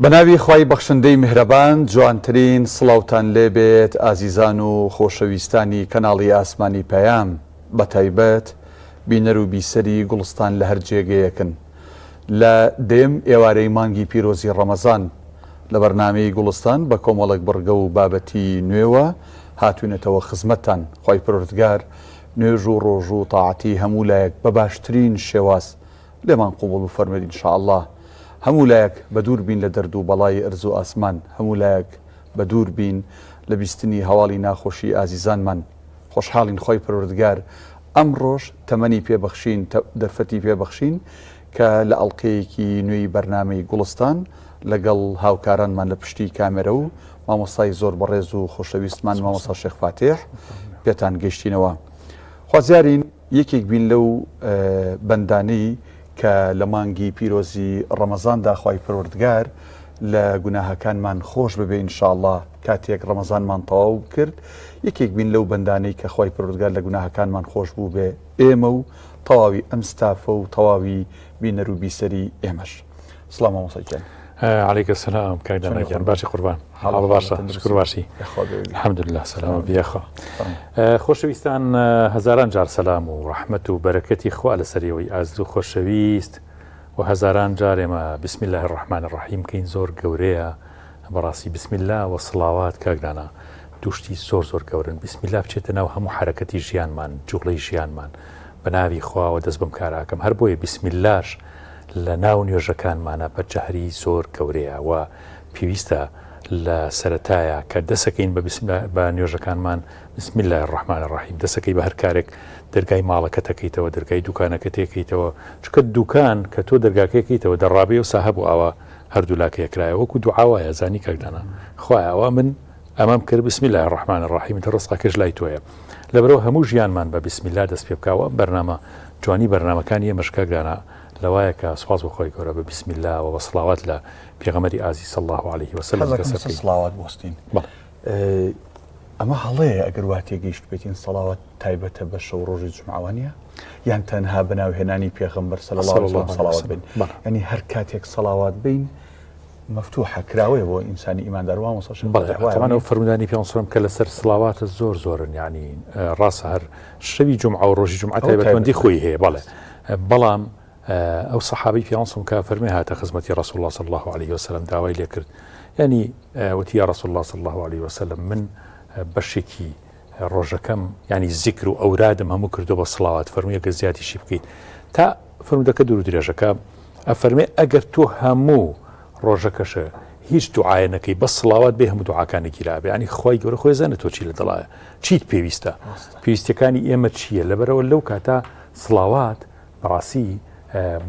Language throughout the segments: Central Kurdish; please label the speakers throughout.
Speaker 1: بەناوی خوای بەخشندەی میهرەبان جوانترین سڵاوتان لێبێت ئازیزان و خۆشەویستانی کەناڵی ئاسمانی پەیام بە تایبەت بینەر و بیسەری گوڵستان لە هەر جێگەیەکن لە دێم ئێوارەی مانگی پیرۆزی ڕەمەزان لە بەرنامەی گوڵستان بە کۆمەڵک بڕگە و بابەتی نوێوە هاتوونەتەوە خزمەتتان خوای پروردگار نوێژ و ڕۆژ و تاعەتی هەموو لایەک بە باشترین شێواز لێمان قوبوڵ و فەرمێت ئینشاءالله. هەموو لایەک بە دوور بین لە دەرد و بەڵای ئەرز و ئاسمان، هەموو لایەک بە دوور بین لە بیستنی هەواڵی ناخۆشی ئازیزانمان. خۆشحاڵین خۆی پەروەردگار ئەمڕۆژ تەمەنی پێبەخشین دەرفەتی پێبەخشین کە لە ئەڵقەیەکی نوێی بەرنامەی گوڵستان لەگەڵ هاوکارانمان لە پشتی کامێرە و مامۆستای زۆر بەڕێز و خۆشەویستمان مامۆستا شێخ فاتح پێتان گەیشتینەوە. خوازیارین یەکێک بین لەو بەندانەی کە لە مانگی پیرۆزی ڕەمەزاندا خوای پەروەردگار لە گوناهەکانمان خۆش ببێ ئینشاءالله کاتێک ڕەمەزانمان تەواو کرد. یەکێک بین لەو بەندانەی کە خوای پەروەردگار لە گوناهەکانمان خۆش بوو بێ ئێمە و تەواوی ئەم ستافە و تەواوی بینەر و بیسەری ئێمەش. سڵام مامۆستای
Speaker 2: عليك السلام كايدانا جان باشي قربان حاڵ باشە شکر باشی الحمدلله سلام بیاخە خۆشەویستان هەزاران جار سەلام و ڕەحمەت و بەرەکەتی خوا لەسەریەوەی ئازد و خۆشەویست و هەزاران جار ئێمە بسم الله الرحمن الرحیم کەین زۆر گەورەیە بەڕاستی بسم الله و سڵاوات کاکدانا دوشتی زۆر گەورن بسم الله بچێتە ناو هەموو حرەکەتی ژیانمان جوڵەی ژیانمان بە ناوی خوا و دەست بم کاراکەم هەر بۆیە بسم اللهش لە ناو نوێژەکانمانە بە جەهری زۆر گەورەیە و پێویستە لە سەرەتایە کە دەسەکەین بە نوێژەکانمان بسم الله الرحمن الرحیم دەسەکەی بە هەر کارێک دەرگای ماڵەکە تەکەیتەوە دەرگای دوکانەکە تێکەیتەوە چکە دوکان کە تۆ دەرگاکەیەکەیتەوە دەڕابێ و ساهەب و ئەوە هەردوو لاکە یەکرایە وەکو دوعاوایە زانی کاکدانا خوایە ئەوە من ئەمام کرد بسم الله الرحمن الرحیم ڕستەکەش لای تۆیە لەبەرەوە هەموو ژیانمان بە بسم الله دەست پێ بکاوە بەرنامە جوانی بەرنامەکانی ئێمەش کاکدانا لەوایە کە سوپاس بەخۆی گەورە بە بسم الله و بە سڵاوات لە پێغەمبەری ئازیز صلی الله عليه وسلم
Speaker 1: سڵاوات بۆستین. ئەمە هەڵەیە ئەگەر وا تێگەیشت بێتین سەڵاوات تایبەتە بە شەو ڕۆژی جومعوانیە یان تەنها بەناوهێنانی پێغەمبەر صلی الله عليه وسلم سەڵاوات بین ینی هەر کاتێک سەڵاوات بین مەفتوحە کراوەیە بۆ ئینسانی ئیماندار وامە
Speaker 2: تەوانەوە فەرمودانی پێ سڵم کە لەسەر سڵاواتە زۆرن ینی ڕاستە هەر شەوی جومعە و ڕۆژی جومعە تایبەتمەندی خۆی هەیە بەڵام ئەو سەحابەی پیانسم کە فەرمی هاتە خزمەتی ڕسول الله صلی الله عليه وسلم داوای لێ کرد ینی وتی یا رسول الله صلی الله عليه وسلم من بەشێکی ڕۆژەکەم ینی زیکر و ئەورادم هەموو کردو بە سڵاوات فەرموویە کە زیاتیشی بکەیت تا فەرمودەکە دوور و درێژەکە ئەفەرمێ ئەگەر تۆ هەموو ڕۆژەکەشە هیچ دوعایە نەکەی بە سڵاوات بێ هەموو دوعاکانێکی رابێ ینی خۆی گەورە خۆی زانێت تۆ چی لە دڵایە چیت پێویستە پێویستەکانی ئێمە چییە لەبەرەوە لەو کاتە سڵاوات بەڕاستی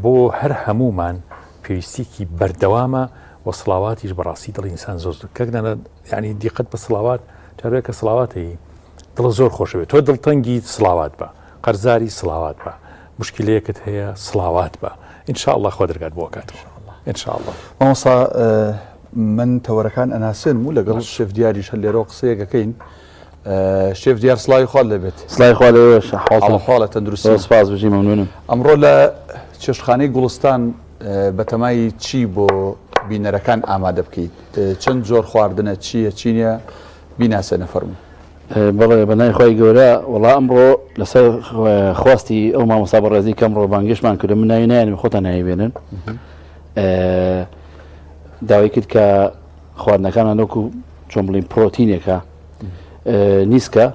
Speaker 2: بۆ هەر هەمومان پێویستێکی بەردەوامە و سڵاواتیش بەڕاستی دڵی ئینسان زۆر کەکدانە ینی دیقەت بە سڵاوات جارێک کە سڵاواتی دڵ زۆر خۆشەوێت تۆ دڵتەنگی سڵاوات بە قەرزاری سڵاوات بە مشکلەیەکت هەیە سڵاوات بە ئینشاءالله خوا دەرگات بۆ کاتەوە ئینشاءالله.
Speaker 1: مامۆستا من تەوەرەکان ئەناسێنم و لەگەڵ شێف دیاریش هەر لێرەوە قسەیەکەکەین. شێف دیار سڵاوی خوا لەبێت
Speaker 3: سڵای خوا لەوێش
Speaker 1: حاڵە تەندروستی
Speaker 3: سپاس بژی مەمنونم.
Speaker 1: ئەمڕۆ لە چێشتخانەی گوڵستان بەتەمای چی بۆ بینەرەکان ئامادە بکەیت چەند جۆر خواردنە چییە چینە بیناسێنە فەرموو.
Speaker 3: بەڵێ بەنای خۆی گەورە وەڵا ئەمڕۆ لەسەر خواستی ئەو مامۆستا بەڕێزی کە ئەمڕۆ بانگێشمان کردو من ناوی نایانم خۆتان نایبێنن داوای کرد کە خواردنەکانمان وەکو چۆن بڵین پرۆتینێکە نیسکە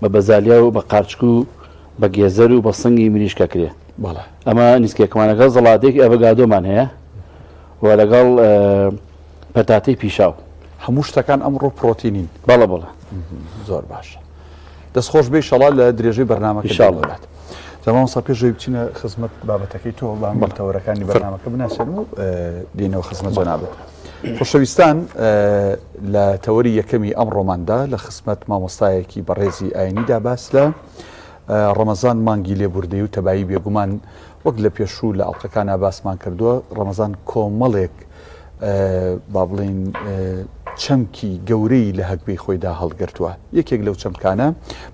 Speaker 3: بە بەزالیا و بە قارچک و بە گێزەر و بە سنگی مریشکە کرێ ئەمە نیسکێکمانەکە زەڵاتێکی ئەڤگادۆمان هەیە و لەگەڵ پەتاتی پیشاو
Speaker 1: هەموو شتەکان ئەمڕۆ پرۆتینین.
Speaker 3: بەڵە
Speaker 1: زۆر باشە دەستخۆش بێ شەڵا لە درێژەی بەرنامەکە شاڵات زەمانسا پێشەوەی بچینە خزمەت بابەتەکەی تۆ بەتەوەرەکانی بەرنامەکە بناسێن و دێنەوە خزمەت جەنابێت. خۆشەویستان لە تەوەری یەکەمی ئەمڕۆماندا لە خزمەت مامۆستایەکی بەڕێزی ئاینیدا باس لە ڕەمەزان مانگی لێبوردەی و تەبایی بێگومان وەک لە پێشوو لە ئەڵلقەکانە باسمان کردووە ڕەمەزان کۆمەڵێک با بڵین چەمکی گەورەی لە هەگبەی خۆیدا هەڵگرتووە. یەکێک لەو چەمکانە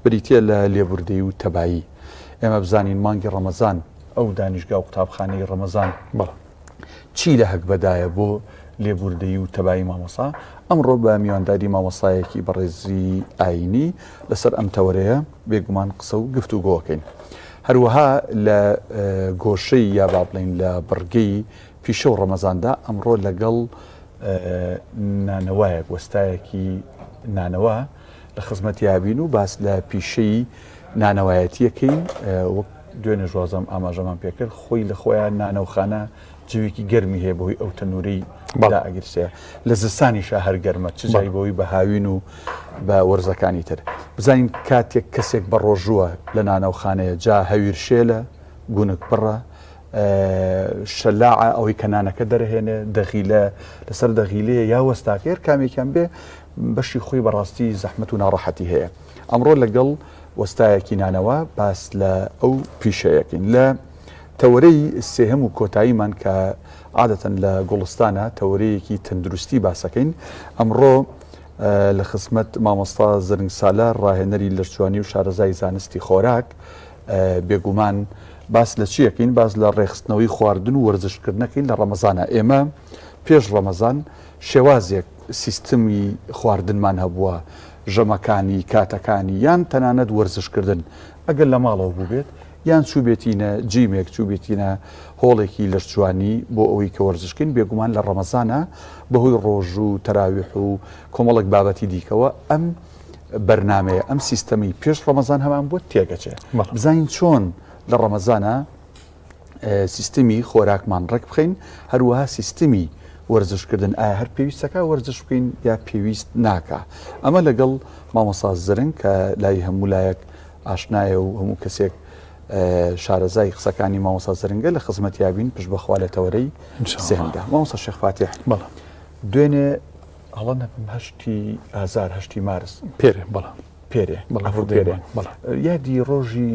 Speaker 1: بریتە لە لێبوردەی و تەبایی. ئێمە بزانین مانگی ڕەمەزان ئەو دانیشگا و قوتابخانەی ڕەمەزان چی لە هەک بەدایە بۆ لێبوردەیی و تەبایی مامۆسا ئەمڕۆ بە میوانداری مامۆسایەکی بەڕێزی ئاینی لەسەر ئەم تەوەرەیە بێگومان قسە و گفتوگۆکەین. هەروەها لە گۆشەی یا با بڵین لە بڕگەی پیشە و ڕەمەزاندا ئەمڕۆ لەگەڵ نانەوایەک وەستایەکی نانەوە لە خزمەتی یابین و باس لە پیشەی نانەوایەتیەکەین وەک دوێنێ ژوازەم ئاماژەمان پێکرد خۆی لە خۆیان نانەوخانە جوێکی گەرمی هەیە بەهۆی ئەو تەنورەی دا ئەگرسەیە لە زستانیشە هەر گەرمە چ جای بەوەی بە هاوین و بە وەرزەکانی تر بزانین کاتێک کەسێک بە ڕۆژووە لە نانەوخانەیە جا هەویر شێلە گونک پڕە شەلاعە ئەوەی کەنانەکە دەرهێنێ دەغیلە لەسەر دەغیلەیە یا وەستاکێر کامێکیان بێ بەشی خۆی بەڕاستی زەحمەت و ناڕەحەتی هەیە. ئەمڕۆ لەگەڵ وەستایەکی نانەوە باس لە ئەو پیشەیەکین لە تەوەرەی سێهەم و کۆتاییمان کە عادەتەن لە گوڵستانە تەوەرەیەکی تەندروستی باسەکەین. ئەمڕۆ لە خزمەت مامۆستا زرنگ سالار ڕاهێنەری لەرچوانی و شارەزای زانستی خۆراک بێگومان باس لە چیەکەین باس لە ڕێخستنەوەی خواردن و وەرزشکردنەکەین لە ڕەمەزانە. ئێمە پێش ڕەمەزان شێوازێک سیستمی خواردنمان هەبووە ژەمەکانی کاتەکانی یان تەنانەت وەرزشکردن ئەگەر لە ماڵەوە بوو بێت یان چوبێتینە جیمێک چوبێتینە هۆڵێکی لەرچوانی بۆ ئەوەی کە وەرزشکن بێگومان لە ڕەمەزانە بەهۆی ڕۆژ و تەراویح و کۆمەڵک بابەتی دیکەوە ئەم بەرنامەیە ئەم سیستەمی پێش ڕەمەزان هەمان بۆ تێگەچێ بزانین چۆن لە ڕەمەزانە سیستمی خۆراکمان ڕێک بخەین هەروەها سیستمی وەرزشکردن ئایا هەر پێویستەکە وەرزش بکەین یا پێویست ناکە. ئەمە لەگەڵ مامۆستا زرنگ کە لای هەموو لایەک ئاشنایە و هەموو کەسێک شارەزای قسەکانی مامۆستا زرنگە لە خزمەت یابین پشت بەخوا لە تەوەرەی سێهەمدا. مامۆستا شێخ فاتح دوێنێ هەڵە نەبم هەشتی ئازار هەشتی مارس پێرێ یادی ڕۆژی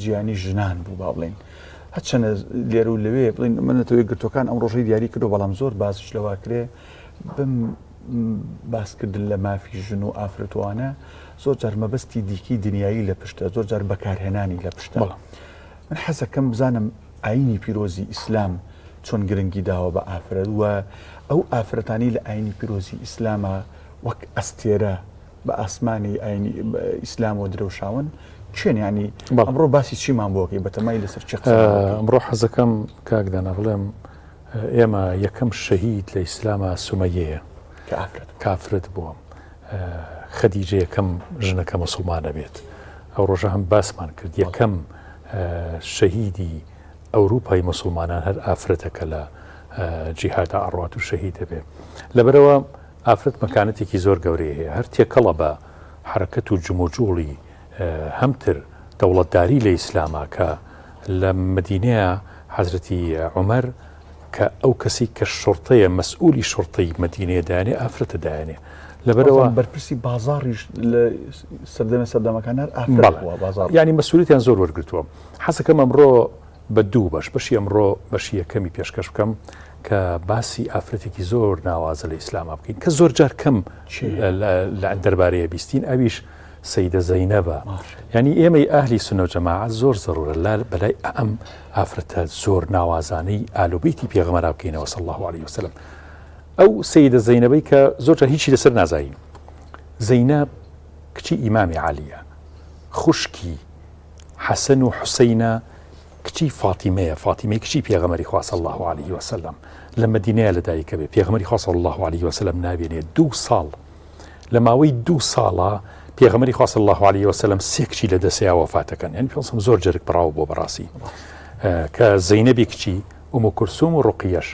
Speaker 1: جیانی ژنان بوو با بڵین هەچەنە لێرە و لەوێ بڵین منەتەوەی گرتوەکان ئەم ڕۆژەی دیاری کردو بەڵام زۆر باسش لەوا کرێ بم باسکردن لە مافی ژن و ئافرەتوانە زۆر جار مەبەستی دیکی دنیایی لە پشتە زۆر جار بەکارهێنانی لە پشتە. من حەزەکەم بزانم ئاینی پیرۆزی ئیسلام چۆن گرنگی داوە بە ئافرەت وە ئەو ئافرەتانی لە ئاینی پیرۆزی ئیسلامە وەک ئەستێرە بە ئاسمانی ئاینی ئیسلام و درەوشاون چێن ینی ئەمڕۆ باسی چیمان بۆکەی بەتەمای لەسەر چ
Speaker 2: ئەمڕۆ حەزەکەم کاکدانا بڵێم ئێمە یەکەم شەهید لە ئیسلامە سومەیەیە کافرەت بووە خەدیجە یەکەم ژنەکە موسڵمانە بێت ئەو ڕۆژە هەم باسمان کرد یەکەم شەهیدی ئەوروپای موسڵمانان هەر ئافرەتەکە لە جیهادا ئەڕوات و شەهید دەبێت. لەبەرەوە ئافرەت مەکانەتێکی زۆر گەورەی هەیە هەر تێکەڵە بە حرەکەت و جموجوڵی هەمتر دەوڵەتداری لە ئیسلامە کە لە مدینەیە حەزرەتی عومەر کە ئەو کەسی کە شڕتەیە مەسئولی شڕتەی مدینەیە دایانێ ئافرەتە دایانێ لەبەرەوە
Speaker 1: بەرپرسی بازاڕیش لە سەردەمەکان
Speaker 2: ینی مەسئولیتیان زۆر وەرگرتووە. حەزەکەم ئەمڕۆ بە دوو بەشی ئەمڕۆ بەشی یەکەمی پێشکەش بکەم کە باسی ئافرەتێکی زۆر ناوازە لە ئیسلامە بکەین کە زۆر جار کەم لە دەربارەیە بیستین ئەویش سەیدە زەینەبە. ینی ئێمەی ئاهلی سونە و جەماعەت زۆر زەڕورە بەلای ئەم ئافرەتە زۆر ناوازانەی ئالوبەیتی پێغەمبەر بکەینەوە صلی الله علیه وسلم. ئەو سەیدە زەینەبەی کە زۆر جار هیچی لەسەر نازایین. زەینەب کچی ئیمامی عالیە خوشکی حەسەن و حوسەینە کچی فاتیمەیە فاتیمەی کچی پێغەمبەری خوا صلی الله علیه وسلم لە مدینەیە لەدایکە بێ پێغەمبەری خوا صلی الله علیه وسلم نابێنێ 2 ساڵ لە ماوەی 2 ساڵە پێغەمبەری خوا صلی الله علیه وسلم 3 کچی لە دەسەیە وەفاتەکەن یعنی پێڵسم زۆر جەرگ بڕاو بۆ بەڕاستی کە زەینەبی کچی ئومو کورسوم و ڕوقیەش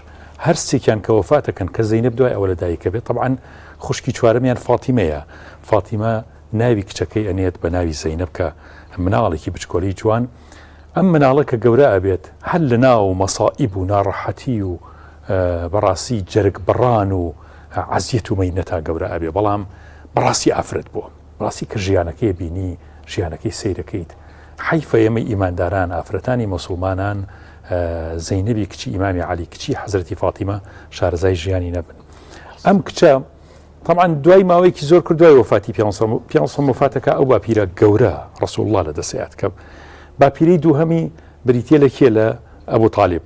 Speaker 2: هەر سێکیان کە وەفاتەکەن کە زەینەب دوای ئەوە لەدایکە بێت طبعا خوشکی چوارەمیان فاتیمەیە فاتیمە ناوی کچەکەی ئەنێت بە ناوی زەینەب کە مناڵێکی بچکۆلی جوان ئەم مناڵە کە گەورە ئەبێت هەر لە ناو مەسائب و ناڕەحەتی و بەڕاستی جەرگ بڕان و عەزیەت و مەینەتا گەورە ئەبێ بەڵام بەڕاستی ئافرەت بووە بەڕاستی کە ژیانەکەی بینی ژیانەکەی سەیرەکەیت حیفە ئێمە ئیمانداران ئافرەتانی موسڵمانان زەینەبی کچی ئیمامی عەلی کچی حەزرەتی فاتیمە شارەزای ژیانی نەبن. ئەم کچە طبعا دوای ماوەیەکی زۆر کرد دوای وەفاتی پێغەمبەر وەفاتەکە ئەو باپیرە گەورە ڕەسوڵ الله لەدەسەیات کە باپیرەی دووهەمی بریتیە لە کێ لە ئەبوو تاالب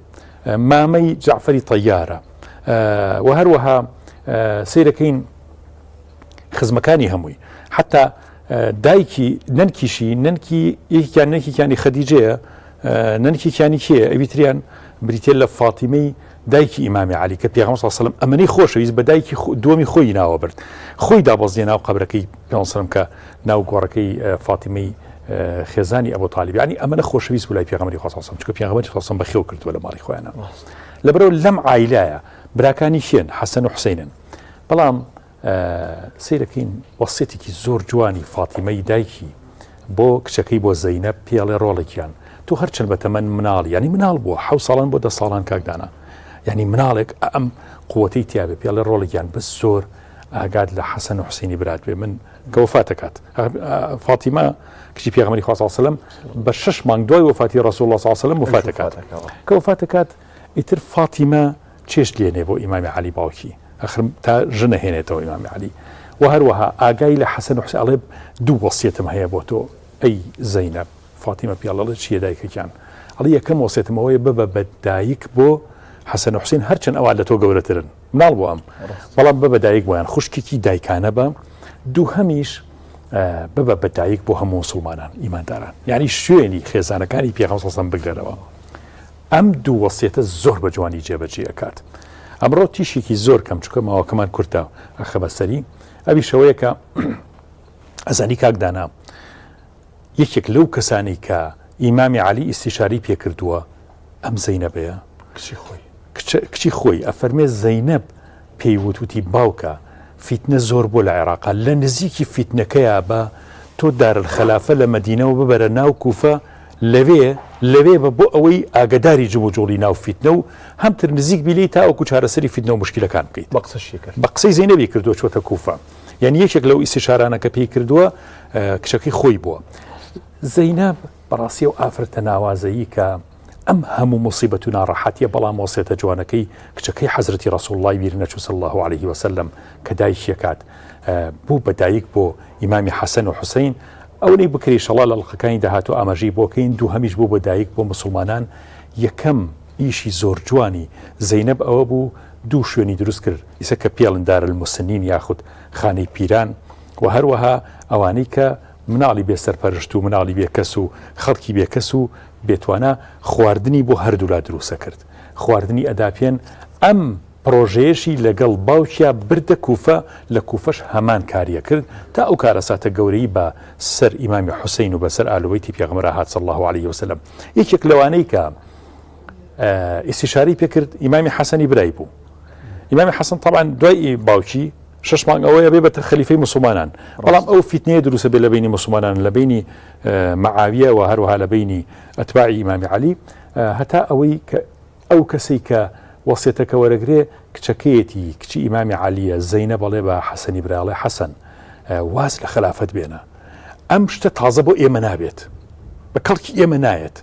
Speaker 2: مامەی جعفەری تەیارە و هەروەها سیرەکەین خزمەکانی هەمووی حتا دایکی نەنکیشی یەکیان نەنکیانی خەدیجەیە نەنکیانی کێ ئەویتریان بریتێ لە فاتیمەی دایکی ئیمامی علی کە پێغەمبەر صلی الله علیه و سلم ئەمەی خۆشەویست بە دایکی دووەمی خۆی ناوە برد خۆی دابەزیە ناو قەبرەکەی پێغەمبەر صلی الله علیه و سلم کە ناو گۆڕەکەی فاتیمەی خێزانی ئەبو طالب یعنی ئەمەنە خۆشەویست بوو لای پێغەمبەری خوا صلی الله علیه و سلم چونکە پێغەمبەری خوا صلی الله علیه و سلم بەخێو کردووە لە ماڵی خۆیانە لەبەرەوە لەم عایلایە براکانی شێن حەسەن و حوسەینن بەڵام سیرەکەین وەسیەتێکی زۆر جوانی فاتیمەی دایکی بۆ کچەکەی بۆ زەینەب پێڵێ ڕۆڵێکیان تو هەرچەند بەتەمەن مناڵ ینی مناڵ بووە 7 ساڵان بۆ 10 ساڵان کاکدانا ینی مناڵێک ئەم قووەتەی تیاابێ پێڵێ ڕۆڵێکیان بس زۆر ئاگاد لە حەسەن و حوسەینی برات بێ من کە وفاتەکات فاتیمە کچی پێغەمبەری خوا صلی الله علیه و سلم بە 6 مانگ دوای وفاتی ڕسول الله صلی الله علیه و سلم وفاتەکات کە وفاتەکات ئیتر فاتیمە چێشت لێنێ بۆ ئیمامی علی باوکی ئەخر تا ژنە هێنێتەوە ئیمامی علی و هەروەها ئاگای لە حەسەن و حوسەین ئەڵێ دوو وەسیەتم هەیە بۆ تۆ ئەی زەینەب فاتیمە پیاڵەڵێ چیە دایکەکیان ئەڵێ یەکەم وەسیەتمەوەیە ببە بە دایک بۆ حەسەن و حوسەین هەرچەند ئەوان لە تۆ گەورەترن مناڵ بۆ ئەم بەڵام ببە دایک بۆیان خوشکێکی دایکانە بە دووهەمیش ببە بە دایک بۆ هەموو مسلمانان ئیمانداران یعنی شوێنی خێزانەکانی پێغەمبەر صلی الله علیه و سلم بگرەوە ئەم دوو وەسیەتە زۆر بە جوانی جێبەجێ ئەکات ئەمڕۆ تیشێکی زۆر کەم چکە ماوەکەمان کورتە ئەخە بەسەری ئەوی شەوەیە کە ئەزانی کاکدانا یەکێک لەو کەسانی کە ئیمامی علی ئیستیشاری پێکردووە ئەم زەینەبەیە کچی خۆی ئەفەرمێ زەینەب پێی وتوتی باوکە فیتنە زۆر بۆ لە عێراقا لە نزیکی فیتنەکەیە بە تۆ دارالخەلافە لە مەدینەوە ببەرە ناو کوفە لەوێ بە بۆ ئەوەی ئاگداری جوبوجۆڵی ناو فیتنە و هەمتر نزیک بیلی تا ئەوکو چارەسەری فیتنە و مشکلەکان بکەیت بە قسەی زەینەبی کردووە چۆتە کوفە یعنی یەکێک لەو ئیستیشارانەکە پێی کردووە کچەکەی خۆی بووە زەینەب بەڕاستی و ئافرەتە ناوازەیی کە ئەم هەموو مصیبەت و ناڕەحەتیە بەڵام وەسیەتە جوانەکەی کچەکەی حەزرەتی ڕەسوڵ الله بیر نەچوو صلی الله عليه وسلم کە دایکیەکات بوو بە دایک بۆ ئیمامی حەسەن و حوسەین ئەوەی بکری شەڵا لە ئەڵلقەکانی داهاتوو ئاماژەی بۆکەین دوو هەمیش بوو بە دایک بۆ مسلمانان یەکەم ئیشی زۆر جوانی زەینەب ئەوە بوو دوو شوێنی دروست کرد ئیسە کە پێڵن دارالموسنین یاخود خانەی پیران و هەروەها ئەوانەی کە مناڵی بێ سەرپەرشت و مناڵی بێکەس و خەڵکی بێکەس و بێتوانە خواردنی بۆ هەردوو لا دروستە کرد خواردنی ئەداپێن ئەم پرۆژەیەشی لەگەڵ باوکیا بردە کوفە لە کوفەش هەمان کاریە کرد تا ئەو کارەساتە گەورەی بە سەر ئیمامی حوسەین و بەسەر ئالوەیتی پێغەمبەر هات صلی الله عليه وسلم یەکێک لەوانەی کە ئیستیشاری پێکرد ئیمامی حەسەنی برای بوو ئیمامی حەسەن طبعا دوای باوکی 6 مانگ ئەوەیە بێ بە خەلیفەی مسلمانان بەڵام ئەو فیتنەیە دروستە بێ لە بینی مسلمانان لە بینی معاویە و هەروەها لە بینی ئەتباعی ئیمامی علی هەتا ئەوەی کە ئەو کەسەی کە وەسیەتەکە وەرەگرێ کچەکەیەتی کچی ئیمامی علیە زەینە بەڵێ بە حەسەنی براڵێ حەسەن واز لە خلافەت بێنە ئەم شتە تازە بۆ ئێمە نابێت بە کەڵکی ئێمە نایەت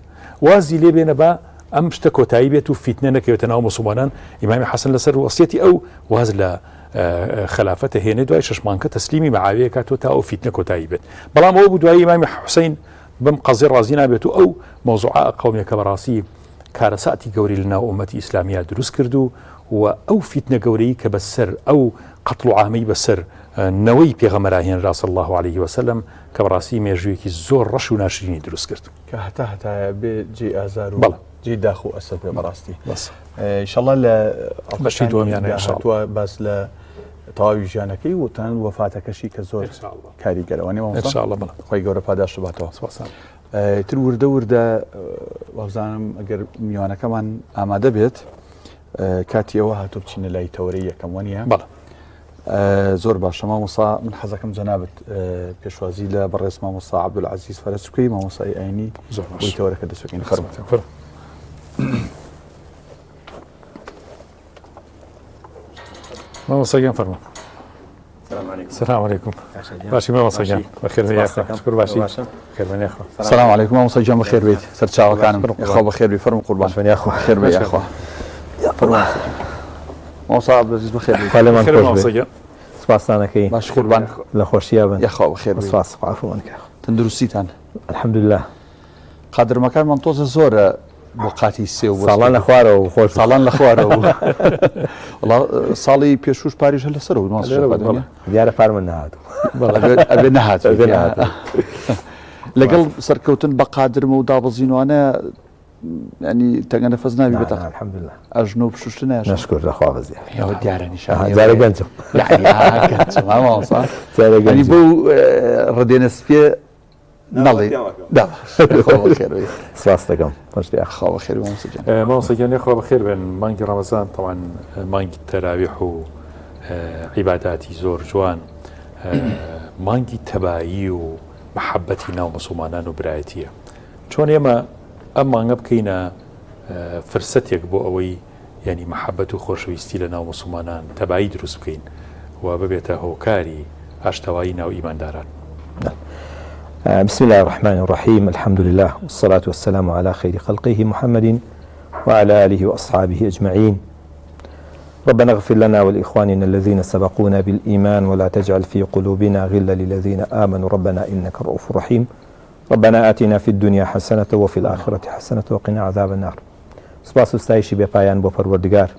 Speaker 2: وازی لێ بێنە بە ئەم شتە کۆتایی بێت و فیتنە نەکەوێتە ناو مسلمانان ئیمامی حەسەن لەسەر وەسیەتی ئەو واز لە خلافەتە هێنێ دوای 6 مانگکە تەسلیمی معاویە کاتۆ تا ئەو فیتنە کۆتایی بێت بەڵام ئەوە بوو دوای ئیمامی حوسەین بم قەزی ڕازی نابێت و ئەو مەوزوعە قەومێکە بەڕاستی کارەساتی گەوری لە ناو ئومەتی ئیسلامیە دروست کرد و ئەو فیتنە گەورەی کە بەسەر ئەو قەتڵ و عامەی بەسەر نەوەی پێغەمبەر هێنرا صلی الله عليه وسلم کە بەڕاستی مێژوویەکی زۆر ڕەش و ناشرینی دروست کرد
Speaker 1: کە هەتا بێ جێ ئازار و جێ داخ و ئەسەر بێ بەڕاستی ئینشەڵڵا لە
Speaker 2: بەشی دووەمیانە
Speaker 1: هاتووە باس لە تەواوی ژیانەکەی و تەنانەت وەفاتەکەشی کە زۆر کاریگەرەوەنی مامۆستا خۆی گەورە پاداش باتەوە تر وردە وەبزانم ئەگەر میوانەکەمان ئامادە بێت کاتی ئەوە هاتوو بچینە لای تەورەی یەکەم وەنیە زۆر باشە مامۆستا من حەزەکەم جەنابەت پێشوازی لە بەڕێز مامۆستا عەبدولعەزیز فەرەجکەی مامۆستای ئاینی بۆی تەورەکە دەست بکەین فەرموویە
Speaker 2: مامۆستا فەرموو السلام عليكم باشي ما وصل بخير يا اخي شكر باشي خير من يا اخو
Speaker 1: السلام عليكم ما وصل جنب بخير بيت سرچاو كان اخو بخير بي فرم قربان
Speaker 2: يا اخو
Speaker 1: خير بي يا اخو ما وصل عبد العزيز بخير بي
Speaker 2: خير ما وصل
Speaker 4: سپاسانەکەی
Speaker 1: باش قوربان
Speaker 4: لە خۆشییا بن
Speaker 1: یا خوا بخێر
Speaker 4: سپاس عفوانکە
Speaker 1: تەندروستیتان
Speaker 4: الحەمدولله
Speaker 1: قادرمەکانمان تۆزە زۆرە بۆ قاتی سێ و
Speaker 4: ساڵان لە خوارەوە خۆش
Speaker 1: ساڵان لە خوارەوە ساڵی پێشوش پاریش هە لەسەرەوە
Speaker 4: دیارە پارمە نهاتوو
Speaker 1: ئەبێ نەهات لەگەڵ سەرکەوتن بە قادرمە و دابەزینوانە ینی تەگە نەفەس ناوی بێت
Speaker 4: الحەمدولله
Speaker 1: ئەژنۆ و پشوشتە ناشە
Speaker 4: نەشکر لەخوا بەزیێ
Speaker 1: دیارە نیشان
Speaker 4: جارە گەنجم
Speaker 1: ینی بۆ ڕدێنە سپێ نەڵێ
Speaker 4: سپاس دەکەم
Speaker 1: خاوە خێر
Speaker 2: مامۆستاگیانی خوا بەخێر بێن مانگی ڕەمەزان تەوان مانگی تەراویح و عیباداتی زۆر جوان مانگی تەبایی و محەبەتی ناو موسڵمانان و برایەتیە چۆن ئێمە ئەم مانگە بکەینە فرسەتێک بۆ ئەوەی ینی محەبەت و خۆشەویستی لە ناو موسڵمانان تەبایی دروست بکەین و ببێتە هۆکاری ئاشتەوایی ناو ئیمانداران.
Speaker 4: بسم الله الرحمن الرحيم الحمد لله والصلاة والسلام على خير خلقه محمد وعلى آله وأصحابه أجمعين. ربنا اغفر لنا ولإخواننا الذين سبقونا بالإيمان ولا تجعل في قلوبنا غلا للذين آمنوا ربنا إنك رؤوف رحيم. ربنا آتنا في الدنيا حسنة وفي الآخرة حسنة وقنا عذاب النار. سپاس و ستایشی بێپایان بۆ پەروەردگار.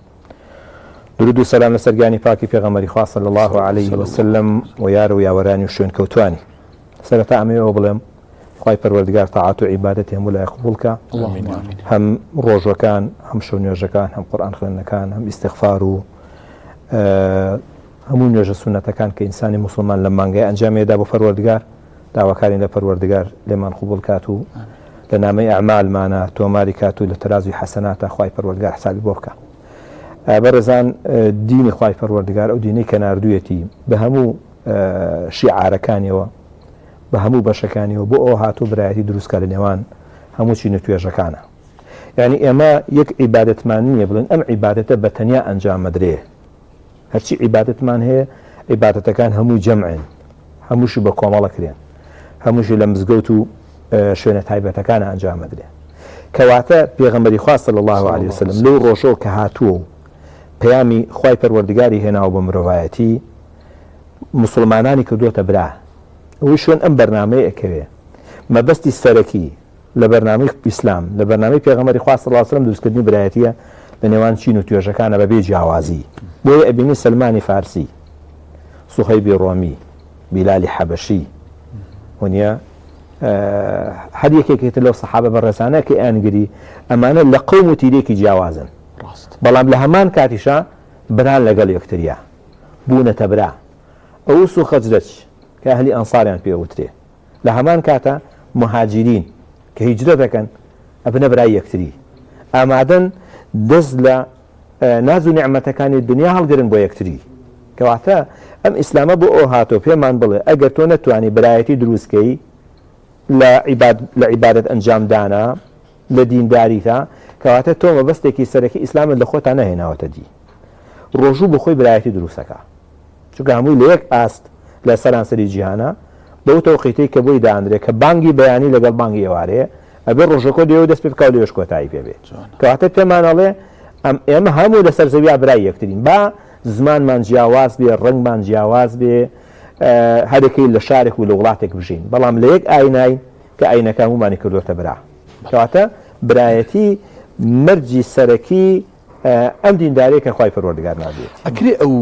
Speaker 4: درود و سەلام لەسەر گیانی پاکی پێغەمبەری خوا صلی الله عليه وسلم و یار و یاوەرانی و شوێن کەوتوانی. سەرەتا ئەمەوە بڵێم خوای پەروەردگار تاعات و عیبادەتی هەموو لای قبوڵ کە هەم ڕۆژەکان هەم شەو نوێژەکان هەم قورئان خوێندنەکان هەم ئیستیغفار و هەموو نوێژە سونەتەکان کە ئینسانی موسڵمان لە مانگای ئەنجامێدا بۆ پەروەردگار داواکارین لە پەروەردگار لێمان قبوڵ کات و لە نامەی ئەعمالمانە تۆماری کات و لە تەرازوی حەسەناتە خوای پەروەردگار حسابی بۆ بکە. بەڕێزان دینی خوای پەروەردگار ئەو دینەی کە ناردوویەتی بە هەموو شیعارەکانیەوە بە هەموو بەشەکانیەوە بۆ ئەو هاتوو برایەتی دروستکە لە نێوان هەموو چینە توێژەکانە. یعنی ئێمە یەک عیبادەتمان نییە بڵێن ئەم عیبادەتە بە تەنیا ئەنجام مەدرێ. هەرچی عیبادەتمان هەیە عیبادەتەکان هەموو جەمعن هەمووشی بە کۆمەڵەکرێن هەمووشی لە مزگەوت و شوێنە تایبەتەکانە ئەنجام مەدرێ. کەواتە پێغەمبەری خوا صلی الله علیه وسلم لەو ڕۆژەوە کە هاتووە و پەیامی خوای پەروەردگاری هێناوە بە مرۆڤایەتی موسڵمانانی کردووەتە برا. ئەوەی شوێن ئەم بەرنامەیە ئەکەوێ مەبەستی سەرەکی لە بەرنامەی ئیسلام لە بەرنامەی پێغەمبەری خوا صلی الله علیه وسلم دروستکردنی برایەتیە لە نێوان چین و توێژەکانە بەبێ جیاوازی. بۆیە ئەبینی سلمانی فارسی، سوهەیبی ڕۆمی، بیلالی حەبەشی وەنیە هەر یەکێکێتە لەو سەحابە بەڕێزانە کە ئەیانگری ئەمانە لە قەوم و تیرێکی جیاوازن بەڵام لە هەمان کاتیشا بران لەگەڵ یەکتریە بوونەتە برا. ئەوس و خەجرەج کە ئەهلی ئەنساریان پێوترێ لە هەمان کاتە مهاجرین کە هیجرە دەکەن ئەبنە برای یەکتری ئامادەن دەست لە ناز و نیعمەتەکانی دنیا هەڵگرن بۆ یەکتری. کەواتە ئەم ئیسلامە بۆ ئەو هاتۆ پێمان بڵێ ئەگەر تۆ نەتوانی برایەتی دروستکەی لە عیبادەت ئەنجامدانە لە دینداریتا کەواتە تۆ مەبەستێکی سەرەکی ئیسلامت لە خۆتان نەهێناوەتە دی. ڕۆژوو بە خۆی برایەتی دروستەکە چونکە هەمووی لە یەک ئاست لە سەرانسەری جیهانە بەو تەوقیتەی کە بۆی دانرێت کە بانگی بەیانی لەگەڵ بانگی ئێوارەیە ئەبێ ڕۆژەکۆ دێوە دەست پێ بکاو لێش کۆتایی پێبێت. کەواتە پێمانەڵێ ئێمە هەموو لەسەر زەویا برای یەکترین با زمانمان جیاواز بێ ڕنگمان جیاواز بێ هەرێکی لە شارێک و لە وڵاتێک بژین بەڵام لە یەک ئایناین کە ئاینەکە هەمومانی کردوتە برا. کەواتە برایەتی مەرجی سەرەکی ئەم دیندارەیە کە خوای پەروەردگار نادێت.
Speaker 1: ئەکرێ ئەو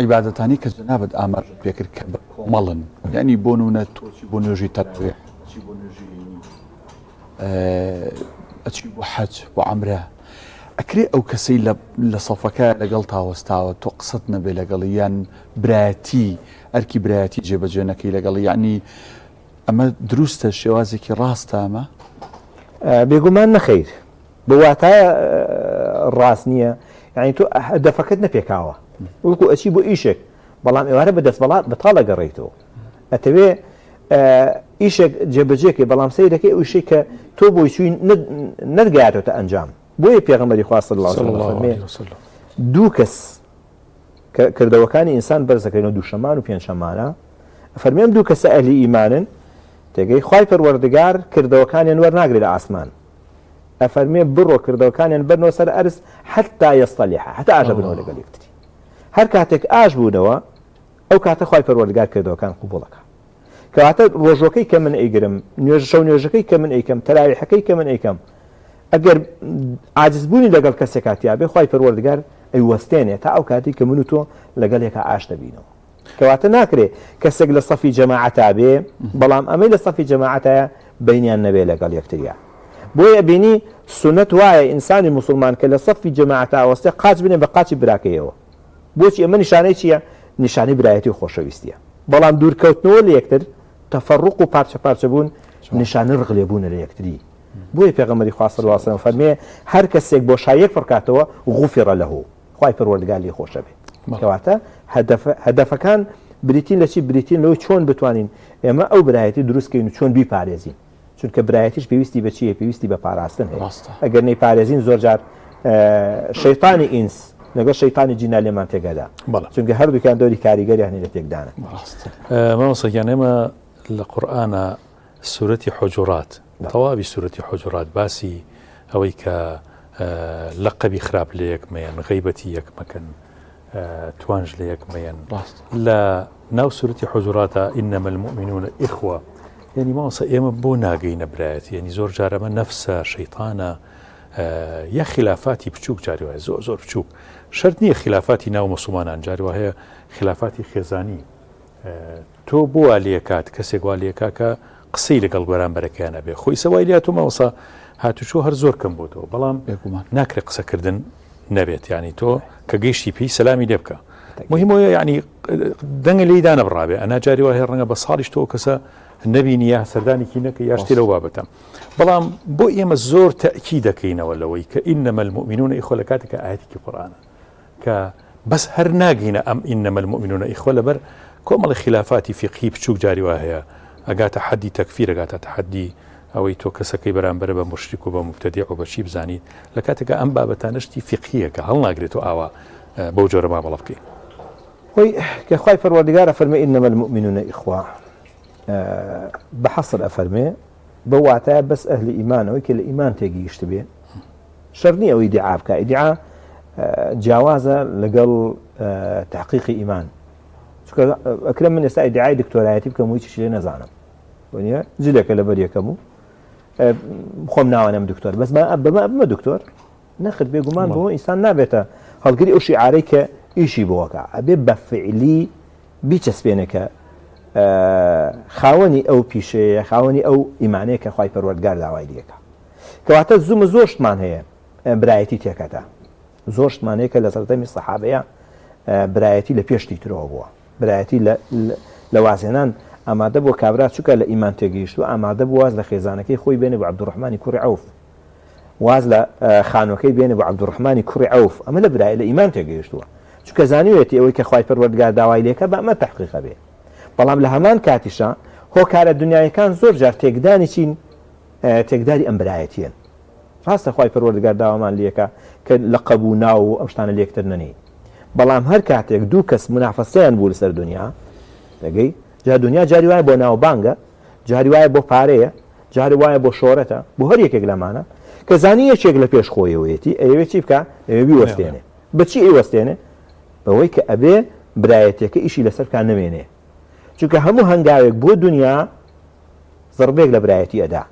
Speaker 1: عیبادەتانی کە جەنابەت ئاماژ پێکرد کە بە کۆمەڵن یعنی بۆ نمونە تۆچی بۆ نوێژی تەراویح چی بۆ نوێژی ئەچی بۆ حەج بۆ عەمرە ئەکرێ ئەو کەسەی لە سەفەکە لەگەڵ تاوەستاوە تۆ قسەت نەبێ لەگەڵی یان برایەتی ئەرکی برایەتی جێبەجێ نەکەی لەگەڵی یعنی ئەمە دروستە شێوازێکی ڕاستە ئەمە
Speaker 4: بێگومان نەخەیر بە واتایە ڕاست نییە یعنی تۆ دەفەکەت نەپێکاوە وەکو ئەچی بۆ ئیشێک بەڵام ئێوارە بە دەستبەڵات بەتاڵە گەڕێیتەوە ئەتەوێ ئیشێک جێبەجێکی بەڵام سەی دەکەی ئەو شەی کە تۆ بۆی چووی نەرگایەتەوە ئەنجام. بۆیە پێغەمبەری خوا صلی الله علیه وسلم دوو کەس کە کردەوەکانی ئینسان بەرزەکەینەوە دووشەمان و پێنجشەمانە فەرمێم دوو کەسە ئەهلی ئیمانن تێگەی خوای پەروەردگار کردەوەکانیان وەرناگرێت لە ئاسمان ئەفەرمێ بڕۆ کردەوەکانیان بەرنەوە سەر ئەرز حتا یەستەلیحا هەتا ئاژە بنەوە لەگەڵ یەکتری. هەر کاتێک ئاژ بوونەوە ئەو کاتە خوای پەروەردگار کردەوەکان قبوڵەکە. کەواتە ڕۆژەکەی کە من ئەیگرم شەو نوێژەکەی کە من ئەیکەم تەراویحەکەی کە من ئەیکەم ئەگەر عاجزبوونی لەگەڵ کەسێک کاتیابێ خی پەروەردگار ئەیوەستێنێ تا ئەو کاتی کە من و تۆ لەگەڵ یەکە ئاش دەبینەوە کەواتە ناکرێ کەسێک لە سەفی جەماعەتا بێ بەڵام ئەمەی لە سەفی جەماعەتە بینیان نەبێ لەگەڵ یەکتریا بۆیە بینی سنت وایە ئینسانی مسلمان کە لە سەفی جەماعەتا وەستێ قاچ بنێ بە قاچی براکەیەوە بۆچی ئەمە نیشانەی چییە نیشانەی برایەتی و خۆشەویستیە بەڵام دوورکەوتنەوە لە یەکتر تەفەڕق و پارچە پارچە بوون نیشانە ڕغلێبوونە لە یەکتری بۆیە پێغەمبەری خوا صلی الله علیه و سلم فەرمێ هەر کەسێک بۆ شایەک فڕکاتەوە غوفر له خوای پەروەردگار لێی خۆشە بێ کەواتە هەدەفەکان بریتین لە چی بریتین لەوەی چۆن بتوانین ئێمە ئەو برایەتی دروستکەین و چۆن بیپارێزین چونکە برایەتیش پێویستی بە چیە پێویستی بە پاراستن هەیە ئەگەر نەیپارێزین زۆر جار شەیطانی ئینس لەگەڵ شەیطانی جینا لێمان تێگەدا چونکە هەردووکیان دەوری کاریگەریان لە تێکدانە
Speaker 2: مامۆستاگیان ئێمە لە قورئانە سورەتی حجورات تەواوی سورەتی حجورات باسی ئەوەی کە لەقەبی خراپ لە یەک مەیەن غەیبەتی یەک مەکەن توانج لە یەک مەیەن لە ناو سورەتی حجوراتە ئینەمە المؤمنون ئیخوە یعنی مامۆستا ئێمە بۆ ناگەینە برایەت یعنی زۆر جارەمە نەفسە شەیطانە یا خلافاتی بچووک جاری وایە زۆر زۆر بچووک شەرت نییە خلافاتی ناو مسلمانان جاری وایە خلافاتی خێزانی تۆ بۆ والێکات کەسێک والێکا کە قسەی لەگەڵ بەرامبەرەکەیانە بێ خۆی سەوای لات و ماوەسا هاتوچۆ هەر زۆر کەم بۆتەوە بەڵام ناکرێت قسەکردن نەبێت ینی تۆ کە گەیشتی پێی سەلامی لێ بکە مهمەوە ینی دەنگە لێدا نەبڕابێ ئەنا جاری وایە ڕەنگە بە ساڵیش تۆ کەسە نەبینیە سەردانێکی نەکە یاشتی لەو بابەتە بەڵام بۆ ئێمە زۆر تەکی دەکەینەوە لەوەی کە ئینەمە المؤمنون ئیخوە لە کاتێکە ئاەتێکی قورئانە کە بەس هەر ناگەینە ئەم ئینەمە المؤمنون ئیخوە لەبەر کۆمەڵی خلافاتی فقهی بچووک جاری وا هەیە ئەگاتە حەدی تەکفیر ئەگاتە حەدی ئەوەی تۆ کەسەکەی بەرامبەر بە مشریک و بە مبتەدیع و بەچی بزانیت لە کاتێکە ئەم بابەتانشتی فقهیە کە هەڵ ناگرێت و ئاوا بەو جۆرە مابەڵە بکەین
Speaker 4: خۆی کە خوای پەروەردگارە فەرمێ ئینەمە المؤمنون ئیخوە بەحەسر ئەفەرمێ بە واتایە بەس ئەهلی ئیمانەوەی کە لە ئیمان تێگەیشت بێ شەرط نییە ئەوەی ئیدعا بکە ئیدعا جیاوازە لەگەڵ تحقیقی ئیمان ئەکرم من ئێستا ئیدعای دکتۆرایەتی بکەم و چی لێ نەزانم وانە جلێکە لە بەر یەکەم و خۆم ناوانم دکتۆر بەس بمە دکتۆر نەخت بێگومان بۆ ئینسان نابێتە هەڵگری ئەو شیعارەی کە ئیشی بۆەکە ئەبێ بە فعلی بیچەسپێنەکە خاوەنی ئەو پیشەیە خاوەنی ئەو ئیمانەیە کە خوای پەروەردگار داوای لێکە کەواتە زوومە زۆر شتمان هەیە برایەتی تێکەدا زۆر شتمانەیە کە لە سەردەمی سەحابەیە برایەتی لە پێشتی ترەوە بووە برایەتی لە وازێنان ئامادە بۆ کابرا چووکە لە ئیمان تێگەیشت و ئامادە بوو واز لە خێزانەکەی خۆی بێنێ بە عەبدوڕەحمانی کوڕی عەوف واز لە خانوەکەی بێنێ بە عەبدوڕەحمانی کوڕی عەوف ئەمە لە برایە لە ئیمان تێگەیشتووە چونکە زانیوێتی ئەوەی کە خوای پەروەردگار داوای لێکە بە ئەمە تەحقیقە بێ بەڵام لە هەمان کاتیشە هۆکارە دنیایەکان زۆر جار تێکدانی چین تێکداری ئەم برایەتیان ڕاستە خوای پەروەردگار داوامان لێکە کە لە قەبوو ناو و ئەم شتانە لێکتر نەنێ بەڵام هەر کاتێک دوو کەس منافەسەیان بوو لەسەر دنیا دەگەی جا دنیا جاری وایە بۆ ناوبانگە جاری وایە بۆ پارەیە جاری وایە بۆ شۆرەتە بۆ هەر یەکێک لەمانە کە زانی یەکێک لە پێش خۆیەوەیەتی ئەوێ چی بکە ئەوێ بیوەستێنێ بەچی ئەیوەستێنێ بەوەی کە ئەبێ برایەتەکە ئیشی لەسەرکان نەمێنێ چونکە هەموو هەنگاوێک بۆ دنیا زەربێک لە برایەتی ئەدا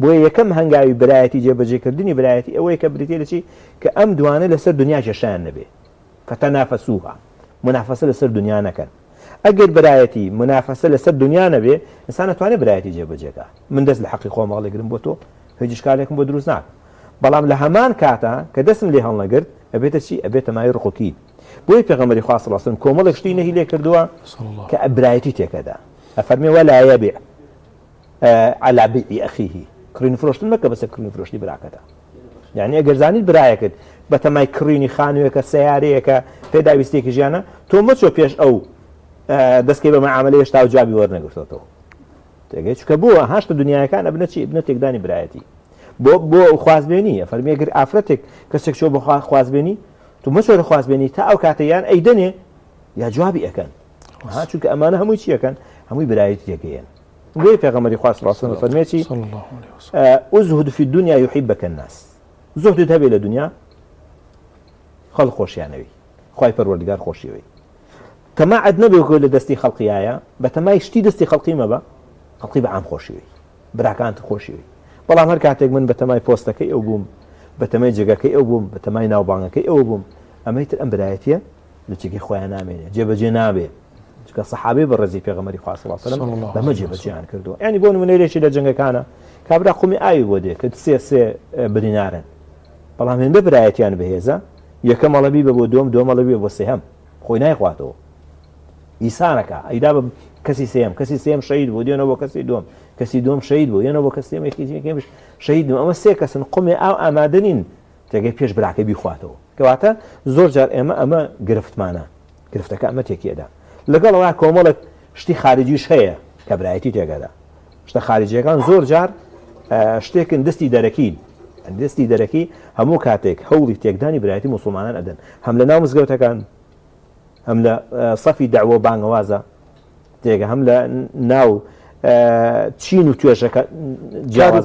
Speaker 4: بۆ یەکەم هەنگاوی برایەتی جێبەجێکردنی برایەتی ئەوەیە کە بریتێ لە چی کە ئەم دوانە لەسەر دنیا کێشیان نەبێ فتەنافەسوها منافەسە لەسەر دنیا نەکەن ئەگەر برایەتی منافەسە لەسەر دنیا نەبێ ئینسان نەتوانێت برایەتی جێبەجێکە من دەست لە حەقی خۆم هەڵەگرم بۆ تۆ هیچ شکالێکم بۆ دروست ناکە بەڵام لە هەمان کاتە کە دەستم لێ هەڵنەگرت ئەبێتە چی ئەبێتە مای ڕقوکی بۆی پێغەمبەری خوا صلی الله علیه و سلم کۆمەڵێک شتی نەهی لێ کردووە کە برایەتی تێکەدا ئەفەرمێ وەلا یەبیع عەلی بیعی ئەخیه کڕینی فرۆشتن مەکە بەسەر کڕینی فرۆشتی براکەتە یعنی ئەگەر زانیت برایەکەت بە تەمای کڕینی خانوویەکە سەیارەیەکە پێداویستێکی ژیانە تۆ مەچۆ پێش ئەو دەستکەی بە معاملەی هێشتا و جوابی وەرنەگرتەوە تێگەی چکە بووە هاشتە دنیاەکان ئەبنە چی بنە تێکدانی برایەتی بۆ خوازبێنی فەرمی ئەگەر ئافرەتێک کەسێک چۆ بۆ خوازبێنی تو مەچۆرە خوازبێنی تا ئەو کاتەیان ئەیدەنێ یا جوابی ئەەکەن چونکە ئەمانە هەمووی چیەکەن هەمووی برایەتی تێکەیەن گوێی پێغەمبەری خوا صلی الله علیه و سلم فەرمێتی ئوزهد فی الدنیا یحبک الناس زهدت هەبێ لە دنیا خەڵک خۆشیانەوی خوای پەروەردگار خۆشیەوەی تەماعەت نەبێ لە دەستی خەڵقیایە بە تەمای شتی دەستی خەڵقی مەبە خەڵقی بە عام خۆشیەوەی براکانت خۆشیەوەی بەڵام هەر کاتێک من بە تەمای پۆستەکەی ئەو بووم بە تەمای جێگەکەی ئەو بووم بە تەمای ناوبانگەکەی ئەو بووم ئەمەی تر ئەم برایەتیە لە چێکی خۆیان نامێنێ جێبەجێ نابێ چکە سەحابەی بە ڕێزی پێغەمبەری خوا صلی الله علیه و سلم بەمە جێبەجێیان کردووە یعنی بۆ نمونەیەکی لە جەنگەکانە کابرا قومی ئاوی بۆ دێ کە سێ برینارن بەڵام هێندە برایەتیان بەهێزە یەکەم مەڵەبی بە بۆ دوم مەڵەبی بۆ سێهەم خۆی نایخواتەوە ئیسانەکە ئەیدا بە کەسی سێم شەهید بۆ دێنەوە بۆ کەسی دوم کەسی دوم شەهید بۆ یەنەوە بۆ کەسێمێکیش شەهید ئەمە سێ کەسن قومی ئاو ئامادەنین تێگەی پێش براکە بیخواتەوە کەواتە زۆر جار ئەمە گرفتمانە گرفتەکە ئەمە تێکیەدا لەگەڵەوە کۆمەڵک شتی خارجیش هەیە کە برایەتی تێگەدا شتە خارجیەکان زۆر جار شتێکن دەستی دەرەکی هەموو کاتێک هەوڵی تێکدانی برایەتی موسڵمانان ئەدەن هەم لە ناو مزگەوتەکان هەم لە سەفی داوە بانگەوازە تێگە هەم لە ناو چین و توێژەکە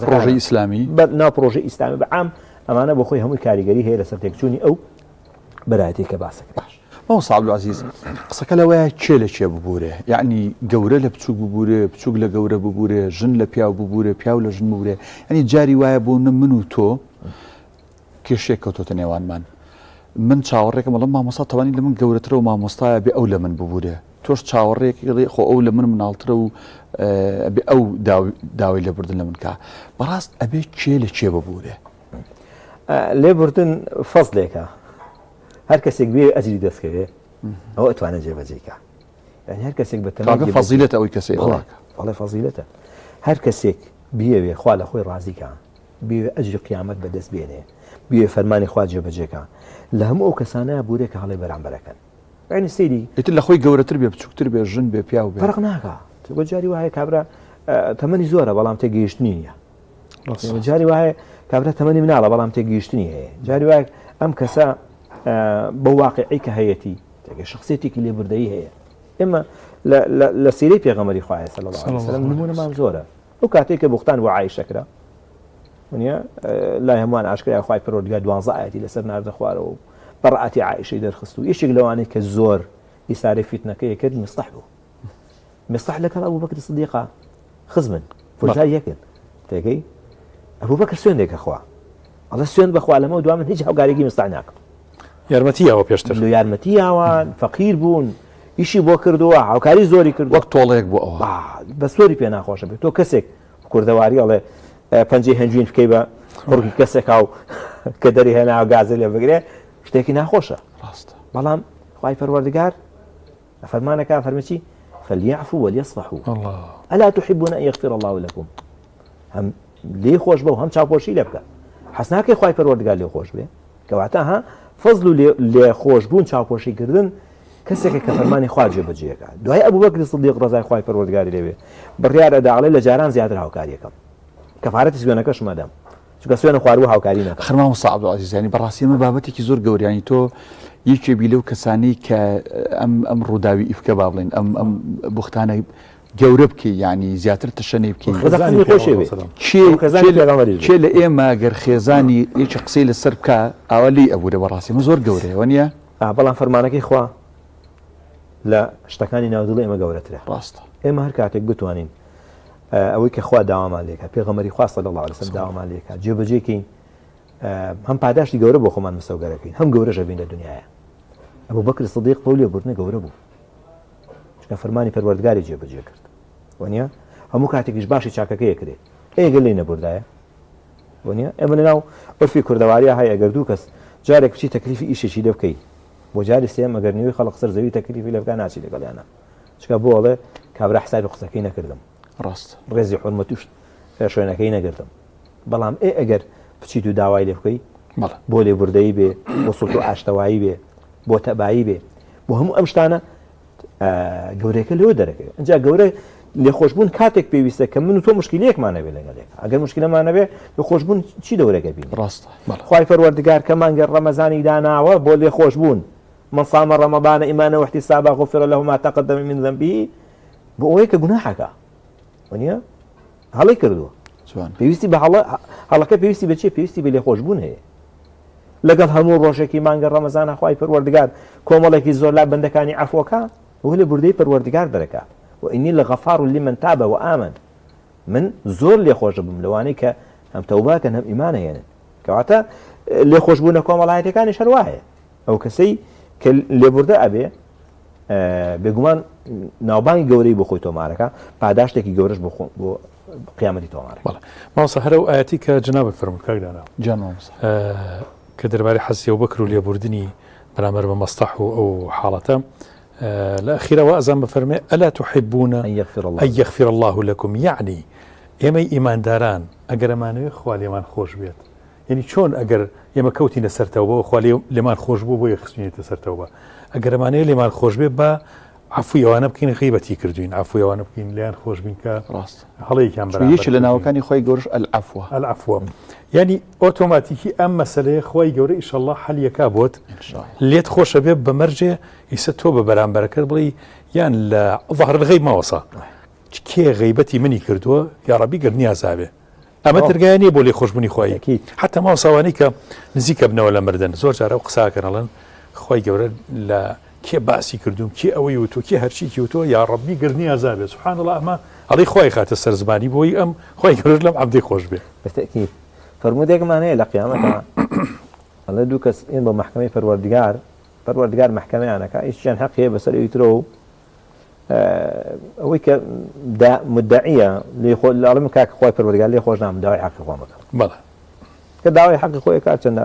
Speaker 1: پرۆژەی ئیسلامی
Speaker 4: ناو پرۆژەی ئیسلامی بەعام ئەمانە بۆ خۆی هەمووی کاریگەری هەیە لەسەر تێکچوونی ئەو برایەتی کە باسەکە
Speaker 1: ماوەسا عەبدولعەزیز قسەکە لەوەیە کێ لە کێ ببوورێ یعنی گەورە لە بچووک ببوورێ بچووک لە گەورە ببوورێ ژن لە پیاو ببوورێ پیاو لە ژن ببوورێ ینی جاری وایە بۆ من و تۆ کێشێک کەوتۆتە نێوانمان من چاوەڕێکم بەڵام مامۆستا تەوانی لە من گەورەترە و مامۆستایە بێ ئەو لە من ببوورێ تۆش چاوەڕێکی دەڵێ خۆ ئەو لە من مناڵترە و بێ ئەو داوای لێبوردن لە من کا بەڕاست ئەبێ کێ لە کێ ببوورێ
Speaker 4: لێبوردن فەزلێکە هەر کەسێک بێ ئەجری دەستکەوێ ئەو ئەتوانە جێبەجێکە یعنی هەر کەسێک بەتەنها
Speaker 1: فەزیلەتە ئەوەی کەسێک
Speaker 4: بەڵێ فەزیلەتە هەر کەسێک بیەوێ خوا لە خۆی ڕازیکە بێ ئەجری قیامەت بەدەست بێنێ بێ فەرمانی خوا جێبەجێکە لە هەموو ئەو کەسانەیە بورێکە هەڵێ بەرامبەرەکەن یعنی سەیری
Speaker 1: ئیتر لە خۆی گەورەتر بێ بچووکتر بێ ژن بێ پیاو بێ
Speaker 4: فەرق ناکە بۆ جاری وایە کابرا تەمەنی زۆرە بەڵام تێگەیشتنی نییە جاری وایە کابرا تەمەنی مناڵە بەڵام تێگەیشتنی هەیە جاری وایە ئەم کەسە بە واقعی کە هەیەتی تێگە شخصێتێکی لێبوردەیی هەیە ئێمە لە سیرەی پێغەمبەری خوایە صلی الله علیه وسلم نمونەمان زۆرە ئەو کاتێک کە بوختان بۆ عایشەکرا ونیە لای هەمووان ئاشکرای خوای پەروەردگار 12 ئاەتی لەسەر ناردە خوارەوە بەڕعەتی عایشەی دەرخست و یەکێک لەوانەی کە زۆر ئیساری فیتنەکەی کرد مستەح بوو مستەح لەگەڵ ئەبوبەکر سیدیقا خزمن فوزای یەکن تێگەی ئەبوبەکر سوێندێکە خوا ئەڵە سوێند بەخوا لەمە دوام من هیچ هاوکارێکی مستەح ناکەم
Speaker 2: یارمەتیەوە پێشتر
Speaker 4: لە یارمەتیاوان فەقیر بوون ئیشی بۆ کردووە هاوکاری زۆری کرد
Speaker 1: وەک تۆڵەیەک بۆ ئەوە
Speaker 4: بە سۆری پێ ناخۆشە بێت تۆ کەسێک کوردەواری ئەڵێ پەنجەی هەنجوین بکەی بە ڕووی کەسێکا و کە دەری هێنا و گازە لێ بگرێ شتێکی ناخۆشە
Speaker 1: ڕاستە
Speaker 4: بەڵام خوای پەروەردگار فەرمانەکە فەرمێکی فليعفوا وليصفحوا ألا تحبون أن يغفر الله لكم هم لێ خۆش بە و هەم چاوپۆشی لێ بکە حەز ناکەی خوای پەروەردگار لێ خۆش بێ کەواتە ها فەزل و لێ خۆشبوون چاوپۆشیکردن کەسێکە کە فەرمانی خوا جێبەجێەکە دوای ئەبوبەکر سیدیق ڕەزای خوای پەروەردگاری لێوێ بڕیارە داڵێ لە جاران زیاتر هاوکاریەکەم کەفارەتی سوێنەکەش مەدەم چونکە سوێنە خواردووە هاوکاری نەکەم
Speaker 1: خەرمام سەعد عەبدولعەزیز ینی بەڕاستی ئەمە بابەتێکی زۆر گەورەیانی تۆ یەکێبی لەو کەسانی کە ئەم ڕووداوی ئیفکە با بڵێن ئەم بوختانە گەورە بکەی ینی زیاتر تەشەنەی بکەی کێ لە ئێمە گەر خێزانی یەکی قسەی لەسەر بکە ئاوا لی ئەبوورە بەڕاستی ئەمە زۆر گەورەیە وەنیە
Speaker 4: بەڵام فەرمانەکەی خوا لە شتەکانی ناودڵی ئێمە گەورەترە
Speaker 1: ڕاستە
Speaker 4: ئێمە هەر کاتێک بتوانین ئەوەی کە خوا داوامان لێکە پێغەمبەری خوا صلی الله علیه وسلم داوامان لێکە جێبەجێکەین هەم پاداشتی گەورە بۆ خۆمان مسەوگەرەکەین هەم گەورەش ئەبین لە دنیایە ئەبوبەکر سیدیق بەو لێبوردنە گەورە بوو چونکە فەرمانی پەروەردگاری جێبەجێ کرد وانە هەموو کاتێکیش باشی چاکەکەیە کرێ ئێگە لێ نەبوردایە وانە ئێمە لەناو عرفی کوردەواریە هەیە ئەگەر دوو کەس جارێک بچی تەکلیفی ئیشێکی لێ بکەیت بۆ جاری سێم ئەگەر نوێی خەڵق سەر زەوی تەکلیفی لێ بکە ناچی لەگەڵیانە چکە بۆ ئەڵێ کابرا حسابی قسەکەی نەکردم
Speaker 1: ڕاست
Speaker 4: ڕێزی حورمەت و شوێنەکەی نەگرتم بەڵام ئەگەر بچیت و داوای لێ بکەی بۆ لێبوردەیی بێ بۆ سوڵت و ئاشتەوایی بێ بۆ تەبایی بێ بۆ هەموو ئەم شتانە گەورەکە لەوە دەرەکەی ئەجا گەورە لێخۆشبوون کاتێک پێویستە کە من و تۆ مشکلەیەکمان نەبێ لەگەڵێک ئەگەر مشکلەمان نەبێ لێخۆشبوون چی دەورەکە بین
Speaker 1: ڕاستە
Speaker 4: خوای پەروەردگار کە مانگە ڕەمەزانی داناوە بۆ لێخۆشبوون من صام رمضان إيمانا واحتسابا غفر له ما تقدم من ذنبه بۆ ئەوەی کە گوناحەکە وانە هەڵی کردووە پێویستی بە هەڵەکە پێویستی بەچێ پێویستی بە لێخۆشبوون هەیە لەگەڵ هەموو ڕۆژێکی مانگە ڕەمەزانە خوای پەروەردگار کۆمەڵێکی زۆر لا بەندەکانی عەفوەکە وە لە بوردەی پەروەردگار دەرەکە وئینی لەغەفار لمن تاب وآمن من زۆر لێخۆش بووم لەوانەی کە ئەم تەوباکەن هەم ئیمانەیەنن کەواتە لێ خۆشبوونە کۆمەڵایەتەکانی شەروایە ئەو کەسەی کە لێبوردە ئەبێ بێگومان ناوبانگی گەورەی بۆ خۆی تۆمارەکە پاداشتێکی گەورەش بۆ قیامەتی تۆمارە
Speaker 2: ماوەسا هەرە و ئاەتی کە جناب فەرموود کاکدانا کە دەربارەی حەزی ئەوبەکر و لێبوردنی بەرامبەر بە مەستەح و ئەو حاڵەتە لە ئەخیرەوە ئەزان بفەرمێ ئەلا تحبون أن يغفر الله لكم يعني ئێمەی ئیمانداران ئەگەر ئەمانەوێ خوا لێمان خۆش بێت یعنی چۆن ئەگەر ئێمە کەوتینە سەرتەوە خوا لێمان خۆش بوو بۆ یەخستێتە سەرتەوە ئەگەر ئەمانەیە لێمان خۆش بێت بە عفوی ئەوانە بکەین غیبەتی کردوین عفوی ئەوانە بکەین لیان خۆش بین کە ڕاست هەڵەیەکیان
Speaker 1: بەرامبەر لە ناوەکانی خۆی گەورەش
Speaker 2: العفو ینی ئۆتۆماتیکی ئەم مەسەلەیە خۆی گەورە ئیشەڵڵا حەلیەکا بۆت لێت خۆشە بێت بە مەرجێ ئیسە تۆ بە بەرامبەرەکەت بڵی یان لە ظهر الغیب ماوەسا کێ غیبەتی منی کردووە یا ڕەبی گرنیازابێ ئەمە دەرگایە بۆ لێ خۆشببوونی خۆی حتا ماوەساوانی کە نزیکە بنەوە لە مردن زۆر جارە و قساکەنەڵەن خۆی گەورە لە کێ باسی کردوم کێ ئەوەی و تۆ کێ هەرچیکی و تۆ یا ڕەبی گرنیازابێ سوبحان الله ئەمە ئەڵی خۆی خاتە سەر زمانی بۆی ئەم خۆی گەورە لەم عەبدەی خۆش بێ
Speaker 4: بەتەکید فرمودێکمانەیە لە قیامەتەوە ئەڵێ دوو کەس ئین بۆ محکەمەی پەروەردگار محکەمەیانەکە هیچیان حەقیە بەسەر ئیترۆ و ئەوەی کە مدعیە لەڵم کاکە خۆی پەروەردگار لێ خۆش نام داوای حەقی خۆمەکە
Speaker 2: بەڵێ
Speaker 4: کە داوای حەقی خۆی کات چەندە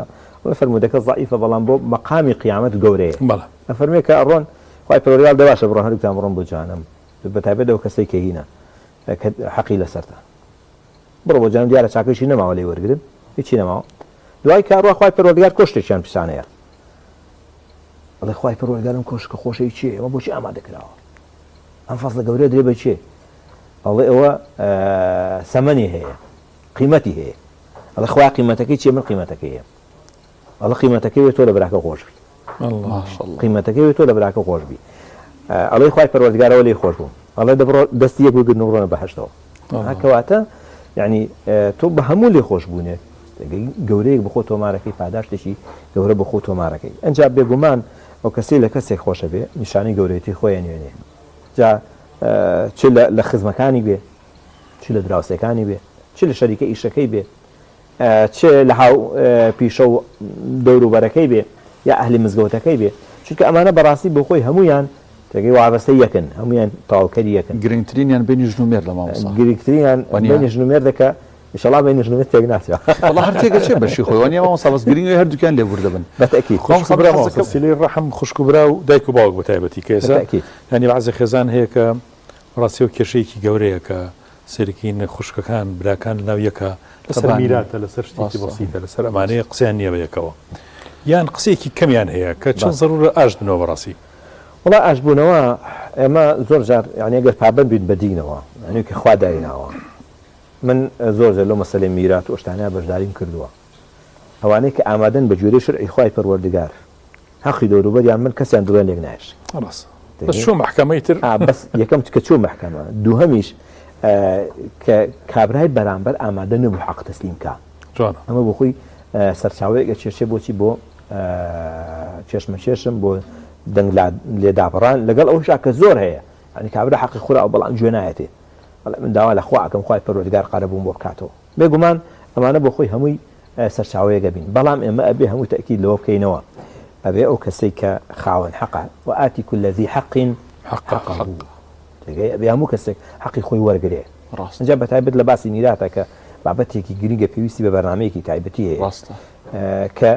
Speaker 4: فرمودەکە ضعیفە بەڵام بۆ مەقامی قیامەت گەورەیە
Speaker 2: بەڵێ
Speaker 4: ئەفەرمێ کە ئەڕۆن خۆی پەروەردگار دەباشە بڕۆن هەردووکتان بڕۆن بۆ جانم بەتایبەت ئەو کەسەی کە هینە حەقی لەسەرتە بڕۆ بۆ جانم دیارە چاکەیشی نەماوە لێ وەرگرن هیچی نەماوە دوای کاڕوا خۆی پەروەردگار کۆشتێکیان پیسانەیە ئەڵێ خۆی پەروەردگارم کۆشکە خۆشەی چیە ئەمە بۆچی ئامادەکراوە ئەم فەزلە گەورەیە درێ بە چێ ئەڵێ ئەوە سەمەنی هەیە قیمەتی هەیە ئەڵێ خوا قیمەتەکەی چیە من قیمەتەکەیە ئەڵێ قیمەتەکەی تۆ لە براکە خۆش بی قیمەتەکەی تۆ لە براکە خۆش بی ئەڵێ خۆی پەروەردگارەوە لێ خۆش بوو ئەڵێ دەبڕۆ دەستی یەک بگرن و ڕۆنە بەهەشتەوە هەکەواتە یعنی تۆ بە هەموو لێ خۆش بوونێت گەورەیەک بخۆ تۆمارەکەی پاداشتێکی گەورە بخۆ تۆمارەکەی ئەنج بێگومان ئەو کەسی لە کەسێک خۆشە بێ نیشانەی گەورەیەتی خۆیان نوێنێ جا چ لە خزمەکانی بێ چ لە دراوسەکانی بێ چ لە شەریکە ئیشەکەی بێ چ لە هاو پیشە و دەوروبەرەکەی بێ یا ئەهلی مزگەوتەکەی بێ چونکە ئەمانە بەڕاستی بۆ خۆی هەمویان تێگەی وابەستە یەکن هەمویان تاوکەری یەکن
Speaker 1: گرنگترینیان بینی ژنومێر لە ماوەسا
Speaker 4: گرنگترینیان بینی ژنومێر دەکە ئینشەڵا بینی ژنومێر تێک ناچێت
Speaker 1: والله هەر تێگە چێ بەشی خۆی وانیا ماوەسا بەس گرنگی هەردووکیان لێبوردەبن
Speaker 4: بەتەکید
Speaker 2: سیلەی ڕەحم خوشک و برا و دایک و باوک بە تایبەتی کێسە ینی بەعزە خێزان هەیە کە ڕاستی و کێشەیەکی گەورەیە کە سەرکین خوشکەکان براکان لەناو یەکە لەسەر میراتە لەسەر شتێکی بەسیتە لەسەر ئەمانەیە قسەیان نییە بە یەکەوە یان قسێکی کەمیان هەیە کە چەند زەرورە ئاش بنەوە بەڕاستی
Speaker 4: وڵا ئاشبوونەوە ئێمە زۆر جار یعنی ئەگەر پابەند بین بەدینەوە ینی کە خوا دایناوە من زۆر لەو مەسەلەی میرات و شتانەیە بەشداریم کردووە ئەوانەی کە ئامادەن بە جوێرەی شەرعی خوای پەروەردگار حەقی دەوروبەریان من کەسیان دڵێن لێک نایشت
Speaker 2: بەس چۆن محکەمەی تر
Speaker 4: بەس یەکەم کە چۆن محکەمە دووهەمیش کە کابرای بەرامبەر ئامادە نەبوو حەق تەسلیم کە ئەمە بۆ خۆی سەرچاوەیەکە چێشێ بۆچی بۆ چێشمە چێشم بۆ دەنگ لێداپەڕان لەگەڵ ئەوشا کە زۆر هەیە ینی کابرا حەقی خوڕە ئەو بەڵام گوێ نایەتێ من داوا لە خوا ئەکەم خوای پەروەردگار قادر بووم بۆ بکاتەوە بێگومان ئەمانە بۆ خۆی هەمووی سەرچاوەیەکە بین بەڵام ئێمە ئەبێ هەموو تەکید لەوە بکەینەوە ئەبێ ئەو کەسەی کە خاوەن حەقە و ئاتی كل ذي حق حقه ئەبێ هەموو کەسێک حەقی خۆی وەرگرێ اینجا بەتایبەت لە باسی میراتە کە بابەتێکی گرنگە پێویستی بە بەرنامەیەکی تایبەتی هەیە کە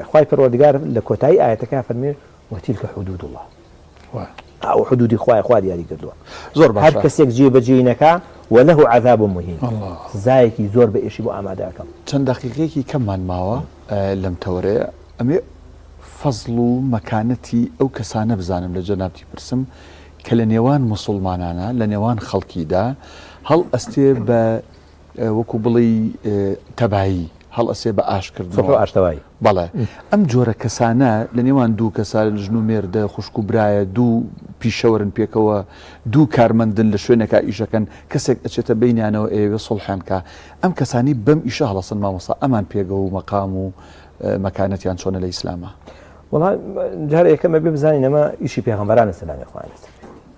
Speaker 4: خوای پەروەردگار لە کۆتایی ئاەتەکە فەرمێ وتیلکە حدود الله ئەو حدودی خوای خوا دیاری کردووە
Speaker 1: زۆر باش
Speaker 4: هەر کەسێک جێبەجێ نەکا وله عذاب مهین سزایەکی زۆر بە ئێشی بۆ ئامادەکەم
Speaker 1: چەند دقیقەیەکی کەممان ماوە لەم تەورەیە ئەمێ فەزڵ و مەکانەتی ئەو کەسانە بزانم لە جەنابتی پرسم کە لە نێوان موسڵمانانە لە نێوان خەڵکیدا هەڵ ئەستێ بە وەکو بڵی تەبایی هەڵ ئەسێ بە ئاشکردنەوە
Speaker 4: ئاشتەوایی
Speaker 1: بەڵێ ئەم جۆرە کەسانە لە نێوان دوو کەسە ژن و مێردە خوشک و برایە دوو پیشەوەرن پێکەوە دوو کارمەندن لە شوێنێکا ئیشەکەن کەسێک ئەچێتە بینیانەوە ئێوە سڵحیان کە ئەم کەسانی بەم ئیشە هەڵەسن مامۆستا ئەمان پێگە و مەقام و مەکانەتیان چۆنە لە ئیسلامە
Speaker 4: وڵا جار یەکەمە بێ بزانین ئەمە ئیشی پێغەمبەرانە سەلامی خوانێت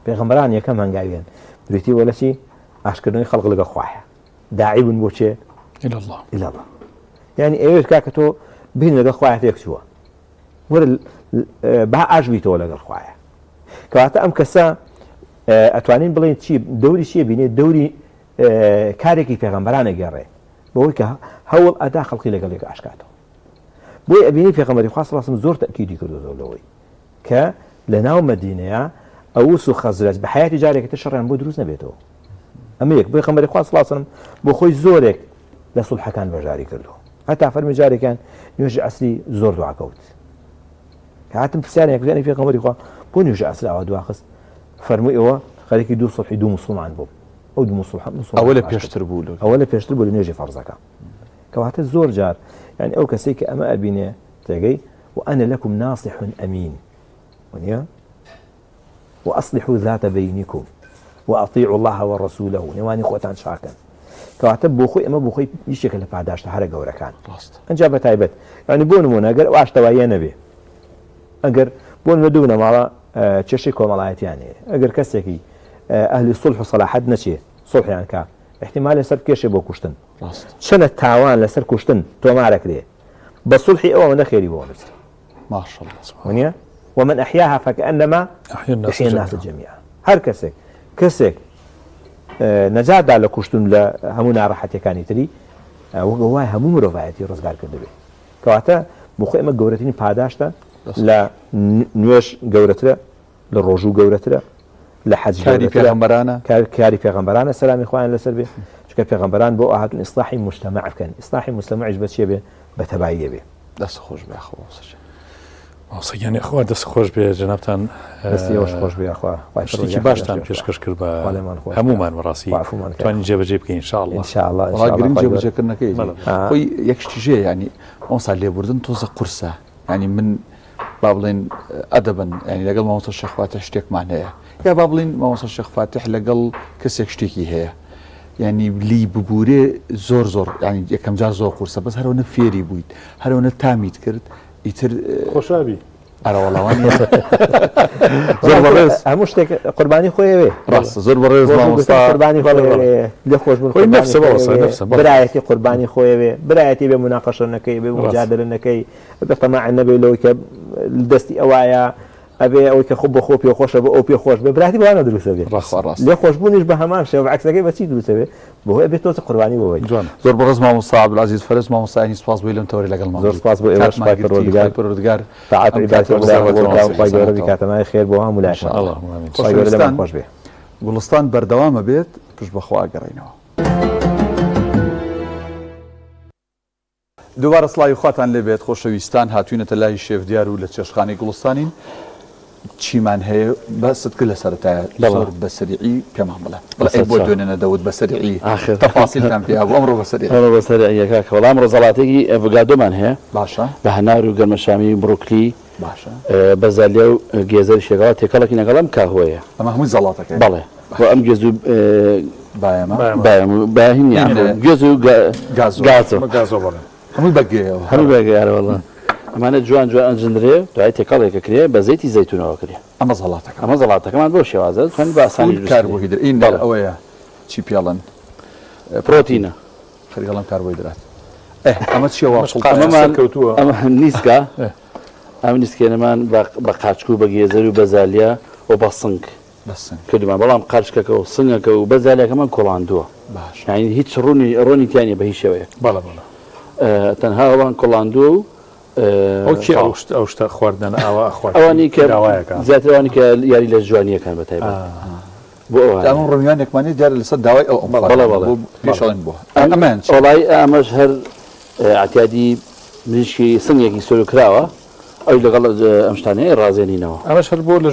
Speaker 4: پێغەمبەران یەکەم هەنگاویان بریتی وەلەچی ئاشکردنەوەی خەڵق لەگە خوایە داعی بوون بۆ چێ
Speaker 2: إلى الله
Speaker 4: إلى الله يعني ئێوێت کاکە تۆ بین لەگەڵ خوایە تێک چووە وەرە با ئاژبیتەوە لەگەڵ خوایە کەواتە ئەم کەسە ئەتوانین بڵێن چی دەوری چیە بینێت دەوری کارێکی پێغەمبەرانە گەڕێ بەوەی کە هەوڵ ئەدا خەڵقی لەگەڵ یەک ئاشکاتەوە بۆی ئەبینی پێغەمبەری خوا صلی الله علیه و سلم زۆر تەکیدی کردووە لەوەی کە لە ناو مەدینەیە ئەوس و خەزرەج بە حیاتی جارێکەکە شەڕیان بۆ دروست نەبێتەوە ئەمە یەک بۆی پێغەمبەری خوا صلی الله علیه و سلم بۆ خۆی زۆرێک لە سوڵحەکان بەژاری کردووە هەتا فەرمی جارێکیان نوێژی عەسری زۆر دوعاکەوت کە هاتم پرسیاریان کردیانی پێغەمبەری خوا بۆ نوێژی عەسر ئاوا دواخست فەرمووی ئەوە خەریکی دوو سوڵحی دوو موسڵمان بوو ئەو دوو موسڵمان
Speaker 1: ئەوە لە پێشتر بوو
Speaker 4: ئەوە لە پێشتر بوو لە نوێژی فەرزەکە کەواتە زۆر جار يعني ئەو کەسێک کە ئەمە ئەبینێ تێگەی وأنا لكم ناصح أمين ونيا وأصلحوا ذات بينكم وأطيعوا الله ورسوله نواني خوتان شاكن کەواتە بۆ خۆی ئەمە بۆ خۆی یشتێکە لە پاداشتە هەرە گەورەکان ئەنجا بە تایبەت ینی بۆ نمونە ئەگەر ئاشتەواییە نەبێ ئەگەر بۆ نمە دوو نەماڵە چێشی کۆمەڵایەتیانەیە ئەگەر کەسێکی ئەهلی سڵح و سەلاحەت نەچێ سڵحیان کە احتیمال لەسەر کێشێ بۆ کوشتن چەنە تاوان لەسەر کوشتن تۆمارەکرێ بە سڵحی ئەوە نەخێری بۆ نووسێ
Speaker 1: ماشەڵڵا
Speaker 4: ونیە ومن أحياها فكأنما أحيا الناس جميعا هەر کەسێک نەجاتدا لە کوشتن لە هەموو ناڕەحەتیەکانی تری وەگە وای هەموو مرۆڤایەتی ڕزگار کرد بێت کەواتە بۆ خۆی ئەمە گەورەترین پاداشتە لە نوێژ گەورەترە لە ڕۆژوو گەورەترە لە حەج کاری پێغەمبەرانە سەلامی خوایان لەسەر بێ چونکە پێغەمبەران بۆ ئاهاتن ئیسلاحی مجتەمع بکەن ئیسلاحی مجتەمعیش بە چیە بێ بە تەباییە بێ
Speaker 1: دەست خۆش بێ
Speaker 2: یعنی خوا دەست خۆش بێ جەنابتان
Speaker 4: دەستیەوەش خۆش بێ
Speaker 2: شتێکی باشتان پێشکەش کرد بە هەمومان بەڕاستی توانین جێبەجێ بکەین
Speaker 4: ئینشاءالله
Speaker 1: گرنگ جێبەجێکردنەکەی خۆی یەکشتی ژێ ینی ئەوسا لێبوردن تۆزە قورسە ینی من با بڵێن ئەدەبن ینی لەگەڵ مامۆستا شێخ فاتح شتێکمان هەیە یا با بڵین مامۆستا شێخ فاتح لەگەڵ کەسێک شتێکی هەیە ینی لی ببوورێ زۆر ینی یەکەم جار زۆر قورسە بەس هەرەوەنە فێری بوویت هەرەوەنە تامیت کرد ئیتر
Speaker 2: خۆشاوی
Speaker 1: ئەرەوەڵاوانی
Speaker 4: هەموو شتێک قوربانی خۆیەوێ
Speaker 1: ڕاستە زۆر بەڕێز
Speaker 4: قوربانی لێ خۆش برایەتی قوربانی خۆیەوێ برایەتی بێ مناقەشە نەکەی بێ مجادلە نەکەی بە تەماع نەبێ لەوەی کە دەستی ئەوایە ئەبێ ئەوەی کە خۆ بە خۆ پێ خۆشە بە ئەو پێ خۆش بێ براتی بەوانە دروستە بێت لێ خۆشببوونیش بە هەمان شێوە عکسەکەی بەچی دروستە بێ بۆ بێت تۆ قوربانی بۆی
Speaker 1: زۆر بەڕێز مامۆستا عەبدولعەزیز فەرز مامۆستای سوپاس بۆی لەم تەوەری لەگەڵ
Speaker 4: زۆر سوپاس بۆ ئێوەش پەروەردگار تاعات عیبادەتی گەورە کاتەمای خێر بۆ هەموو لایشان خۆش بێ
Speaker 1: گوڵستان بەردەوامە بێت پشت بەخوا ئەگەڕێینەوە دووبارە سڵاوی خواتان لێبێت خۆشەویستان هاتوینەتە لای شێفدیار و لە چێشخانەی گوڵستانین چیمان هەیە بەست کرد لە سەرەتایە زۆر بەسەریعی پێمان بڵێ بۆ دوێنێنە دەوت بەسەریعی تەفاسیلتان پێ بوو ئەمڕۆ
Speaker 3: بەسەریعیەکە وەڵام ڕۆژەڵاتێکی ئەڤگادۆمان هەیە
Speaker 1: باشە
Speaker 3: بە هەنار و گەرمەشامی بڕوکلی
Speaker 1: باشە
Speaker 3: بەزالیا و گێزەر شێگەڵات تێکەڵێکی نەگەڵم کاهۆیە
Speaker 1: ئەمە هەمووی زەڵاتەکەی
Speaker 3: بەڵێ بۆ ئەم گێز و باهینی گێز و
Speaker 2: گازۆ بڵێ
Speaker 1: هەمووی بەگێەوە
Speaker 3: هەموو بەگەیارەوەڵە ئەمانە جوان ئەنجندرێ دوای تێکەڵێکە کرێ بە زەیتی زەیتونەوە کرێ
Speaker 1: ئەمە
Speaker 3: زەڵاتەکەمان بۆ شێوازە خوێن باسانی
Speaker 1: کار بۆ هیدر ئین ئەوەیە چی پێڵن
Speaker 3: پرۆتینە
Speaker 1: خەریگەڵم کار بۆی درات ئەمە چیەوە
Speaker 2: کەوتووە
Speaker 3: ئەمە نیسکە ئەم نیسکێنەمان بە قاچکو بە گێزەر و بەزالیا و بە سنگ کردمان بەڵام قاچکەکە و سنگەکە و بەزالیەکەمان کۆڵاندووە یعنی هیچ ڕۆنی تیانە بە هیچ شێوەیە تەنها ئەوان کۆڵاندووە و
Speaker 2: ئەو شتە خواردن
Speaker 3: ئەوانی کە زیاترەوانی کە یاری لە جوانیەکان بە تایبەت بۆ
Speaker 1: ئەمە ڕۆمیانێکمانی دیارە لەسەر داوای ئەو پێشڵێن بۆ
Speaker 3: ئەڵای ئەمەش هەر ئاعتیادی مریشکی سنگێکی سۆر کراوە ئەو لەگەڵ ئەم شتانەیە ڕازێنینەوە
Speaker 2: ئەمەش هەر بۆ لە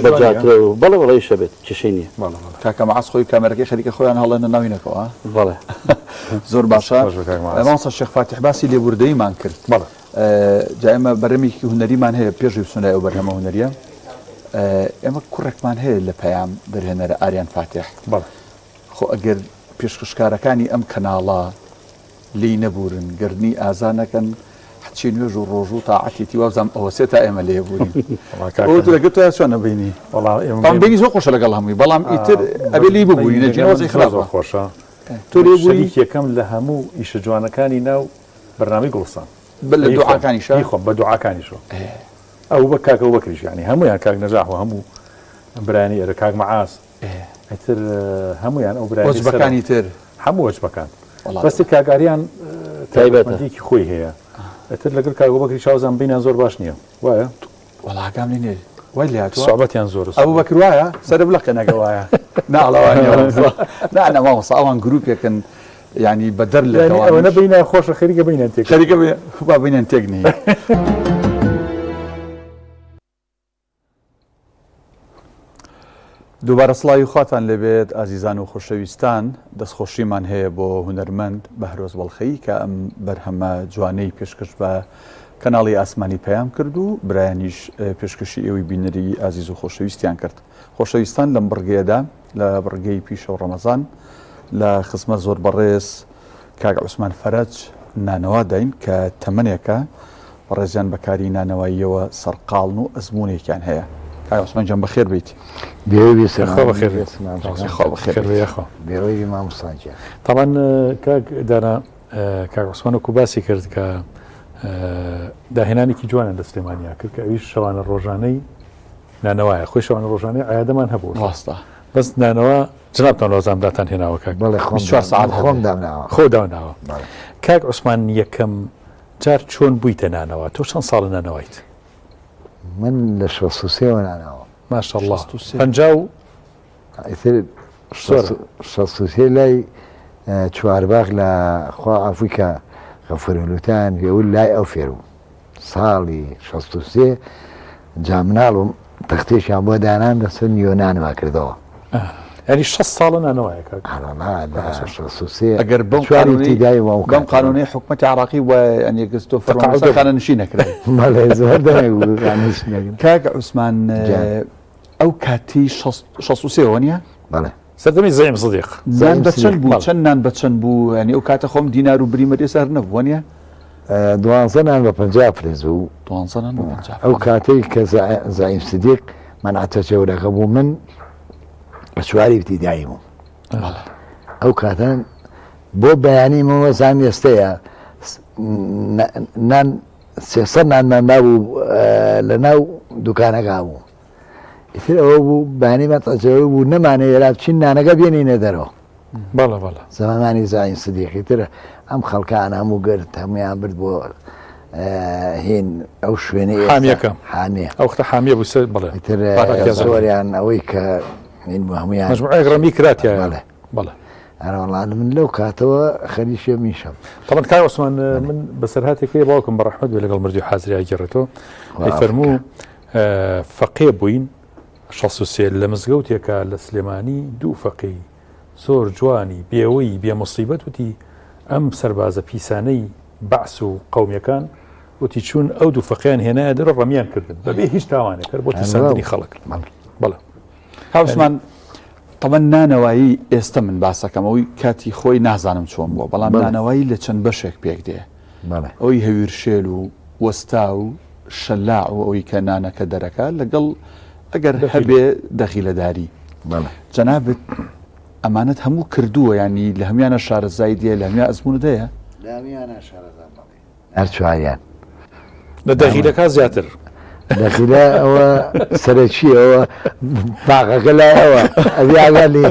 Speaker 3: بەڵێ بەڵی شەبێت چشەی نییە
Speaker 1: کاکە مەعاز خۆی کامێرەکەی خەریکە خۆیان هەڵێنە ناوینەکەەوە
Speaker 3: بەڵێ
Speaker 1: زۆر باشە ئەمانسە شێخ فاتح باسی لێبوردەیمان کرد جایمە بەرەمێکی هونەریمان هەیە پێشی سونای ئەو بەرهەمە هونەریە ئێمە کوڕێکمان هەیە لە پەیام دەرهێنەرە ئاریان فاتح خۆ ئەگەر پێشکەشکارەکانی ئەم کەناڵە لی نەبورن گرنی ئازانەکەن حچی نوێژ و ڕۆژ و تاعەتێتی وابزانم ئەوە سێ تا ئێمە لێ بوورین لەگەڵ تۆ چۆن نەبینی بینی زۆر خۆشە لەگەڵ هەمووی بەڵام ئیتر ئەبێ لی ببووری نەجیێوەزی خراپە
Speaker 2: خۆشە تۆ لێبووی یەکەم لە هەموو ئیشە جوانەکانی ناو بەرنامەی گوڵستان
Speaker 1: لە دوعاکانیشە
Speaker 2: خۆم بە دوعاکانیشەوە ئەو بە کاکە و بەکریش ینی هەمویان کاک نەجاح و هەموو برانی ئەرە کاک مەعاس ئەتر هەمویان ئەو
Speaker 1: وەجبەکانی تر
Speaker 2: هەموو وەجبەکان بەستی کاگاریان تایبەتمەندێکی خۆی هەیە ئەتر لەگەڵ کاک و بەکری شازان بینیان زۆر باش نییە وایە
Speaker 1: وەڵاکام لێ وای لات
Speaker 2: سوابەتیان زۆر
Speaker 1: ئەو بەکر وایە سەر بڵقە نەگە وایە ناڵەوانەوەسا ئەوان گروپێکن ینی بەدەر لەوە
Speaker 2: نەبینە خۆشە خەریکە بینیان تێک
Speaker 1: خەریکە بینیان تێک نیە دووبارە سڵاوی خواتان لەبێت ئازیزان و خۆشەویستان دەستخۆشیمان هەیە بۆ هونەرمەند بەهرۆز بەڵخەیی کە ئەم بەرهەمە جوانەی پێشکەش بە کەناڵی ئاسمانی پەیام کرد و برایانیش پێشکەشی ئێوەی بینەری ئازیز و خۆشەویستیان کرد خۆشەویستان لەم بڕگەیەدا لە بڕگەی پیشە و ڕەمەزان لە خزمەت زۆر بەڕێز کاک عوسمان فەرەج نانەوا داین کە تەمەنێکە ڕێزیان بەکاری نانەواییەوە سەرقاڵن و ئەزمونێکیان هەیە عوسمان جان بەخێر بیت
Speaker 5: بێوەی مامۆستاجە
Speaker 2: تاوان کاک دانا کاک عوسمان وەکو باسی کرد کە داهێنانێکی جوانە لە سلێمانیا کرد کە ئەویش شەوانە ڕۆژانەی نانەوایە خۆی شەوانە ڕۆژانەی ئایادەمان هەبوو
Speaker 1: ڕاستە
Speaker 2: بەس نانەوە جنابتان ڕۆزامداتان هێناوە کاک
Speaker 5: خۆم دامناوە
Speaker 2: خۆ داوناوە کاک عوسمان یەکەم جار چۆن بوویتە نانەوە تۆ چەند ساڵ نانەوەیت
Speaker 5: من لە 63 ناناوە
Speaker 2: ماشەڵڵا 50
Speaker 5: 63 لای چوارباغ لە خوا ئەفریقا غەفورلوتان پێول لای ئەو فێر بوو ساڵی 63 جا مناڵم تەختێکیان بۆ دانان لەسەر نیۆنانەوە کردەوە
Speaker 2: ینی 6 ساڵە نانەوەیە کاک
Speaker 1: ئەگەر بەم قانونی حکومەتی عراقی و ئەنی گەستۆ فەرمانخانە نشی نەکرێت کاک عوسمان ئەو کاتی 63 وانە
Speaker 2: سەردەمی زەیم سدیق
Speaker 1: نان بەچەند بوو چەند نان بەچەند بوو ینی ئەو کاتە خۆم دینار و بریمەری سەر نەبوو وانە
Speaker 5: 12 نان بە 50 فرێز بوو ئەو کاتەی کە زەیم سدیق منعتە جەورەکە بوو من بە چواری ابتیدایی بووم ئەو کاتان بۆ بەیانیمەوە زامی ئێستەیە نان 300 نانمان نابوو لە ناو دوکانەکە بوو ئیتر ئەوە بوو بەیانیمە تەجەوە بوو نەمانەیە را بچین نانەکە بێنینە دەرەوە
Speaker 2: بەڵە بەڵە
Speaker 5: زەمانی زایم سدیقی ترە ئەم خەڵکان هەموو گرت هەمویان برد بۆ هین ئەو شوێنەی
Speaker 2: حامیەکە
Speaker 5: حامیە
Speaker 2: ئەو وەختە حامیە بوو بڵێ
Speaker 5: زۆریان ئەوەی کە هەمویان
Speaker 2: مەجموعەیەک ڕەمی کراتیە بەڵێ
Speaker 5: ئەوڵان من لەو کاتەوە خەریشە میشەم
Speaker 2: طبعا کاک عوسمان من بەسەرهاتێکی باوکم بە ڕەحمەت بێ لەگەڵ مردی و حازری گەڕێتەوە فەرموو فەقێ بووین 63 لە مزگەوتێکە لە سلێمانی دوو فەقی زۆر جوانی بێوەی بێموسیبەت وتی ئەم سەربازە پیسانەی بەعس و قەومیەکان وتی چوون ئەو دوو فەقیان هێنایە دەرە ڕەمیان کردن بەبێ هیچ تاوانێک کە بۆ تیساندنی خەڵک بەڵێ
Speaker 1: عوسمان طبعا نانەوایی ئێستا من باسەکەمەوەی کاتی خۆی نازانم چۆن بووە بەڵام نانەوایی لە چەند بەشێک پێک دێ ئەوی هەویرشێل و وەستا و شەلاع و ئەوی کە نانەکە دەرەکە لەگەڵ ئەگەر هەبێ دەخیلەداری جەنابەت ئەمانەت هەموو کردووە ینی لە هەمیانە شارەزای دیە لە هەمیان ئەزمونەدەیە
Speaker 5: هەر چواریان
Speaker 2: لە دەخیلەکە زیاتر
Speaker 5: دەخیلە ئەوە سەرچیەوە باقەکە لایەوە ئەڤیاگەلی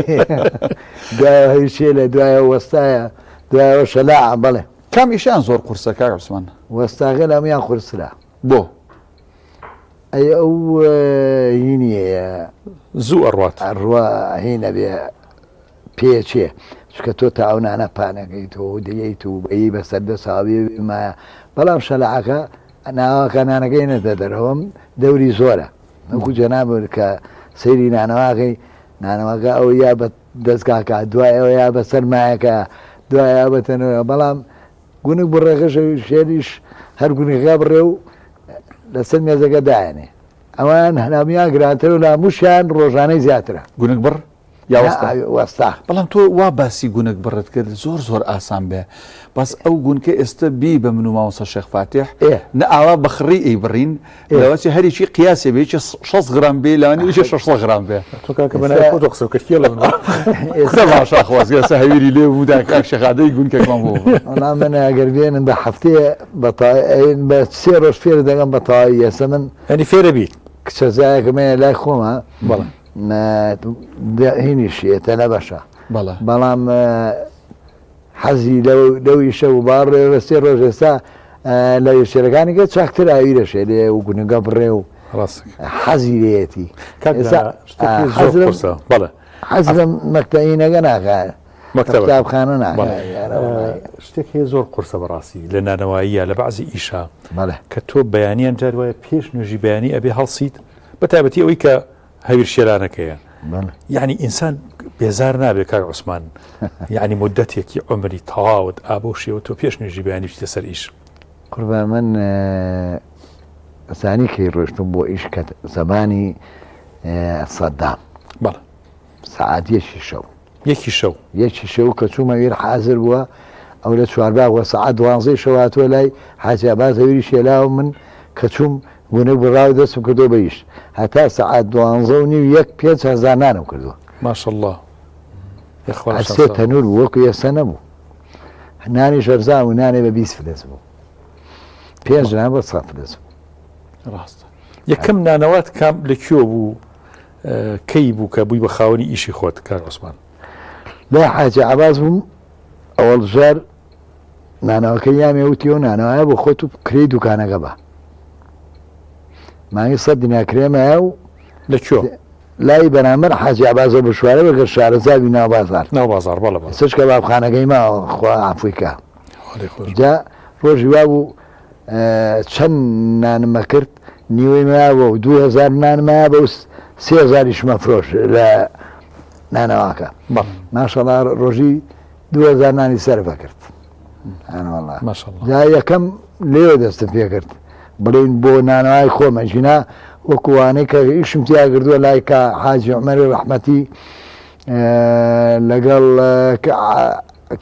Speaker 5: دوایە هەیشێ لە دوایە وەستایە دوایەوە شەلاع بەڵێ
Speaker 1: کام ئیشیان زۆر قورسەکە عوسمان
Speaker 5: وەستاغە لە هەمویان قورسرا
Speaker 1: بۆ
Speaker 5: ئەی ئەو هینی
Speaker 2: زوو ئەڕوات
Speaker 5: ئەڕوا هینە بێ پێچێ چکە تۆ تا ئەو نانە پانەکەیت و دەیەیت و بەیی بەسەردە ساوی مایە بەڵام شەلاعەکە ناوەکە نانەکەی نەدە دەرەوەم دەوری زۆرە وەکو جەنابەر کە سەیری نانەواکەی نانەوەکە ئەو یا بە دەستگاکە دوایەوە یا بە سەرمایەکە دوایە بەتەنەوە بەڵام گونک بڕێکەش شێریش هەر گونێکەکە بڕێ و لەسەر مێزەکە دایەنێ ئەوان هەنامیان گرانتر و لە هەمووشیان ڕۆژانەی زیاترە
Speaker 1: گونک بڕ
Speaker 5: وەستا
Speaker 1: بەڵام تۆ وا باسی گونەک بڕت کرد زۆر ئاسان بێ بەس ئەو گونکە ئێستا بی بە من و مامۆستا شێخ فاتح نە ئاوا بەخڕی ئەی بڕین لەوەچی هەریکی قیاسێ بێ 6 غرام بێ لەوانی 600 غرام بێ
Speaker 2: تۆ کاکە بەنای خۆ قسە کرد کێڵە
Speaker 1: باشا خۆزگە هەویری لێ بوودا کاک شەخادەی گونکێکمان بوو
Speaker 5: وەڵام من ئەگەر بێنم بە هەفتەیە بە 3 ڕۆژ فێر دەگەم بە تەواوی ئێستا من
Speaker 2: ئەنی فێرە بیت
Speaker 5: کچەزایەکەمەیە لای خۆمە هینیشیێتە لە بەشە بەڵام حەزی لەو ئیشە و باڕێ بە 3 ڕۆژ ئێستا لە وێشێرەکانیکە چاکتر ئاویرەشێ لێ و گونگە بڕێ و حەزی لێتی حەزم مەکتەبینەکە ناکات مەکتەبخانە ناکات
Speaker 2: شتێک هەیە زۆر قورسە بەڕاستی لە نانەواییە لە بەعزی ئیشا کە تۆ بەیانیان جار وایە پێش نوێژی بەیانی ئەبێ هەڵسیت بە تایبەتی ئەوەی کە هەویر شێرانەکەیە یعنی ئینسان بێزار نابێت کاک عوسمان یعنی مدەتێکی عمری تەواوت ئابۆ شێوە تۆ پێش نوێژی بەیانی بچیتە سەر ئیش
Speaker 5: قوربان من زانی کەی ڕۆشتم بۆ ئیش کە زەمانی سەدام سەعات یەکی شەو کە چوومە وێر حازر بووە ئەو لە چوارباوە سەعات 12 شەو هاتووە لای حاجی عەباس هەویری شێلاوە من کە چووم گونە بڕاو دەستم کردو بە ئیش هەتا سەعات 12:30 5,000 نانم کردووە
Speaker 2: ماشەڵڵا
Speaker 5: سێ تەنور وەکو ئێستا نەبوو نانی شەرزا و نانێ بە 20 فلس بوو 5 نان بە 100 فلس بوو
Speaker 2: ڕاستە یەکەم نانەوات کام لەکوێ بوو کەی بوو کە بووی بە خاوەنی ئیشی خۆت کاک عوسمان
Speaker 5: لای حاجی عەباس بووم ئەوەڵ ژار نانەوەکە یامێ وتیەوە نانەوەیە بۆ خۆت و کرێی دوکانەکە بە مانگی 100 دینار کرێمەیە و
Speaker 2: لەکوێ
Speaker 5: لای بەرامبەر حاجی عەباسە بە شوارە بەگەر شارەزاوی ناو بازار
Speaker 2: بەڵە
Speaker 5: سچکە بابخانەکەی ماوە خوا عەفویکە جا ڕۆژی وا بوو چەند نانمە کرد نیوەی مایەوە و 2000 نانمایە بە 3000 مەفرۆش لە نانەواکە ماشەڵڵا ڕۆژی 2000 نانی سەرفە کرد جا یەکەم لێوە دەستم پێ کرد بڵین بۆ نانەوای خۆمە ژینا وەکووانەی کە ئیشم تیا کردووە لای کە حاجی عومەری ڕەحمەتی لەگەڵ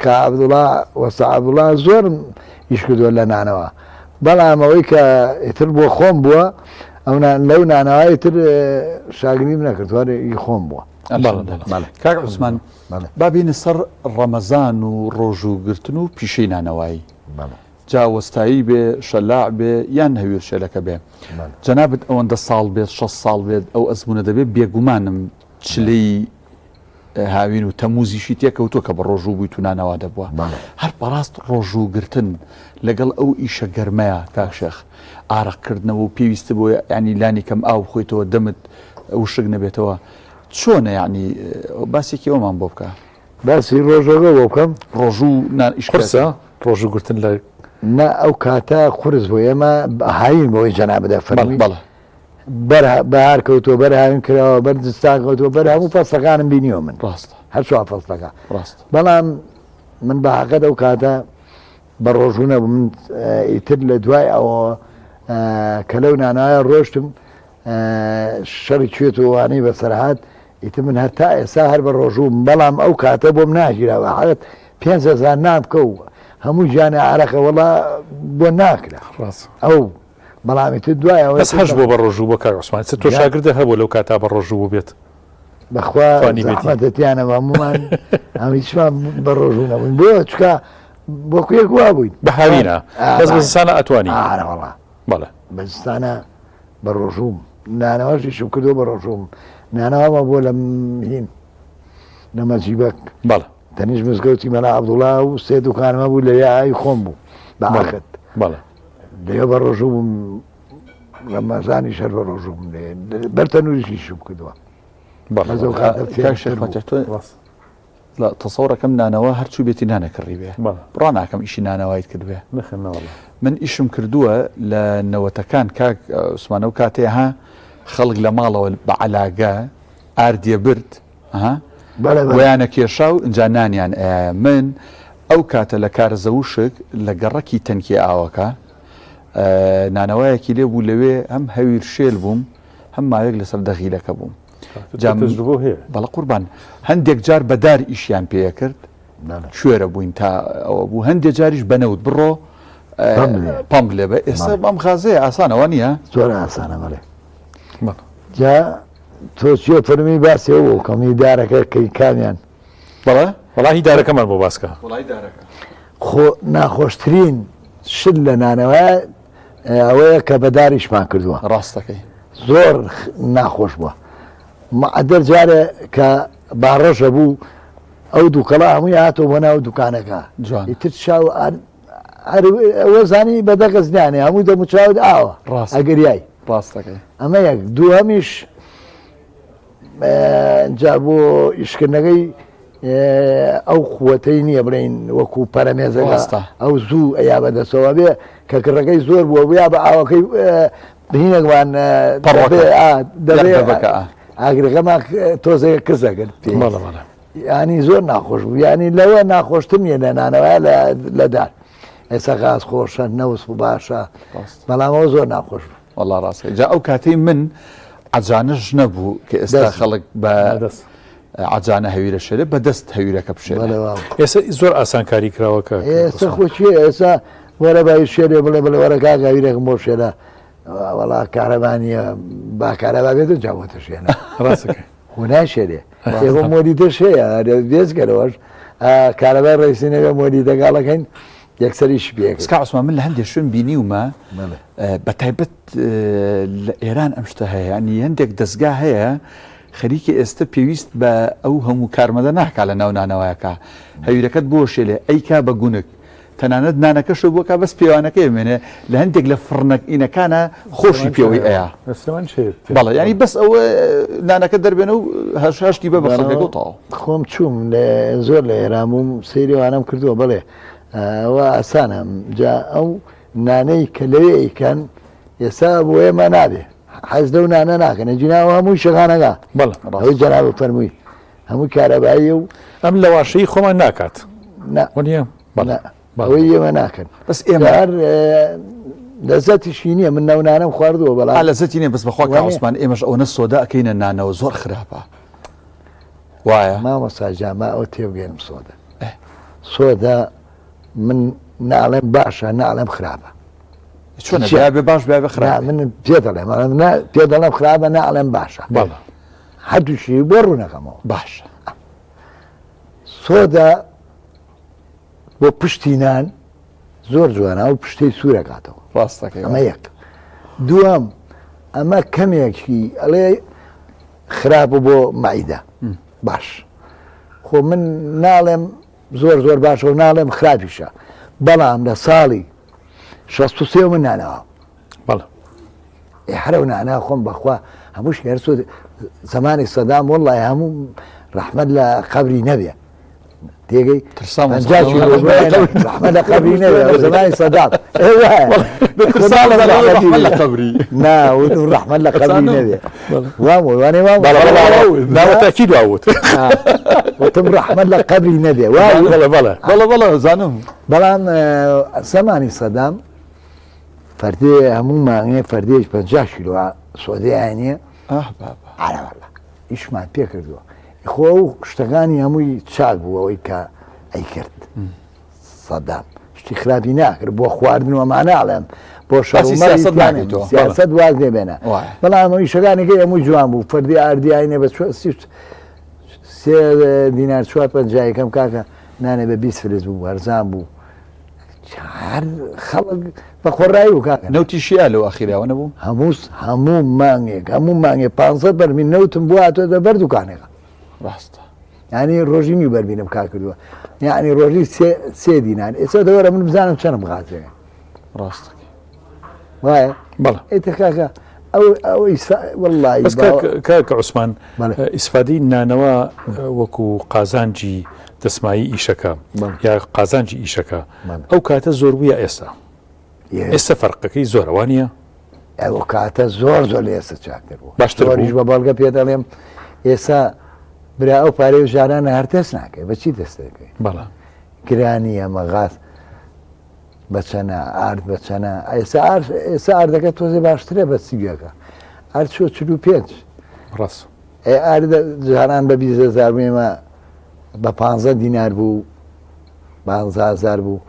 Speaker 5: کە عەبدوڵڵا وەستا عەبدوڵڵا زۆرم ئیش کردووە لە نانەوە بەڵام ئەوەی کە ئیتر بۆ خۆم بووە ئەو لەو نانەوای تر شاگریم نەکردووەی خۆم بووە
Speaker 1: کاک عوسمان بابینە سەر ڕەمەزان و ڕۆژوگرتن و پیشەی نانەوایی جا وەستایی بێ شەلاع بێ یان هەویر شێلەکە بێ جەنابەت ئەوەندە ساڵ بێت 6 ساڵ بێت ئەو ئەزمونە دەبێت بێگومانم چلەی هاوین و تەموزیشی تێکەوتۆ کە بە ڕۆژوو بووی تو نانەوا دەبووە هەر بەڕاست ڕۆژوگرتن لەگەڵ ئەو ئیشە گەرمەیە کاک شێخ ئارەقکردنەوە و پێویستە بۆ ینی لانی کەم ئاو بخۆیتەوە دەمت ئەو شک نەبێتەوە چۆنە یعنی باسێکی ئەومان بۆ بکە
Speaker 5: باسی ڕۆژەکە بۆ بکەم
Speaker 1: ڕۆژوو
Speaker 2: قرسە ڕۆژوگرتن لە
Speaker 5: نا ئەو کاتە قورس بۆ ئێمە هاوین بۆی جەنابەدە فەرمی بەهار کەوتووە بەر هاوین کراوە بەرجستان کەوتووە بەر هەموو فەسلەکانم بینیوە من هەر چوار فەسلەکە بەڵام من بە حەقەت ئەو کاتە بە ڕۆژوو نەبوو من ئیتر لە دوای ئەوە کە لەو نانایە ڕۆشتم شەڕی کوێت و وانەی بەسەرهات ئیتر من هەر تا ئێستا هەر بە ڕۆژوو بەڵام ئەو کاتە بۆم ناگیراوە حەقەت 5,000 نان بکە و هەموو ژیانی عارەقە وەڵا بۆ ناکرا ئەو بەڵامی تر دوایەوە
Speaker 2: هەش بۆ بە ڕۆژوو بۆ کاک عوسمان تۆ شاگردە هەبوو لەو کاتا بە ڕۆژوو بێت
Speaker 5: بەخوا زەحمەتیانە هەمومان ئەم هیچمان بە ڕۆژوو نەبووین بۆ چکە بۆ کوێک وا بووین
Speaker 2: بە هاوینە بەس بەزستانە ئەتوانی
Speaker 5: وەڵا
Speaker 2: بەڵێ
Speaker 5: بەزستانە بە ڕۆژووم نانەوەشیشم کردو بە ڕۆژووم نانەوەمە بۆ لە هین لە مەجیبەک
Speaker 2: بەڵێ
Speaker 5: تەنیش مزگەوتی مەلا عەبدوڵڵا و 3 دوکانمە بوو لە یای خۆم بوو بەعەقد
Speaker 2: بەڵێ
Speaker 5: لێوە بە ڕۆژوو بووم ڕەمەزانی شەر بە ڕۆژوو بووم بەر تەنوریشی شوم کردووە
Speaker 1: لا تەسەوڕەکەم نانەوە هەرچوو بێتی نانەکڕی بێ بڕا ناکەم ئیشی نانەوایت کرد بێ من ئیشم کردووە لە نەوەتەکان کاک عوسمانە و کاتێها خەڵک لە ماڵەوە بە عەلاگە ئاردیە برد ویانە کێشا و ئەنجا نانیان ئەیە من ئەو کاتە لە کارزەوشک لە گەڕەکی تەنکی ئاوەکە نانەوەیەکی لێ بوو لەوێ هەم هەویر شێل بووم هەم ماوەیەک لەسەر دەغیلەکە بووم
Speaker 2: تجربە هەیە
Speaker 1: بەڵە قوربان هەندێک جار بەدار ئیشیان پێە کرد کوێرە بووین تا ئەوە بوو هەندێک جاریش بەنەوت بڕۆ پەمپ لێ بە ئێستا بەم خازەیە ئاسانەوە نییە
Speaker 5: زۆر ئاسانە بەڵێ جا تۆ چیە فەرمی باسی ئەوە کەمی دارەکە کەی کامیان
Speaker 1: بەڵێ
Speaker 2: وەڵی دارەکەمان بۆ باسکە
Speaker 5: ناخۆشترین شت لە نانەوەیە ئەوەیە کە بەداریشمان کردووە
Speaker 1: ڕاستەکەی
Speaker 5: زۆر ناخۆش بووە معدەر جارێ کە باڕەشە بوو ئەو دووکەڵا هەمووی هاتۆ بۆ ناو دوکانەکە ئیتر چاو ئەوە زانی بەدەگەزنیانێ هەموو دەموچاوت ئاوە ئەگەریایی
Speaker 1: ڕاستەکەی
Speaker 5: ئەمە یەک دوو هەمیش جا بۆ ئیشکردنەکەی ئەو قووەتەی نییە بڵین وەکو پەرەمێزەکە ئەو زوو ئەیا بەدەسەوە بێ کە کڕەکەی زۆر بووە بیا بە ئاوەکەی هینەکوان دەبێت ئاگرەکەما تۆزەکە کزەگەن ینی زۆر ناخۆش بوو ینی لەوە ناخۆشتم نیە لە نانەوەی لەدار ئێستا غاز خۆشە نەوس و باشە بەڵامەوە زۆر ناخۆش بوو
Speaker 1: وەڵا ڕاستەکەی جا ئەو کاتەی من عجانش نەبوو کە ئێستا خەڵک بە عجانە هەویرە شێرە بەدەست هەویرەکە بشێت
Speaker 2: ئێستا زۆر ئاسانکاری کراوەکە
Speaker 5: ئێستا خۆچیە ئێستا وەرە بای شێرێ بڵێ بڵێ وەرە کاکە هەویرەکەم بۆ شێرە وەڵا کارەبانیە با کارەبا بێت جاوەتە شوێنە
Speaker 2: ڕاستەکەی
Speaker 5: هۆنای شێرێ ئێوە مۆریدەش هەیە بێزگەرەوەش کارەبای ڕێسینەوە مۆری دەگاڵەکەین یەکسەریش پێ
Speaker 1: سکا عوسمان من لە هەندێک شوێن بینیومە بە تایبەت لە ئێران ئەم شتە هەیە ینی هەندێک دەستگا هەیە خەریکی ئێستا پێویست بە ئەو هەموو کارمەدە ناکا لە ناو نانەوەیەکە هەویرەکەت بۆ شێلێ ئەیکا بە گونک تەنانەت نانەکەش بۆکە بەس پێوانەکە بمێنێ لە هەندێک لە فڕنەکەینەکانە خۆشی پێوەی ئەیە بەڵێ ینی بەس ئەوە نانەکە دەربێنە و هەشتی بە بەخەکەگوتەوە
Speaker 5: خۆم چووم لە زۆر لە ئێراموم سەیریوانم کردووە بڵێ ئەوە ئاسانە جا ئەو نانەی کە لەوەیکەن ئێستا بۆ ئێمە نابێ حەز لەو نانە ناکەنە جناوە هەمووی شەغانەکە ئەوەی جەناب فەرمووی هەمووی کارەبایی و
Speaker 2: ئەم لە واشەی خۆمان ناکات
Speaker 5: ئەوەی ئێمە ناکەن بەس ئێمە لەزەتیشی نییە من ناونانم خواردووە بەڵام
Speaker 1: لەزەتی نیە بەس بەخوا عوسمان ئێمەش ئەوە سۆدا ئەەکەینە نانەوە زۆر خراپە وایە
Speaker 5: مامۆستاجامە ئەو تێبگەێنم سۆدا سۆدا من ناڵێم باشە ناڵێم خراپە
Speaker 1: چۆن بێ باش بێ خراپ
Speaker 5: من پێ دەڵێم پێ دەڵێم خراپە ناڵێم باشە هەردووشی بۆ ڕوونەکەمەوە
Speaker 1: باش
Speaker 5: سۆدا بۆ پشتینان زۆر جوانە و پشتەی سوورەکاتەوە
Speaker 1: ڕاستەکەی
Speaker 5: ئەمە یەک دووەم ئەمە کەمێکی ئەڵێ خراپە بۆ مایدە باش خۆ من ناڵێم زۆر زۆر باشە و ناڵێم خراپیشە بەڵام لە ساڵی 63 من نانەوە هەرە و نانە خۆم بەخوا هەموو شێر زمانی سەدام وەڵڵای هەموو ڕەحمەت لە قەبری نەبێ تێگەی ڕەحمەت لە قەبری نەبێ زمانی سەدام ڕەحمەت لە قەبری نەبێ
Speaker 2: ناوەتاکی دواوت
Speaker 5: وتم ڕەحمەت لە قەبری نەبێ
Speaker 1: بەڵە زانم
Speaker 5: بەڵام زمانی سەدام فەردێ هەموو مانگێ فەردێک 50 کیلۆ سۆدەیانە ئیشمان پێ کردووە خۆ ئەو شتەکانی هەمووی چاک بوو ئەوەی کە ئەی کرد سەدام شتی خراپی ناکرد بۆ خواردنەوەمان ناڵێم بۆ سیاست واز دێبێنە بەڵام ئەوی شەکانێکی هەمووی جوان بوو فەردی ئاردیانێ بە 3 دینار 4 یەکەم کاکە نانێ بە 20 فلس بوو هەرزان بوو خەڵک بە خۆڕایی و کاکە
Speaker 1: نەوتیشیە لەو ئەخیراوە نەبوو
Speaker 5: هەموو مانگێک 500 بەرمی نەوتم بوو هاتۆ دەبەر دوکانێکە
Speaker 1: ڕاستە
Speaker 5: ینی ڕۆژی می بەربینم کا کردووە یعنی ڕۆژی 3 دینار ئێستا دەوەرە من بزانم چەندم غازێ
Speaker 1: ڕاستەکەی
Speaker 5: وایە
Speaker 2: بەڵێ
Speaker 5: ئێتە کاکە ئەو وەڵڵی
Speaker 2: کاکە عوسمان ئیسفادەی نانەوە وەکو قازانجی دەسمایی ئیشەکە یا قازانجی ئیشەکە ئەو کاتە زۆر بووە ئێستا فەرقەکەی زۆرەوە نیە
Speaker 5: ئەو کاتە زۆر لە ئێستا چاکتر بوو
Speaker 2: باشتریش
Speaker 5: بە بەڵگە پێ دەڵێم ئێستا برا ئەو پارەی و ژارانە هەردەست ناکەی بەچی دەست دەکەی
Speaker 2: بەڵێ
Speaker 5: گرانی ئەمە غاز بەچەنە ئارد بەچەنە ئێستا ئاردەکە تۆزێ باشترە بە سیگەکە ئارد 45
Speaker 2: ڕاست
Speaker 5: جاران بە 20,000 بێمە بە 15 دینار بوو 15,000 بوو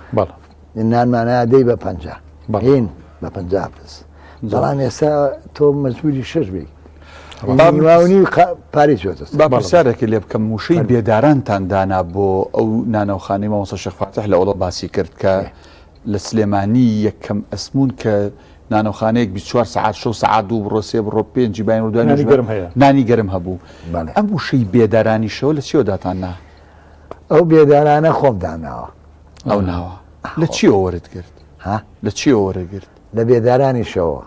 Speaker 5: نانمانە دەی بە 50 هین بە 50 پس بەڵام ئێستا تۆ مەجبوری 6 بێ واونی پارێ چۆتە
Speaker 1: با پرسیارێکی لێ بکەم موشەی بێدارانتان دانا بۆ ئەو نانەوخانەی مامۆستا شێخ فاتح لە ئەوڵە باسی کرد کە لە سلێمانی یەکەم ئەسمون کە نانەوخانەیەک 24 ساعت 6 ساعت 2 بڕۆ 3 بڕۆ 5 باین و نانی گەرم هەبوو ئەم موشەی بێدارانیشەوە لە چیەوە داتاننا
Speaker 5: ئەو بێدارانە خۆم داناوە
Speaker 1: ئەو ناوە لە چیەوە وەرت کرد لە چیەوە وەرەگرت
Speaker 5: لە بێدارانیشەوە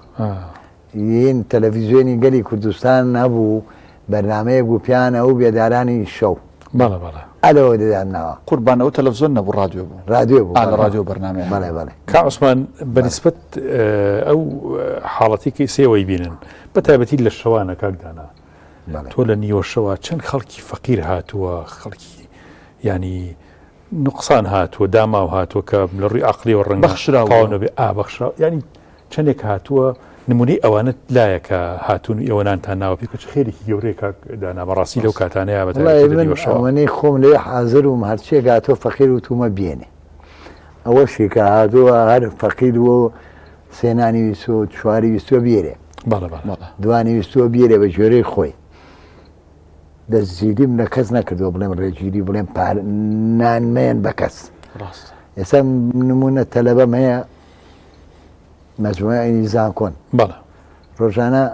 Speaker 5: یین تەلەڤیزیۆنی گەلی کوردستان نەبوو بەرنمەیەک بوو پیان ئەو بێدارانی شەو ئەلەوە دەدانناوە
Speaker 1: قوربانەوە تەلەڤزیۆن نەبوو رادیۆ بوو
Speaker 5: رادیۆ بوو
Speaker 1: لە رادیۆ بەرنامەیە
Speaker 5: بەڵێ
Speaker 2: کا عوسمان بەنسبەت ئەو حاڵەتێکی سێوەی بینن بە تایبەتی لە شەوانە کاکدانا تۆ لە نیوە شەوە چەند خەڵکی فەقیر هاتووە خەڵکی ینی نقصان هاتووە داماو هاتووە کە لە ڕووی عەقلیەوە ڕەنگە
Speaker 1: بەخشراوە
Speaker 2: بێ بەخشراوە ینی چەندێک هاتووە نمونەی ئەوانت لایەکە هاتوون ئێوەنانتان ناوە پێکەچ خێرێکی گەورەیە کاکدانا بەڕاستی لەو کاتانەیە
Speaker 5: ئەوەی خۆم لێ حازر و هەرچێک هاتۆ فەقیر و تومە بێنێ ئەوەشی کە هاتووە هەر فەقیر و سێنانی ویست و چواری ویستوە بێرێ دوانی ویستوە بێرێ بە جۆرەی خۆی دەستگیریم لە کەس نەکردەوە بڵێم ڕێگیری بڵێم نانمێن بە کەس ئێستا نمونە تەلەبەم هەیە مەجموعەی نیزام کۆن ڕۆژانە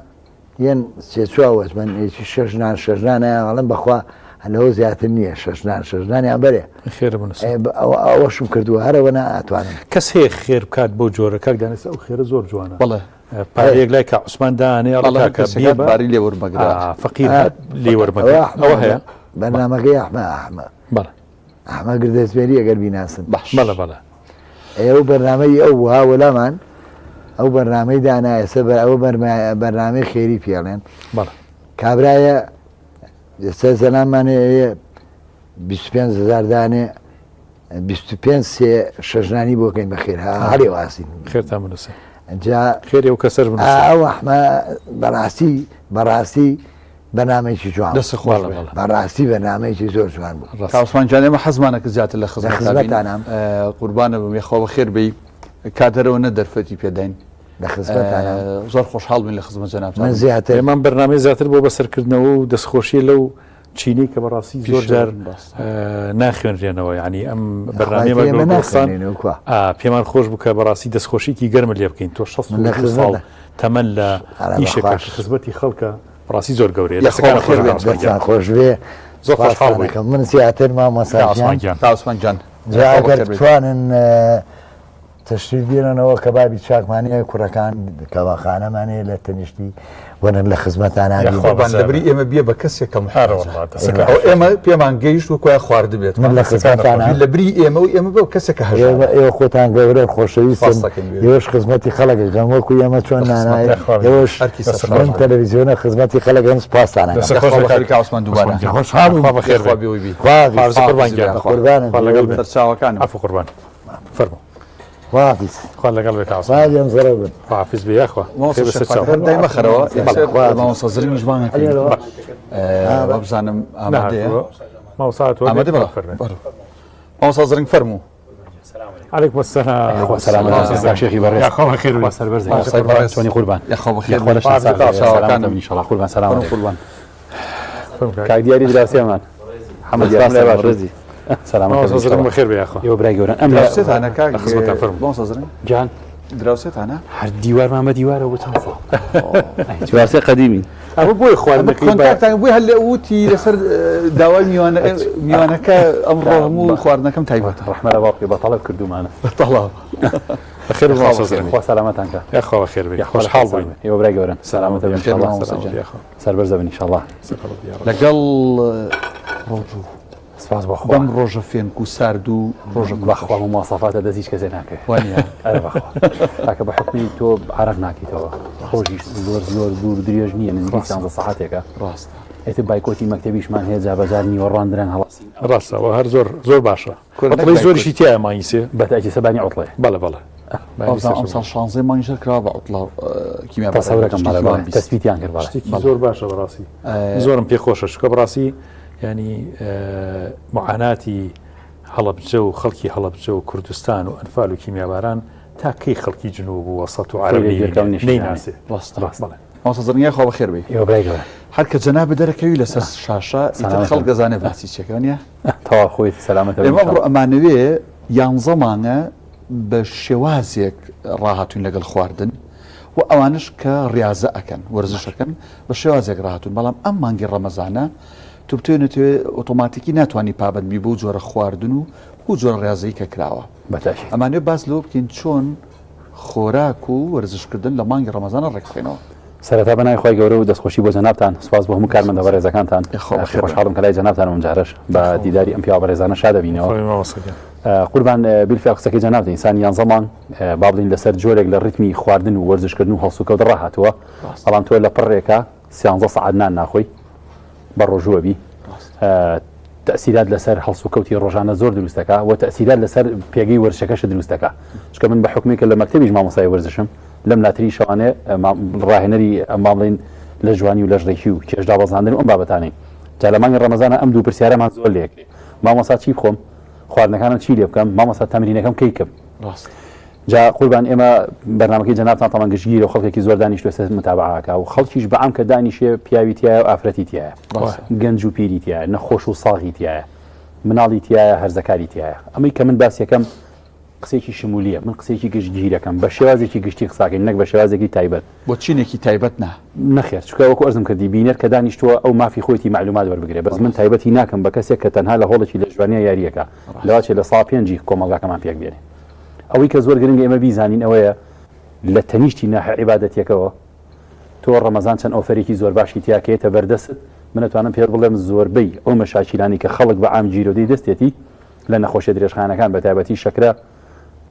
Speaker 5: یەن سێچوە من هیچی 6 نان 6 نانیان ئەڵم بەخوا لەوە زیاتر نییە 6 نان 6 نانیان بەرێ ئەوەشم کردووە هەرەوە ناتوانم
Speaker 2: کەس هەیە خێر بکات بۆ جۆرە کاکدانێت ئەو خێرە زۆر جوانە پارەیەک لای کە عوسمان دانێ
Speaker 1: باری لێ وەرمەگرا
Speaker 2: فەقیر لێ وەرمەگرا ئەوە هەیە
Speaker 5: بەرنامەکەی ئەحمە گردەزبێری ئەگەر بیناسن ئێوە بەرنامەی ئەو وها وەلامان ئەو بەرنامەی دانایەسە ئەوە بەرنامەی خێری پێڵێن کابرایە ئێستا زەلامانەیە 25,000 دانێ 25 سێ شەژنانی بۆکەین بەخێر هەڵێ واسین
Speaker 2: خێرتان بنووسێ
Speaker 5: خێری و کەسەر ئەو ئەحمە بەڕاستی بەنامێکی جوان بەڕاستی بەنامەیەکی زۆر جوان بوو
Speaker 1: کاوسمان جان ئێمە حەزمانەکە زیاتر لە خزمەتتانام قوربانە بم یەخوا بەخێر بی کاتەرەوە نە دەرفەتی پێداین زۆر خۆشحاڵ بین لە خزمەت جەنابتان
Speaker 5: من زیاتر
Speaker 2: ئێمان بەرنامەی زیاتر بۆ بەسەرکردنەوە و دەستخۆشیە لەو چینی کە بەڕاستی زۆر جار ناخوێنرێنەوە ینی ئەم بەرنامەیەمەستان پێمان خۆش بکە بەڕاستی دەستخۆشیکی گەرمە لێ بکەین تۆ 6 ساڵ تەمەەن لە ئیشێکە خزمەتی خەڵکە ڕاستی زۆر گەورەیە
Speaker 5: خۆش بێ
Speaker 2: زۆر خۆشحاڵ بوویکە
Speaker 5: من زیاتر
Speaker 1: مامۆستا
Speaker 5: توانن تەشریف بێنەوە کە بابی چاکمانەیە کوڕەکان کەواخانەمانەیە لە تەنیشتی وەنن لە خزمەتان
Speaker 1: لەبری ئێمە بێ بە کەسێکم ئێمە پێمان گەیشت وەکوای خوارد بێت
Speaker 5: من لە خزمەتان
Speaker 1: لەبری ئێمە و ئێمە بە کەسێکە
Speaker 5: ئێوە خۆتان گەورە خۆشەویستن ئێوەش خزمەتی خەڵک گەموەکو ئێمە چۆن نانایە ئێوەش من تەلەڤیزیۆنە خزمەتی خەڵک هەم سپاسانە
Speaker 1: عوسمان دووبارە
Speaker 5: خۆشحاڵ
Speaker 2: بەخێر
Speaker 1: سەرچاوەکان
Speaker 2: عەفو قوربان فەرموو
Speaker 5: حافظ
Speaker 2: خوا لەگەڵ بێت
Speaker 5: ئەم زەرە بن
Speaker 2: حافظ بێ یاخوا
Speaker 1: دایمە خەرەوە مامۆستا زرین ژمانەکەی بزانم ئامادەیە
Speaker 2: ئامادە
Speaker 1: مامۆستا زرنگ فەرموو
Speaker 2: عليكم السلام
Speaker 3: سلام شيخي بريس
Speaker 2: يا اخو خير
Speaker 3: وسر برز توني قربان
Speaker 1: يا اخو بخير
Speaker 3: سلام ان شاء الله قربان سلام قربان كاي دياري دراسي امان محمد يا سلام رزي سلام
Speaker 2: عليكم بخير يا اخو
Speaker 3: يو براغورن ام
Speaker 1: دراسيت انا كاك
Speaker 2: خدمتك فرم
Speaker 1: بونس زرين
Speaker 3: جان
Speaker 1: دراسيت انا
Speaker 3: هر ديوار ما ديوار وتنفو دراسي قديمين
Speaker 1: ئەوە بۆی خواردنەکەی بۆی هەل لە وتی لەسەر داوای میوانەکە ئەمڕۆ هەموو خواردنەکەم تایبەتە
Speaker 3: ڕەحمە لە باوکی بەتەڵب کردومانە
Speaker 1: بەتەڵاو
Speaker 2: بەخێر
Speaker 3: خوا سەلامەتان کە
Speaker 2: یا خوا بەخێر بێ خۆشحاڵ بووین
Speaker 3: ئێوە برای گەورن سەلامەتە بن انشاءالله سەربەرز بن انشاءالله
Speaker 1: لەگەڵ ڕۆژ
Speaker 3: سپاس بەخوا
Speaker 1: بەم ڕۆژە فێنک و سارد و ڕۆژە
Speaker 3: بەخوا مواصفاتە دەست هیچ کەسێ ناکەی
Speaker 1: وانە
Speaker 3: تاکە بە حکمی تۆ عەرق ناکەیتەوە خۆشیش زۆر دوور درێژ نییە نزیکی 13 ساعتێکە
Speaker 1: ڕاست
Speaker 3: ئێتر بایکۆتی مەکتەبیشمان هەیە جابەجار نیوە ڕاندران هەڵاسی
Speaker 2: ڕاستەوە هەر زۆر باشە عوتڵەی زۆریشی تایە مانیسێ
Speaker 3: بەتاکی سەبانی عوتڵێ
Speaker 2: بەڵێ
Speaker 1: ئەمساڵ 16 مانگی کرا بە عوتڵە کیمیا
Speaker 3: تەسەورەکەم بەڵێ تەسبیتیان کرد
Speaker 2: شتێکی زۆر باشە بەڕاستی زۆرم پێخۆشە شکە بەڕاستی ینی معاناتی هەڵەبجە و خەڵکی هەڵەبجە و کوردستان و ئەنفال و کیمیاباران تا کەی خەڵکی جنوب و وەسەط و عەرەبی نەیناسێ
Speaker 1: ئەوسە زرنگای خۆ بەخێر بێ هەر کە جەناب دەرەکەوی لەسەر شاشە خەڵک دەزانێت باسی چێکەوە
Speaker 3: تەوا خۆی سەلامەتە
Speaker 1: ئێمە بڕۆ ئەمانەوێ 11 مانگە بە شێوازێک ڕاهاتوون لەگەڵ خواردن و ئەوانش کە ڕاضە ئەەکەن وەرزشەکەن بە شێوازێک ڕاهاتون بەڵام ئەم مانگی ڕەمەزانە تو بتوێنێتێ ئۆتۆماتیکی ناتوانانی پابندبی بۆ جۆرە خواردن و بۆ جۆرە ڕاضەیە کە کراوە ئەمانێ باس لەوە بکەین چۆن خۆراک و وەرزشکردن لە مانگی ڕەمەزانە ڕێکخێنەوە.
Speaker 3: سەرەتا بەنای خۆی گەورە و دەستخۆشی بۆ جەنابتان سوپاس بۆ هەموو کارمەندە بەڕێزەکانتان خۆشحاڵم کە لای جەنابتان ئەمجارش بە دیداری ئەم پیاوە بەڕێزانە شادەبینەوە. قوربان بیلفیا قسەکەی جەنابتان ئینسان 11 مانگ با بڵین لەسەر جۆرێک لە ڕیتمی خواردن و وەرزشکردن و هەڵسوکەوت ڕاهاتووە بەڵام تۆ لە پڕێکە 13 سەعات نان ناخۆی بە ڕۆژووە بی تأثیرات لەسەر هەڵسوکەوتی ڕۆژانە زۆر دروستەکە و تأثیرات لەسەر پێگەی وەرزشەکەش دروستەکە چکە من بە حکمێکە لە مەکتەبیش مامۆستای وەرزشم لەم لاتری شەوانێ ڕاهێنەری ئەم ماڵین لە جوانی و لە ژڕێکی و کێشدا بەزاندن و ئەم بابەتانەی جا لە مانگی ڕەمەزانە ئەم دوو پرسیارەمان زۆر لێکرێ مامۆستا چی بخۆم خواردنەکانم چی لێ بکەم مامۆستا تەمرینەکەم کەی کەم جا قوربان ئێمە بەرنامەکەی جەنابتان تەمان گشتگیرە و خەڵکێکی زۆر دانیشتووە سەر متابعەکە و خەڵکیش بە ئەم کە دانیشێ پیاوی تایە و ئافرەتی تایە گەنج و پیری تایە نەخۆش و ساغی تایە مناڵی تایە هەرزەکاری تایە ئەمەی کە من باسیەکەم قسێکی شمولیە من قسێکی گشتگیرەکەم بە شێوازێکی گشتی قساکەین نەک بە شێوازێکی تایبەت
Speaker 1: بۆ چینێکی تایبەت
Speaker 3: نەخێر چکە وەکو ئەرزم کردی بینێر کە دانیشتووە ئەو مافی خۆیتی معلومات وەربگرێ بەس من تایبەتی ناکەم بە کەسێک کە تەنها لە هۆڵێکی لە جوانیە یاریەکە لەواچێ لە ساڵ پێنجی کۆمەڵگاکەمان پێک بێنێ ئەوەی کە زۆر گرنگە ئێمە بیزانین ئەوەیە لە تەنیشتی ناحە عیبادەتیەکەوە تۆ ڕەمەزان چەند ئۆفەرێکی زۆر باشی تیاکەیەتە بەردەست من ئەتوانم پێ بڵێم زۆربەی ئەو مەشاکیلانی کە خەڵک بە عام جیرۆدەی دەستێتی لە نەخۆشیە درێژخانەکان بە تایبەتی شەکرە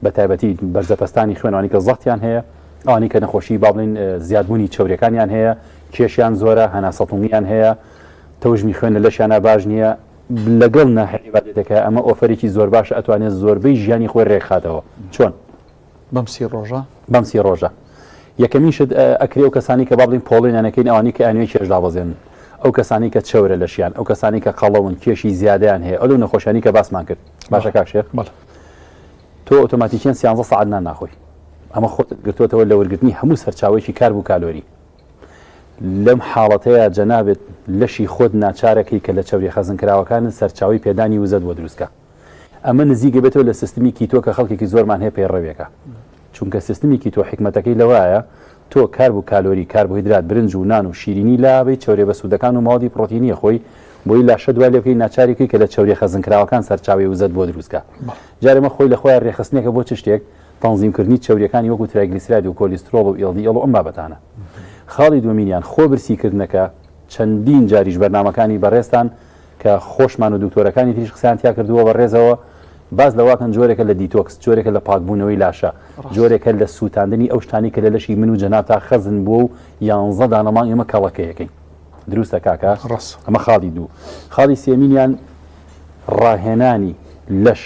Speaker 3: بە تایبەتی بەرزەپەستانی خوێنوانی کە زەختیان هەیە ئەوانی کە نەخۆشی با بڵین زیادبوونی چەورەکانیان هەیە کێشیان زۆرە هەناسەڵمیان هەیە تەوژمی خوێنە لەشیانە باش نییە لەگەڵ ناحە عیبادەتەکە ئەمە ئۆفەرێکی زۆر باشە ئەتوانێت زۆربەی ژیانی خۆی ڕێکخاتەوە چۆن بەم سی ڕۆژە یەکەمین شت ئەکرێ و کەسانی کە با بڵین پۆڵێنانەکەین ئەوانی کە ئەنوێ کێشدا بەزێن ئەو کەسانی کە چەورە لەشیان ئەو کەسانی کە قەڵەون کێشی زیادیان هەیە ئەو نەخۆشیانی کە باسمان کرد باشە کاکشێر تۆ ئۆتۆماتیکیان 13 ساعت نان ناخۆی ئەمە خۆت گرتوتەوە لە وەرگرتنی هەموو سەرچاوێکی کار بوو کالۆری لەم حاڵەتەیە جەنابێت لەشی خۆت ناچارەکەی کە لە چەوری خەزنکراوەکانت سەرچاوی پێدانی وزەت بۆ دروستکە ئەمە نزیکە بێتەوە لە سیستمی کیتۆ کە خەڵکێکی زۆرمان هەیە پێڕەوێکە چونکە سیستمی کیتۆ حکمەتەکەی لەوایە تۆ کار بوو کالۆری کاربوهیدرات برنج و نان و شیرینی لابەی چەورێ بەسوودەکان و ماوەدی پرۆتینیە خۆی بۆی لاشە دوای لێبکەی ناچارێکی کە لە چەوری خەزنکراوەکان سەرچاوی وزەت بۆ دروستکە جارێمە خۆی لە خۆیان ڕێخستنێکە بۆ چ شتێک تەنزیمکردنی چەوریەکانی وەکو ترایگلیسیرید و کۆلیسترۆڵ و ئێڵدیئڵ و ئەم بابەتانە خاڵی دومینیان خۆ برسیکردنەکە چەندین جاریش بەرنامەکانی بەڕێستان کە خۆشمان و دکتۆرەکانی تریش قسەیان تیا کردووە بەڕێزەوە باز لەواکەن جۆرێکە لە دیتۆکس جۆرێکە لە پاکبوونەوەی لاشە جۆرێکە لە سووتاندنی ئەو شتانی کە لە لەشی من و جەناب تا خەزن بووە و 11 دانەمان ئێمە کەڵەکەیەکەین دروستە کاکە ئەمە خاڵی دوو خاڵی سێمینیان ڕاهێنانی لەش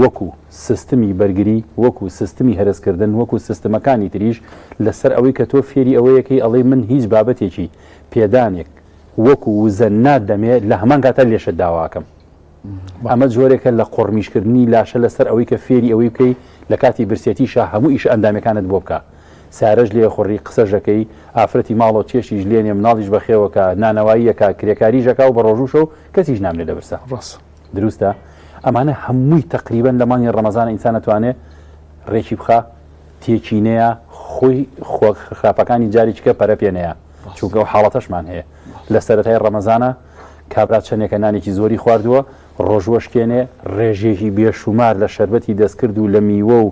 Speaker 3: وەکو سیستمی بەرگری وەکو سیستمی هەرسکردن وەکو سیستمەکانی تریش لەسەر ئەوەی کە تۆ فێری ئەوەیەکەی ئەڵێ من هیچ بابەتێکی پێدانێک وەکو وزە نادەمێت لە هەمان کاتە لێشت داواکەم ئەمە جۆرێکە لە قڕمیشکردنی لاشە لەسەر ئەوەی کە فێری ئەوەی بکەی لە کاتی برسێتیشە هەموو ئیش ئەندامەکانت بۆ بکە سارەش لێ خوڕی قسەژەکەی ئافرەتی ماڵەوە چێشیش لێنێ مناڵیش بەخێوەکە نانەواییەکە کرێکاریژەکە و بە ڕۆژوشە و کەسیش نامێ لەبرسە دروستە ئەمانە هەمووی تقریبن لە مانگی ڕەمەزان ئینسان ئەتوانێت ڕێکی بخە تێکینەیە خۆی خراپەکانی جاریچکە پەرە پێنەیە چونکە و حاڵەتەشمان هەیە لە سەرەتای ڕەمەزانە کابرا چەندێکە نانێکی زۆری خواردووە ڕۆژوەشکێنێ ڕێژێکی بێشومار لە شەربەتی دەستکرد و لە میوە و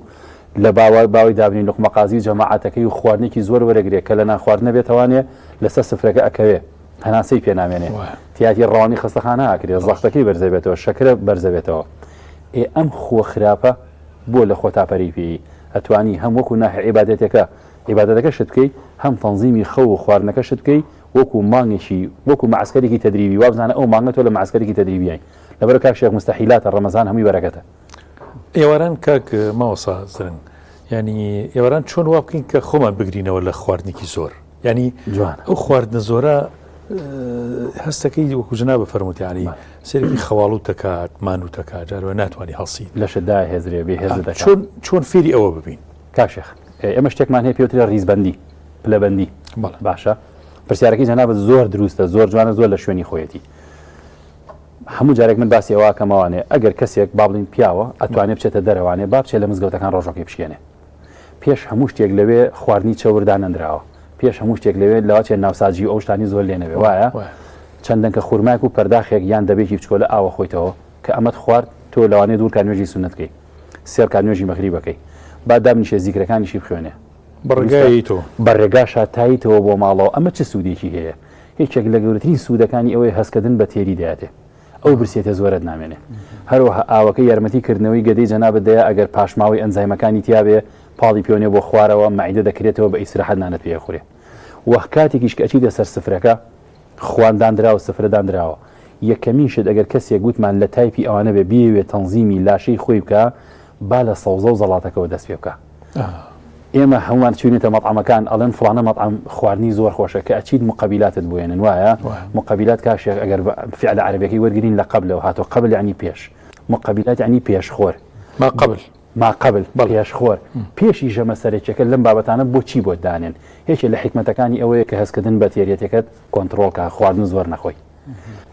Speaker 3: لە باوی دابنین لقمەقازی جەماعەتەکەی و خواردنێکی زۆر وەرەگرێت کە لە ناخواردنە بێتوانێ لەسەر سفرەکە ئەکەوێ هەناسەی پێنامێنێ تیاتی ڕەوانی خستەخانە ئاکرێت زەختەکەی بەرزەبێتەوە شەکرە بەرزەبێتەوە ئەم خۆ خراپە بۆ لە خۆ تاپەری پێی ئەتوانی هەم وەکو ناحە عیبادەتەکە شت بکەی هەم تەنزیمی خەو و خواردنەکە شت بکەی وەکو مانگێکی وەکو معسکەرێکی تەدریبی وابزانە ئەو مانگە تۆ لە معسکەرێکی تەدریبیای لەبەر کاک شێخ مستەحیلاتە ڕەمەزان هەمووی بەرەکەتە
Speaker 2: ئێواران کاک ماوەسا زرنگ ینی ئێوەران چۆن وا بکەین کە خۆمان بگرینەوە لە خواردنێکی زۆر ینی
Speaker 3: جوان
Speaker 2: ئەو خواردنە زۆرە هەستەکەی وەکو جنا بە فەرمووتیانی سێرەکی خەواڵ و تەکات مان و تەکات جارەوە ناتوانانی هەڵسی
Speaker 3: لە شدا هێزرێ بێ هێز دەکات
Speaker 2: چۆن فێری ئەوە ببین
Speaker 3: کاشێخ ئێمە شتێکمان هەیە پێوترە ڕیزبەندی پلەبەندی باشە پرسیارەکەی جەنابەت زۆر دروستە زۆر جوانە زۆر لە شوێنی خۆیەتی هەموو جارێک من باسی ئەوە کەمەوانێ ئەگەر کەسێک با بڵین پیاوە ئەتوانێت بچێتە دەرەوانێ با بچێت لە مزگەوتەکان ڕۆژۆکێ بشکێنێ پێش هەموو شتێک لەوێ خواردنی چەوردانەندراوە پێش هەموو شتێک لەوێ لەوە چێ ناوساجی ئەو شتانی زۆر لێ نەبێ وایە چەندەن کە خورماک و پەرداخێک یان دەبێکی بچکۆ لە ئاوە خۆیتەوە کە ئەمەت خوارد تۆ لەوانێ دوور کانوێژی سونەتکەی سێر کانوێژی مەغری بکەی با دامنیشێ زیکرەکانیشی بخوێنێ
Speaker 2: بەڕگایی تۆ
Speaker 3: بەڕێگاشە تاییتەوە بۆ ماڵەوە ئەمە چه سوودێکی هەیە هیچێک لە گەورەترین سوودەکانی ئەوەی هەستکردن بە تێری دەیاتێ ئەو برسێتە زۆرت نامێنێ هەروەها ئاوەکە یارمەتیکردنەوەی گەدەی جەنابەت دەیە ئەگەر پاشماوەی ئەنزایمەکانی تیابێ پاڵی پیۆنێ بۆ خوارەوە مەعیدە دەکرێتەوە بە ئیسراحەت نانەت پێ خوڕێ وەخ کاتێکیش کە ئەچیتە سەر سفرەکە خواندانراوە سفرەدانراوە یەکەمین شت ئەگەر کەسێک گوتمان لە تایپی ئەوانە بێ بیەوێت تەنزیمی لاشەی خۆی بکە با لە سەوزە و زەڵاتەکەەوە دەست پێ بکە ئێمە هەمومان چوینێتە مەطعەمەکان ئەڵێن فڵانە مەطعەم خواردنی زۆر خۆشە کە ئەچیت مقابلاتت بۆێنن وایە مقابلات کاشێک ئەگەر فعل عەرەبیەکەی وەرگرین لە قبلەوە هاتۆ قبل یعنی پێش مقابلات یعنی پێشخۆر ما قبل پێشخۆر پێشی ژەمە سەرێکەکە لەم بابەتانە بۆچی بۆ دانێن هیچ لە حکمەتەکانی ئەوەیە کە هەستکردن بە تێریەتەکەت کۆنتترۆلکە خواردن زۆر نەخۆی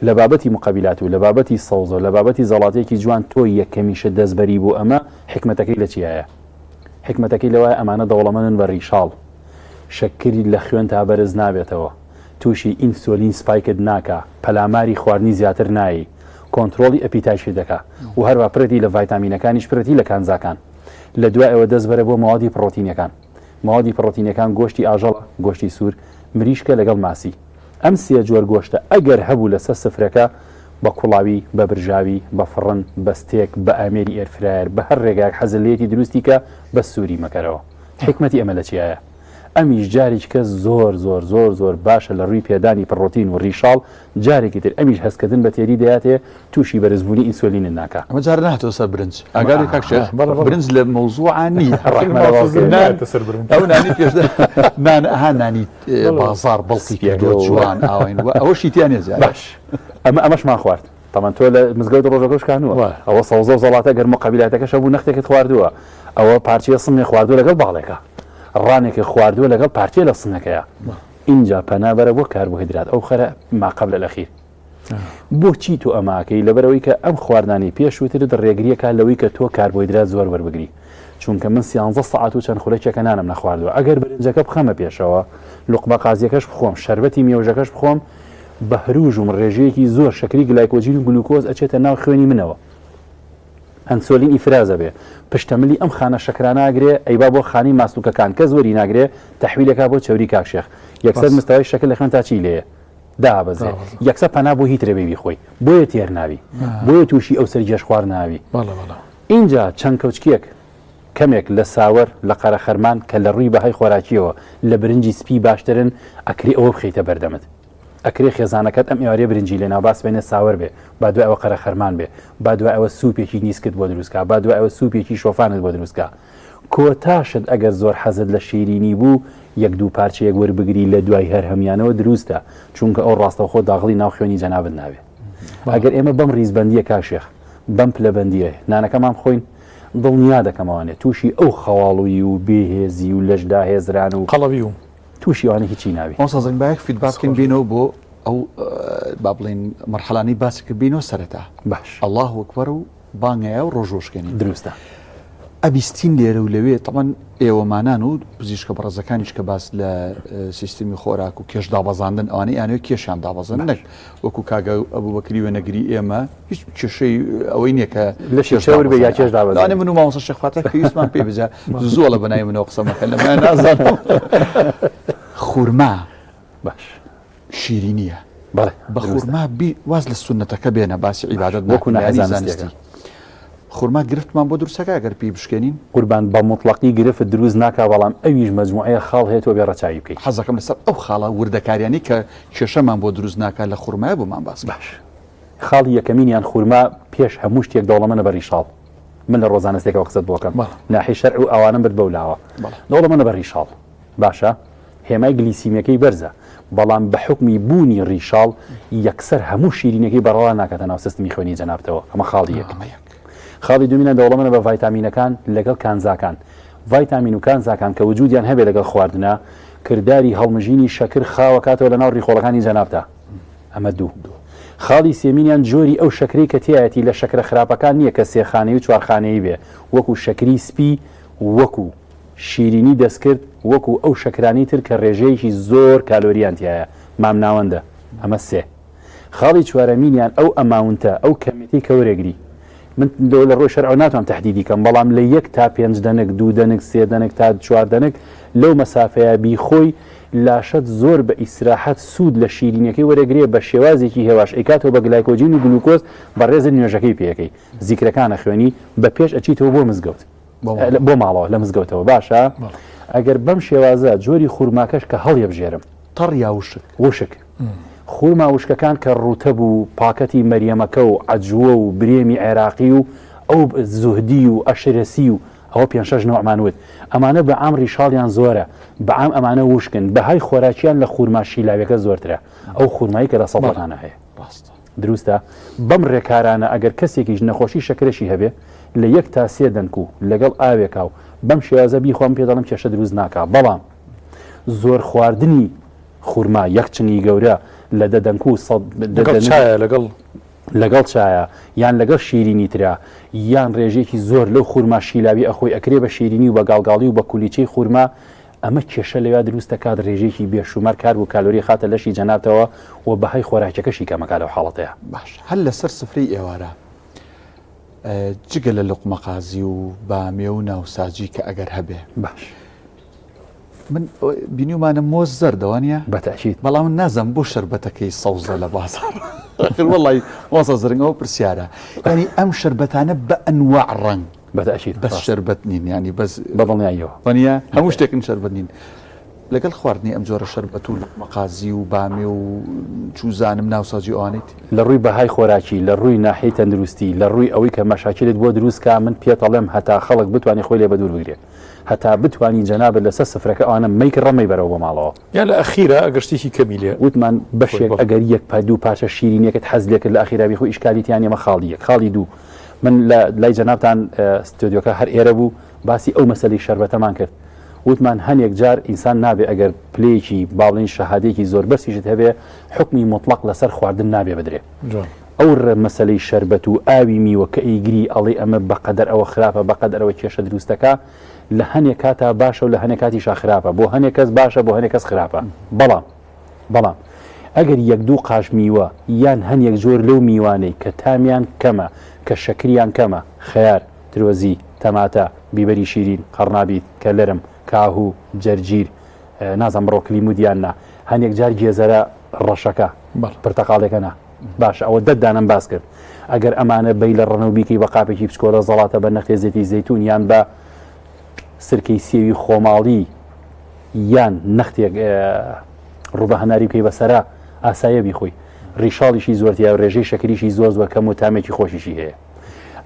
Speaker 3: لە بابەتی مقابلات و لە بابەتی سەوزە لە بابەتی زەڵاتێکی جوان تۆ یەکەمیشە دەستبەری بۆ ئەمە حکمەتەکەی لە چیایە حکمەتەکەی لەوایە ئەمانە دەوڵەمەندن بە ڕیشاڵ شەکری لە خوێن تا بەرز نابێتەوە تووشی ئینسۆلین سپایکت ناکە پەلاماری خواردنی زیاتر نایی کۆنتترۆلی ئەپیتایشی دەکا و هەروە پرەتی لە ڤایتامینەکانیش پرەتی لە کانزاکان لە دوای ئەوە دەست بەرە بۆ ماوەدی پرۆتینەکان ماوەدی پرۆتینەکان گۆشتی ئاژەڵ گۆشتی سوور مریشکە لەگەڵ ماسی ئەم سێ جۆر گۆشتە ئەگەر هەبوو لەسەر سفرەکە بە کوڵاوی بە برژاوی بە فڕن بە ستێک بە ئامێری ئێرفرایر بە هەر ڕێگاک حەزلێتی دروستی کە بە سووری مەکەرەوە حکمەتی ئەمە لە چیایە ئەمیش جارێک کە زۆر زۆر زۆر زۆر باشە لە ڕووی پێدانی پڕۆتین و ڕیشاڵ جارێکی تر ئەمیش هەستکردن بە تێری دەیاتێ تووشی بەرزبوونی ئینسۆلینت ناکە
Speaker 1: ئەمە جار نهاتەوە سەر برنج ئاگاری کاکشێخ برنج لە مەوزوعانی ئەو نانی پێش نانی بازار بەڵقی پێدۆ جوان ئاوین ئەوەشی تیانێ
Speaker 3: باش ئەمەشمان خوارد تەمان تۆ لە مزگەوت ڕۆژەکەش کانووە ئەوە سەوزە و زەڵاتە گەر مقابلاتەکەش بوو نەختێکت خواردووە ئەوە پارچەیە سمی خواردووە لەگەڵ باڵێکە ڕانێکی خواردووە لەگەڵ پارچێ لە سنەکەیە اینجا پەنابەرە بۆ کاربوهیدرات ئەو خەرە ماقبل الأخير بۆچی تۆ ئەماکەی لەبەرەوەی کە ئەم خواردانی پێشووترت ڕێگریەکە لەوەی کە تۆ کاربوهیدرات زۆر وەربگری چونکە من 13 ساعت و چەند خولەکێکە نانم نەخواردووە ئەگەر برنجەکە بخەمە پێشەوە لوقمە قازیەکەش بخۆم شەربەتی مێوژەکەش بخۆم بە هەروژ و ڕێژەیەکی زۆر شەکری گلایکۆجین و گلوکۆز ئەچێتە ناو خوێنی منەوە ئەنسۆلین ئیفرازە بێ پشتەمەلی ئەم خانە شەکراناگرێ ئەیبا بۆ خانی ماستوکەکان کە زۆری ناگرێ تەحویلەکە بۆ چەوری کاکشێخ یەکسەر مستەوای شەکل لە خوێن تا چی لێیە دابەزێ یەکسەر پەنا بۆ هیترە بێبی خۆی بۆیە تێر ناوی بۆیە تووشی ئەو سەرجێش خوار ناوی اینجا چەند کەوچکێک کەمێک لە ساوەر لە قەرە خەرمان کە لە ڕووی بەهای خۆراکیەوە لە برنجی سپی باشترن ئەکری ئەوە بخەیتە بەردەمت ئەکرێ خێزانەکەت ئەم ئێوارێ برنجی لێ ناو باس بێنێ ساوەر بێ با دوای ئەوە قەرە خەرمان بێ با دوای ئەوە سوپێکی نیسکت بۆ دروستکە با دوای ئەوە سوپێکی شۆفانت بۆ دروستکە کۆتاشت ئەگەر زۆر حەزت لە شیرینی بوو یەک دوو پارچەیەک وەربگری لە دوای هەر هەمیانەوە دروستە چونکە ئەو ڕاستەوخۆ داغڵی ناو خوێنی جەنابەت ناوێ ئەگەر ئێمە بەم ڕیزبەندیە کاشێخ بەم پلەبەندیە نانەکەمان بخۆین دڵنیا دەکەمەوانێت تووشی ئەو خەواڵوی و بێهێزی و لەشدا هێزران و
Speaker 2: قەڵەوی و
Speaker 3: تووشی ئەوانە هیچی ناوی
Speaker 1: ئەوسازن باەک فیدباکن بینەوە بۆ ئەو با بڵین مەرحەلانی باسیکە بینەوە سەرەتا
Speaker 3: باش
Speaker 1: الله وەکبەر و بانگەیە و ڕۆژۆشکێنی
Speaker 3: دروستە
Speaker 1: ئەبیستین لێرە و لەوێ تەمان ئێوەمانان و پزیشکە بەڕێزەکانیش کە باس لە سیستمی خۆراک و کێش دابەزاندن ئەوانەی یانوێ کێشیان دابەزن نەک وەکو کاگە ئەبوو بەکری وێنەگری ئێمە هیچ کێشەی ئەوەی نییە کە
Speaker 3: لە شێشەوەر بێ یا کێش دابەزانێ
Speaker 1: من و مامۆستا شەخفاتە پێویستمان پێ بجا زۆر لە بەنای منەوە قسەمەکە لەمە نازانم خورما
Speaker 3: باش
Speaker 1: شیرینیە
Speaker 3: بەڵێ
Speaker 1: بە خورما واز لە سونەتەکە بێنە باسی عیبادەت
Speaker 3: وەکو نەزانستی
Speaker 1: خورما گرفتمان بۆ دروستەکە ئەگەر پێی بشکێنین
Speaker 3: قوربان بە مطلقی گرفت دروست ناکا بەڵام ئەویش مەجموعەیە خاڵ هەیە تۆ بێ ڕەچاوی بکەیت
Speaker 1: حەزەکەم لەسەر ئەو خاڵە وردەکاریانی کە کێشەمان بۆ دروست ناکات لە خورمایە بۆمان باس
Speaker 3: باش خاڵی یەکەمینیان خورما پێش هەموو شتێک دەوڵەمەنە بە ڕیشاڵ من لە ڕۆزانەستێکەوە قسەت بۆکەم ناحی شەرع و ئەوانم بێت بەولاوە دەوڵە منە بە ڕیشاڵ باشە هێمای گلیسیمیەکەی بەرزە بەڵام بە حکمی بوونی ڕیشاڵ یەکسەر هەموو شیرینەکەی بەڕەوا ناکاتە ناو سیستمی خوێنی جەنابەتەوە ئەمە خاڵی یەک خاڵی دومینە دەوڵە منە بە ڤایتامینەکان لەگەڵ کانزاکان ڤایتامین و کانزاکان کە وجودیان هەبێت لەگەڵ خواردنە کردداری هەڵمژینی شەکر خاوەکاتەوە لە ناو ڕیخۆڵەکانی جەنابەتە ئەمە دوو خاڵی سێمینیان جۆری ئەو شەکرەی کە تایەتی لە شەکرە خراپەکان نییە کە سێخانەی و چوارخانەی بێ وەکو شەکری سپی وەکو شیرینی دەستکرد وەکو ئەو شەکرانی تر کە ڕێژەیەکی زۆر کالۆریانتیایە مام ناوەندە ئەمە سێ خاڵی چوارەمینیان ئەو ئەماونتە ئەو کەمیتی کە وەرەگری من لە ڕۆژ شەرع ناتوانم تهدیدی کەم بەڵام لە 1 تا 5 دەنک 2 دەنک 3 دەنک تا 4 دەنک لەو مەسافەیە بیخۆی لاشت زۆر بە ئیسراحەت سوود لە شیرینەکەی وەرەگرێ بە شێوازێکی هێواش ئەیکاتەوە بە گلایکۆجین و گلوکۆز بە ڕێزە نوێژەکەی پێەکەی زیکرەکانە خوێنی بە پێش ئەچیتەوە بۆ مزگەوت بۆ ماڵەوە لە مزگەوتەوە باشە ئەگەر بەم شێوازە جۆری خورماکەش کە هەڵیە بژێرم
Speaker 1: تەڕ یا وشک
Speaker 3: خورما وشکەکان کە ڕوتە بوو پاکەتی مەریەمەکە و عەجووە و برێمی عێراقی و ئەو زوهدی و ئەشرەسی و ئەوە 5-6 نوعمانوت ئەمانە بە ئام ڕیشاڵیان زۆرە بە ئام ئەمانە وشکن بەهای خۆراکیان لە خورما شیلاویەکە زۆرترە ئەو خورمایی کە لە سەڵاتانە هەیە دروستە بەم ڕێکارانە ئەگەر کەسێکیش نەخۆشی شەکرەشی هەبێ لە 1 تا 3 دەنک و لەگەڵ ئاوێکا و بەم شێوازە بیخۆم پێ دەڵم کێشە دروست ناکا بەڵام زۆر خواردنی خورما یەکچنی گەورە لە دەدەنک و لەگەڵ چایە یان لەگەڵ شیرینی ترا یان ڕێژێکی زۆر لەو خورما شیلاوی ئەخۆی ئەکرێ بە شیرینی و بە گاڵگاڵی و بە کولیچەی خورما ئەمە کێشە لەوێ دروستە کات ڕێژێکی بێشومار کار و کالۆری خاتە لەشی جەنابەتەوە و بەهای خۆراکەکەشی کەمەکە لەو حاڵەتەیە
Speaker 1: باش هەر لەسەر سفرەی ئێوارە جگە لە لوقمەقازی و بامێ و ناوساجی کە ئەگەر هەبێ
Speaker 3: باش
Speaker 1: من بینیومانە مۆز زەردەوانە
Speaker 3: بەتەشید
Speaker 1: بەڵام من نازم بۆ شربەتەکەی سەوزە لە بازار وڵی وەسە زرنگەوە پرسیارە ینی ئەم شربەتانە بە ئەنواع ڕەنگ
Speaker 3: بەتەشید
Speaker 1: بەس شربەت نین ینی بەس
Speaker 3: بەڵنیایەوە
Speaker 1: وانە هەموو شتێکن شربەت نین لەگەڵ خواردنی ئەم جۆرە شربەت و مەقازی و بامێ و چوزانم ناوساجی ئەوانیت
Speaker 3: لە ڕووی بەهای خۆراکی لە ڕووی ناحەی تەندروستی لە ڕووی ئەوەی کە مەشاکلت بۆ دروستکە من پێتەڵێم هەتا خەڵک بتوانانی خۆی لێ بە دوور بگرێت هەتا بتوانین جەنابەت لەسەر سفرەکە ئەوانە مەیک ڕەمەی بەرەوە بۆ ماڵەوە
Speaker 2: یان لە ئەخیرە ئەگەر شتێکی کەمیلێ
Speaker 3: وتمان بەشێک ئەگەر 1 پا 2 پارچە شیرینیەکەت حەز لێ کرد لە ئەخیرا خۆی ئیشکالیتیان ئێمە خاڵیەک خاڵی دوو من لای جەنابتان ستودیۆکە هەر ئێرە بوو باسی ئەو مەسەلەی شەربەتەمان کرد وتمان هەنێک جار ئینسان نابێ ئەگەر پلەیەکی باڵین شەهادەیەکی زۆر بەرسیشت هەبێ حکمی مطلق لەسەر خواردن نابێ بدرێ ئەو مەسەلەی شەربەت و ئاوی میوە کە ئیگری ئەڵێ ئەمە بەقەدەر ئەوە خراپە بەقەدەر ئەوە کێشە دروستەکە لە هەنێک کاتا باشە و لە هەنێک کاتی خراپە بۆ هەنێک کەس باشە بۆ هەنێک کەس خراپە بەڵام ئەگەر 1-2 قاش میوە یان هەنێک جۆر لەو میوانەی کە تامیان کەمە کە شەکریان کەمە خەیار درۆزی تەماتە بیبەری شیرین قەڕنابیت کەلەرم کاهوو جەرگیر نازم ڕۆکلی مودیاننا هەنێک جار گێزەرە ڕەشەکە پرتەقاڵێکەنا باش ئەوە دەدانم باس کرد ئەگەر ئەمانە بەی لە ڕەنەوبیکەی بە قاپێکی بچکۆلە زەڵاتە بە نەختی زەیتی زەیتون یان بە سرکەی سێوی خۆماڵی یان نەختێک ڕوبە هەناری بکەی بەسەرا ئاسایە بیخۆی ڕیشاڵیشی زۆرتیا و ڕێژەی شەکریشی زۆر کەم و تامێکی خۆشیشی هەیە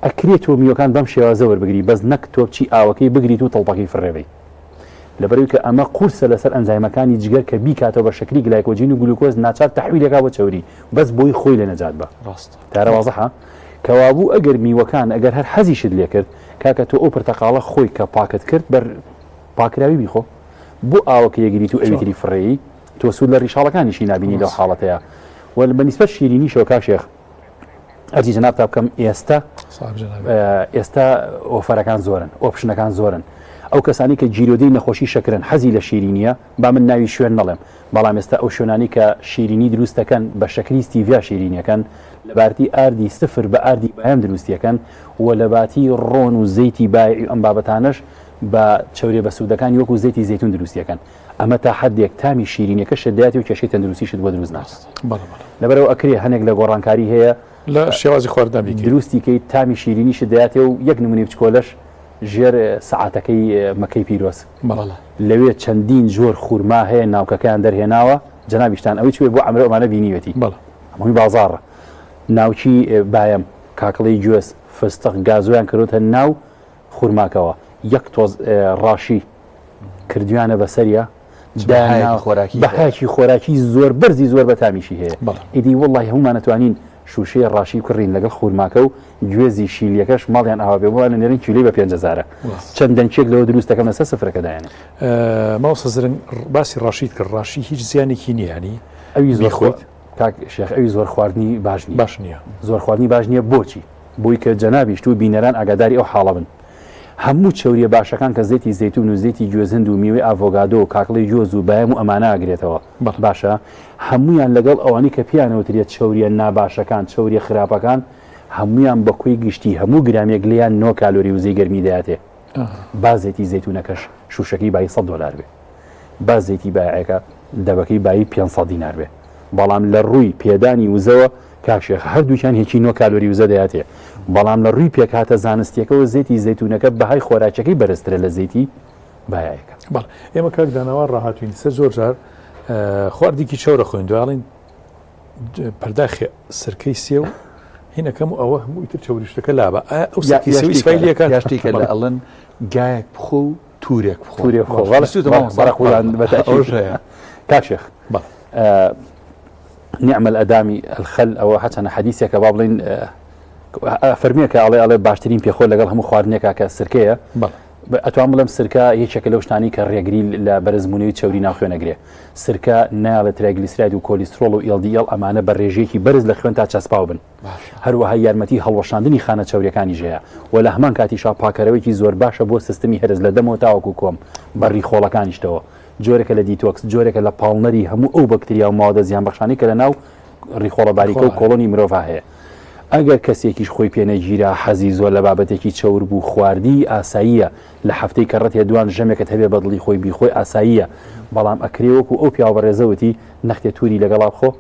Speaker 3: ئەکرێت تۆ میوەکان بەم شێوازە وەربگری بەس نەک تۆ بچی ئاوەکەی بگریت و تەڵپەکەی فڕێبەی لەبەرەوەی کە ئەمە قورسە لەسەر ئەنزایمەکانی جگەر کە بیکاتەوە بە شەکری گلایکۆجین و گلوکۆز ناچار تەحویلەکە بۆ چەوری بەس بۆی خۆی لە نەجات بە
Speaker 1: ڕاست
Speaker 3: تارە وازەحە کەوابوو ئەگەر میوەکان ئەگەر هەر حەزیشت لێ کرد کاکە تۆ ئەو پرتەقاڵە خۆی کە پاکت کرد بەر پاکراوی بیخۆ بۆ ئاوەکە یەگریت و ئەویتری فڕێی تۆ سوود لە ڕیشاڵەکانیشی نبینی لەو حاڵەتەیە و بەنسبەت شیرینی شۆکا شێخ ئەرجی جەناب تا بکەم ئێستا ئۆفەرەکان زۆرن ئۆپشنەکان زۆرن ئەو کەسانی کە جیرۆدەی نەخۆشی شەکرن حەزی لە شیرینیە با من ناوی شوێن نەڵێم بەڵام ئێستا ئەو شوێنانی کە شیرینی دروستەکەن بە شەکری ستیڤیا شیرینیەکەن لە بارتی ئاردی سفر بە ئاردی بەیان دروستیەکەن و لە باتی ڕۆن و زەیتی بای ئەم بابەتانش بە چەورێ بە سوودەکانی وەکو زەیتی زەیتون دروستیەکەن ئەمە تا حدێک تامی شیرینەکە شدایەتی و کێشەی تەندروستیشت بۆ دروست ناکات لەبەرەوە ئەکرێ هەنێک لە گۆڕانکاری هەیە
Speaker 2: لە شێوازی خواردنی
Speaker 3: دروستی کەی تامی شیرینی شدایەتی و یەک نمونی بچکۆلەش ژێر سەعاتەکەی مەکەی پیرۆز لەوێ چەندین جۆر خورما هەیە ناوکەکەیان دەرهێناوە جەنابیشتان ئەوەی بۆ ئەمرە ئەمانە بینیوێتی هەمووی بازاڕە ناوکی بایم کاکڵی گوێز فستق گازۆیان کردوتە ناو خورماکەوە یەک تۆز ڕاشی کردویانە بەسەریە بەهاکی خۆراکی زۆر بەرزی زۆر بەتامیشی هەیە ئیدی وڵی هەمومان نتوانین شوشەیە ڕاشی کڕین لەگەڵ خورماکە و گوێزی شیلیەکەش ماڵیان ئاوا بێ بۆوانە نێرن کیلۆی بە 5,000 چەندەنچێک لەوە دروستەکەم لەسەر سفرەکەدایانێ
Speaker 2: ماوسە زرن باسی ڕاشید کرد ڕاشی هیچ زیانێکی نییانی
Speaker 3: ئەوی زۆر خۆیت شێخ ئەوی زۆر خواردنی باش نییە
Speaker 2: زۆر
Speaker 3: خواردنی باش نییە بۆچی بۆی کە جەنابیشت و بینەران ئاگاداری ئەو حاڵە بن هەموو چەوریە باشەکان کە زێتی زەیتون و زێتی گوێزند و میوەی ئاڤۆگادۆ و کاکڵی گوێز و بەیەم و ئەمانە ئاگرێتەوە باشە هەمویان لەگەڵ ئەوانی کە پیانەوترێت چەوریە ناباشەکان چەوریە خراپەکان هەمویان بەکوی گشتی هەموو گرامێک لیان 9 کالۆری وزەی گەرمی دەیاتێ بازێتی زەیتونەکەش شوشەکەی بای $100 بێ بازێتی بایەکە دەبەکەی بای 500 دینار بێ بەڵام لە ڕووی پێدانی وزەوە کاکشێخ هەردووچان هیچی 9 کالۆری وزە دەیاتێ بەڵام لە ڕووی پێکاتە زانستیەکەەوە زێتی زەیتونەکە بەهای خۆراکەکەی بەرزترە لە زەیتی بایەکە
Speaker 2: ئێمە کاک داناوان ڕاهاتوین سەر زۆر جار خواردێکی چاورە خوێن دوواڵین پەرداخی سرکەی سێ و هینەکەم و ئەوە هەمووی تر چاوریشتەکە لابە ئەو سفایلیەکە
Speaker 1: یاشتێکە لە ئەڵەن گایەک بخۆ و تورێک
Speaker 3: کاکشێخ نعم الأدامي الخل أو حتى حديثك كبابلين فرميك على باشترين في خول لقال هم خواردنيك كسركية أتوام لهم سركة هي شكل وشتاني كالرياجريل لبرزموني تشوري ناخذ نجري سركة نال تراجليسيريد وكوليسترول وإل دي إل أمانة بريجيكي برز لخوان تاچس باوبن هروها يارمتي هالوشاندني خانة تشوري كاني جاية ولا همان كاتي شاب باكرويكي زور باشا بو سيستمي هرز لدمو تاوكو كوم بري خولا كانيش توا جۆرێکە لە دیتۆکس جۆرێکە لە پاڵنەری هەموو ئەو بەکتریا و ماوەدە زیان بەخشانی کە لە ناو ڕیخۆڵە باریکە و کۆڵۆنی مرۆڤ هەیە ئەگەر کەسێکیش خۆی پێنەگیرە حەزی زۆر لە بابەتێکی چەور بوو خواردی ئاساییە لە هەفتەی کە ڕەتێ دوان ژەمێکت هەبێ بەدڵی خۆی بیخۆی ئاساییە بەڵام ئەکرێ وەکو ئەو پیاوە بەڕێزەوتی نەختێ تووری لەگەڵا بخۆ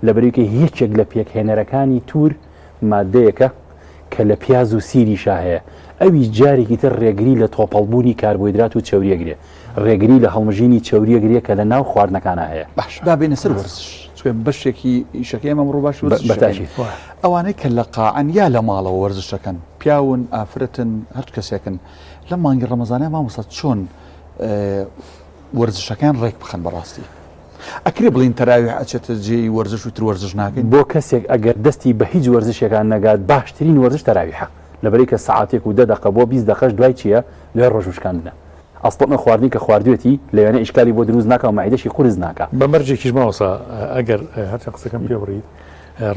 Speaker 3: لەبەرەوەی کە هیچێک لە پێکهێنەرەکانی توور مادەیەکە کە لە پیاز و سیریشا هەیە ئەوی جارێکی تر ڕێگری لە تۆپەڵبوونی کاربۆیدرات و چەوریەگرێ ڕێگری لە هەڵمژینی چەوریەگرێ کە لە ناو خواردنەکانە هەیە
Speaker 1: باش بابێنە سەر وەرزش بەشێکی ئیشەکەی ئەمە ڕۆ باش
Speaker 3: بەتاشی
Speaker 1: ئەوانەی کە لە قاعن یا لە ماڵەوە وەرزشەکەن پیاون ئافرەتن هەر کەسێکن لە مانگی ڕەمەزانە مامۆستا چۆن وەرزشەکان ڕێک بخەن بەڕاستی ئەکرێ بڵین تەراویح ئەچێتە جێی وەرزش و تر وەرزش ناکەین
Speaker 3: بۆ کەسێک ئەگەر دەستی بە هیچ وەرزشێکان نەگات باشترین وەرزش تەراویحە لەبەرەوەی کە سەعاتێک و 10 دقە بۆ 20 دقەش دوای چییە دوای ڕۆژوشکاندنە ئەسڵمە خواردنی کە خواردوێتی لەوێنە ئیشکالی بۆ دروست ناکە و مەعیدەشی قورس ناکە
Speaker 2: بە مەرجێکیش ماوەسا ئەگەر هەرچەند قسەکەم پێ بڕیت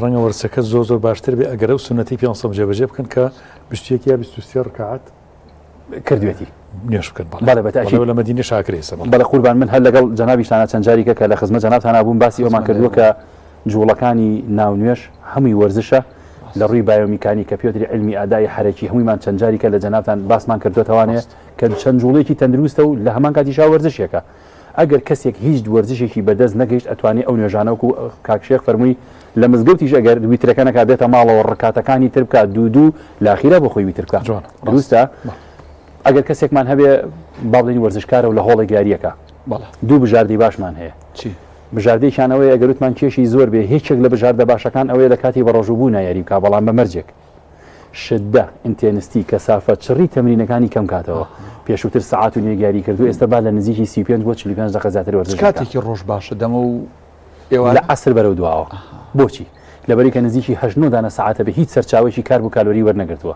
Speaker 2: ڕەنگە وەرزەکە زۆر باشتر بێ ئەگەر ئەو سونەتی 500 جێبەجێ بکەن کە 21 یا 23 ڕکعات
Speaker 3: کردوێتی
Speaker 2: نوێش بکەن
Speaker 3: بەڵێ بەتاکید
Speaker 2: لە مەدینە شاکرێسە
Speaker 3: بەڵێ قوربان من هەر لەگەڵ جەنابیشتانە چەند جاریکە کە لە خزمەت جەنابتانە بووم باسی ئەومان کردووە کە جوڵەکانی ناونوێش هەمووی وەرزشە لە ڕووی بایۆمیکانی کە پێوتری علمی ئادای حرەکی هەموویمان چەند جاریکە لە جەنابتان باسمان کردوتەوانێ کە چەند جوڵێکی تەندروستە و لە هەمان کاتیشا وەرزشێکە ئەگەر کەسێک هیچ وەرزشێکی بەدەست نەگەیشت ئەتوانێت ئەو نوێژانە و کاکشێخ فەرمووی لە مزگەوتیش ئەگەر ویترەکەنەکە بێتە ماڵەوە ڕکاتەکانی تر بکات دوو لاخیرە بۆ خۆی ویتر بکات دروستە ئەگەر کەسێکمان هەبێ باڵێنی وەرزشکارە و لە هۆڵی یاریەکە دوو بژاردی باشمان هەیە بژاردەیەکیانەوەی ئەگەروتمان کێشی زۆر بێ هیچێک لە بژاردە باشەکان ئەوەیە لە کاتی بەڕۆژوبوو نایاری بکە بەڵام بە مەرجێک شدە ئینتێنستی کەسافە چڕی تەمرینەکانی کەم کاتەوە پێشووتر سەعات و نێگاری کردو ئێستا با لە نزیکی 35 بۆ 45 دقە زیاتر وەرزش
Speaker 1: کاتێکی ڕۆژ باشە دەمە و
Speaker 3: لە عەسر بەرەو دواوە بۆچی لەبەری کە نزیکی 8 دانە سەعاتە بە هیچ سەرچاوێکی کار بوو کالۆری وەرنەگرتووە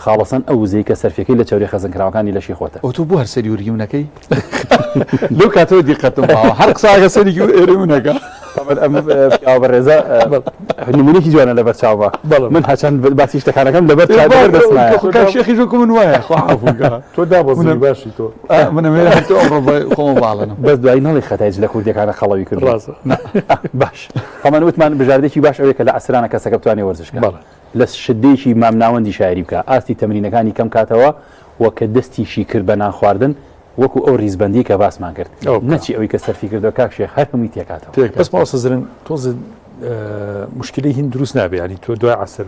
Speaker 3: خاڵەسەن ئەو وزەی کە سەرفەکەی لە چاوری خەزانکراوەکانی لەشی خۆتە
Speaker 1: ئەو تۆ بۆ هەر سەری وریونەکەی لەو کاتەوە دیقەتم باوە هەر قساگە سەری ئێرەونەکە
Speaker 3: پیاوە بەڕێزە نمونێکی جوانە لەبەر چاوە من هەچەند باسی شتەکانەکەم لەبەر
Speaker 1: شێخی ژۆکم من وایە
Speaker 2: تۆ دابەزی باشی تۆ
Speaker 1: منەمێ تۆ خۆمە باڵێنم
Speaker 3: بەس دوای نەڵی خەتایج لە کوردیەکانە خەڵەوی کرد باش هەمان وتمان بژاردێکی باش ئەوەیە کە لە عەسرانە کەسەکە بتوانێت وەرزشکە لە شدەیەکی مامناوەندی شاعری بکە ئاستی تەمرینەکانی کەم کاتەوە وە کە دەستیشی کرد بە نان وەکو ئەو ریزبندی کە باسمان کرد نەچی ئەوەی کە سەرفی کردو کاکشێخ هەر هەمووی تێکاتەوە
Speaker 2: بەس ماوەسە زرن تۆز مشکلی هین دروست نابێ ینی تۆ دوای عەسر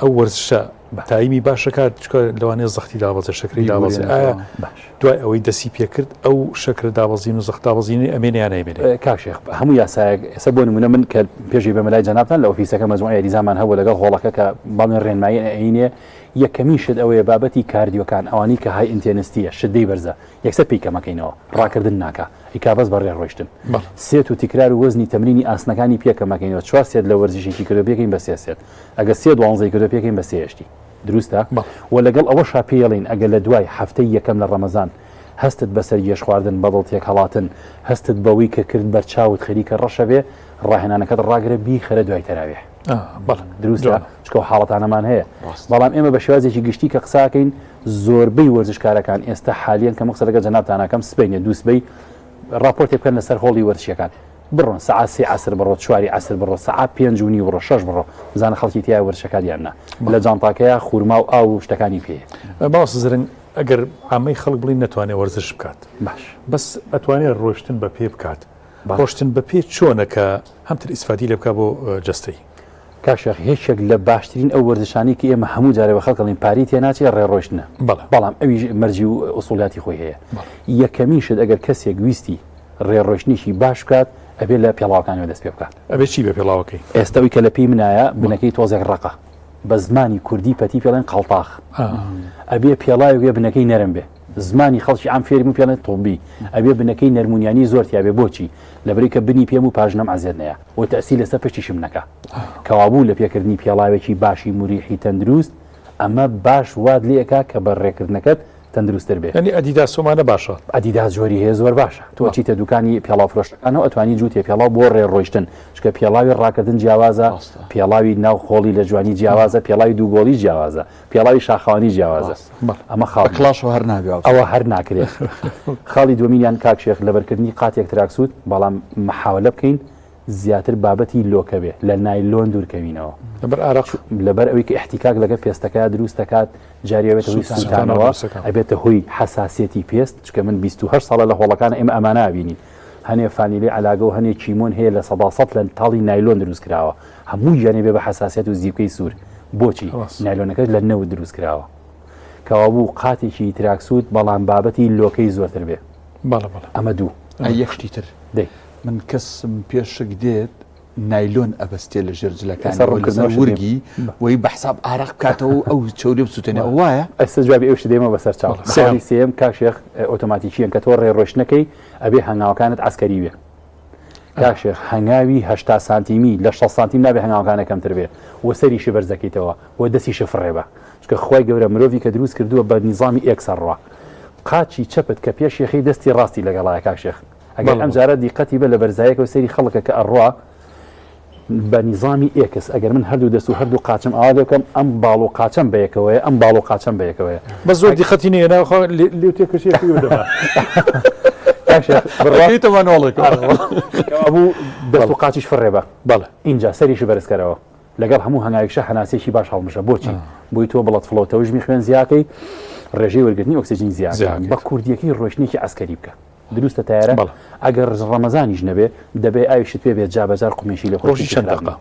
Speaker 2: ئەو وەرزشە تایمی باشەکات لەوانێ زەختی دابەزە شەکری دابەزێ ئایا دوای ئەوەی دەسی پێ کرد ئەو شەکر دابەزین و زەخت دابەزینی ئەمێنیان نەیمێنێت
Speaker 3: کاکشێخ هەموو یاسایەک ئێستا بۆ نمونە من کە پێشی بەمەلای جەنابتان لە ئۆفیسەکە مەجموعە یاریزامان هەبوو لەگەڵ هۆڵەکە کە باڵێن ڕێنمایی ئەینێ یەکەمیشت ئەوەیە بابەتی کاردیۆکان ئەوانی کە های ئینتێنستیە شدەی بەرزە یەکسەر پێیکەمەکەینەوە ڕاکردن ناکە ئیکابەز بەڕێ ڕۆیشتن سێت و تیکرار و وەزنی تەمرینی ئاسنەکانی پێکەمەکەینەوە 4 سێت لە وەرزشێکی کردو پێکەین بە 3 سێت ئەگە 3 12 کردو پێکەین بە 3 دروستە و لەگەڵ ئەوەشا پێڵین ئەگە لە دوای هەفتەی یەکەم لە ڕەمەزان هەستت بەسەر یەش خواردن بەدڵ تێک هەڵاتن هەستت بەوەی کە کرد بەرچاوت خەریکە ڕەشەبێ ڕاهێنانەکەت ڕاگرە بی خەرە دوای تەراوێح دروستە چکە حاڵەتانەمان هەیە بەڵام ئێمە بە شێوازێکی گشتی کە قساکەین زۆربەی وەرزشکارەکان ئێستا حالیان کە مەقسە لەگە جەنابتانەکەم سبەینە دووسبەی راپۆرتێ بکەن لەسەر هۆڵی وەرزشیەکان بڕۆن سەعات 3 عەسر بڕۆ 4 عەسر بڕۆ سەعات 5 و نیو بڕۆ 6 بڕۆ بزانە خەڵکی تیا وەرزشەکان یاننا لە جانتاکەیە خورما و ئاو و شتەکانی پێ
Speaker 2: باوەسە زرنگ ئەگەر ئامەی خەڵک بڵین نەتوانێت وەرزش بکات
Speaker 3: باش
Speaker 2: بەس ئەتوانێت ڕۆشتن بە پێ بکات ڕۆشتن بە پێ چۆنە کە هەمتر ئیسفادی لێ بکات بۆ جەستەی
Speaker 3: کاشێخ هیچێک لە باشترین ئەو وەرزشانی کە ئێمە هەموو جارێ بە خەڵکڵین پاری تێناچێت ڕێڕۆشتنە بەڵام ئەویش مەرجی و ئوسوڵاتی خۆی هەیە یەکەمیشت ئەگەر کەسێک ویستی ڕێڕۆشتنیشی باش بکات ئەبێ لە پێڵاوەکانەوە دەست پێ بکات
Speaker 2: ئەبێ چی بە پێڵاوەکەی
Speaker 3: ئێستاوی کە لە پێی منایە بنەکەی تۆزێک ڕقە بە زمانی کوردی پەتی پێڵێن قەڵتاخ ئەبێ پێڵاوێ بنەکەی نەرم بێ زمانی خەڵکی ئام فێرم و پێڵێن تۆبی ئەبێ بنەکەی نەرمونیانی زۆرتیابێ بۆچی لەبەری کە بنی پێم و پاژنەم ئازێر نەیە و تەسی لەسەر پشتیشم نەکە کەوابوو لە پێکردنی پێڵاوێکی باشی موریحی تەندروست ئەمە باش واد لێکا کە بە ڕێکردنەکەت تەندروستتر بێت
Speaker 2: ینی ئەدیداس سۆمانە باشە
Speaker 3: ئەدیداس جۆری هەیە زۆر باشە تۆ چیتە دوکانی پێڵاو فرۆشتەکانەوە ئەتوانی جووتێ پێڵاو بۆ ڕێڕۆیشتن چکە پێڵاوی ڕاکردن جیاوازە پێڵاوی ناو خۆڵی لە جوانی جیاوازە پێڵاوی دووگۆڵی جیاوازە پێڵاوی شاخەوانی جیاوازە ئەمە خاڵ
Speaker 1: کلاش هەر نابێت
Speaker 3: ئەوە هەر ناکرێت خاڵی دومینیان کاکشێخ لەبەرکردنی قاتێک تراکسوت بەڵام محاولە بکەین زیاتر بابەتی لۆکە بێ لە نایلۆن دوورکەوینەوە لەبەر ئەوەی کە احتیکاک لەگە پێستەکە دروست دەکات جاریەوێتە هۆی سووتانەوە ئەبێتە هۆی حساسیەتی پێست چکە من 28 ساڵە لە هۆڵەکان ئێمە ئەمانە بینین هەنێ فانیلێ علاگە و هەنێ چیمۆن هەیە لە 100 لە تاڵی نایلۆن دروست کراوە هەموو ژیانێ بێ بە حساسیەت و زیبکەی سوور بۆچی نایلۆنەکەش لە نەوت دروست کراوە کەوابوو قاتێکی تراکسوت بەڵام بابەتی لۆکەی زۆرتر بێ ئەمە دوو
Speaker 1: یەکشتی تر من کەسم پێشک دێت نایلۆن ئەبەستێ لە ژێرجلەکان وەرگی وی بەحساب ئارەق بکاتەوە ئەو چۆری بسووتێنێ وایە
Speaker 3: ئەستا جوابی ئەوش دێمە بەسەر چاڵ سێم کاکشێخ ئۆتۆماتیکیان کە تۆ ڕێڕۆشتنەکەی ئەبێ هەنگاوەکانت ئاسکەری بێ کاکشێخ هەنگاوی 80 سانتیمی لە 6 سانتیم نابێ هەنگاوەکانەکەمتر بێ وە سەریشی بەرزەکەیتەوە وە دەستیشە فڕێبە چکە خۆی گەورە مرۆڤی کە دروست کردووە بە نیزامی ئێکسەڕوا قاچی چەپت کە پێشێخی دەستی ڕاستی لەگەڵایە کاکشێخ ئەگەر ئەم جارە دیقەتی بە لە بەرزایەکە و سەری خەڵکە کە ئەڕوا بە نیزامی ئێکس ئەگەر من هەردوو دەست و هەردوو قاچم ئاوا دەکەم ئەم باڵ و قاچەم بەیەکەوەیە ئەم باڵ و قاچەم بەیەکەوەیە
Speaker 2: بە زۆر دیقەتی نێ ناوخوا لێو تێکەشێتەوە
Speaker 3: بوو دەست و قاچیش فڕێبە بەڵێ اینجا سەریشی بەرزکەرەوە لەگەڵ هەموو هەنگاویکشە هەناسێکی باش هەڵمشە بۆچی بۆی تۆ بڵەت فڵۆتەوژمی خوێن زیاکەی ڕێژەی وەرگرتنی ئۆکسیجین زیاد بە کوردیەکەی ڕۆشنێکی ئەسکەری بکە دروستە تایارە ئەگەر ڕەمەزانیش نەبێ دەبێ ئاویشت پێ بێت جابەجار قومێشی لە خۆشی چەند دقیقە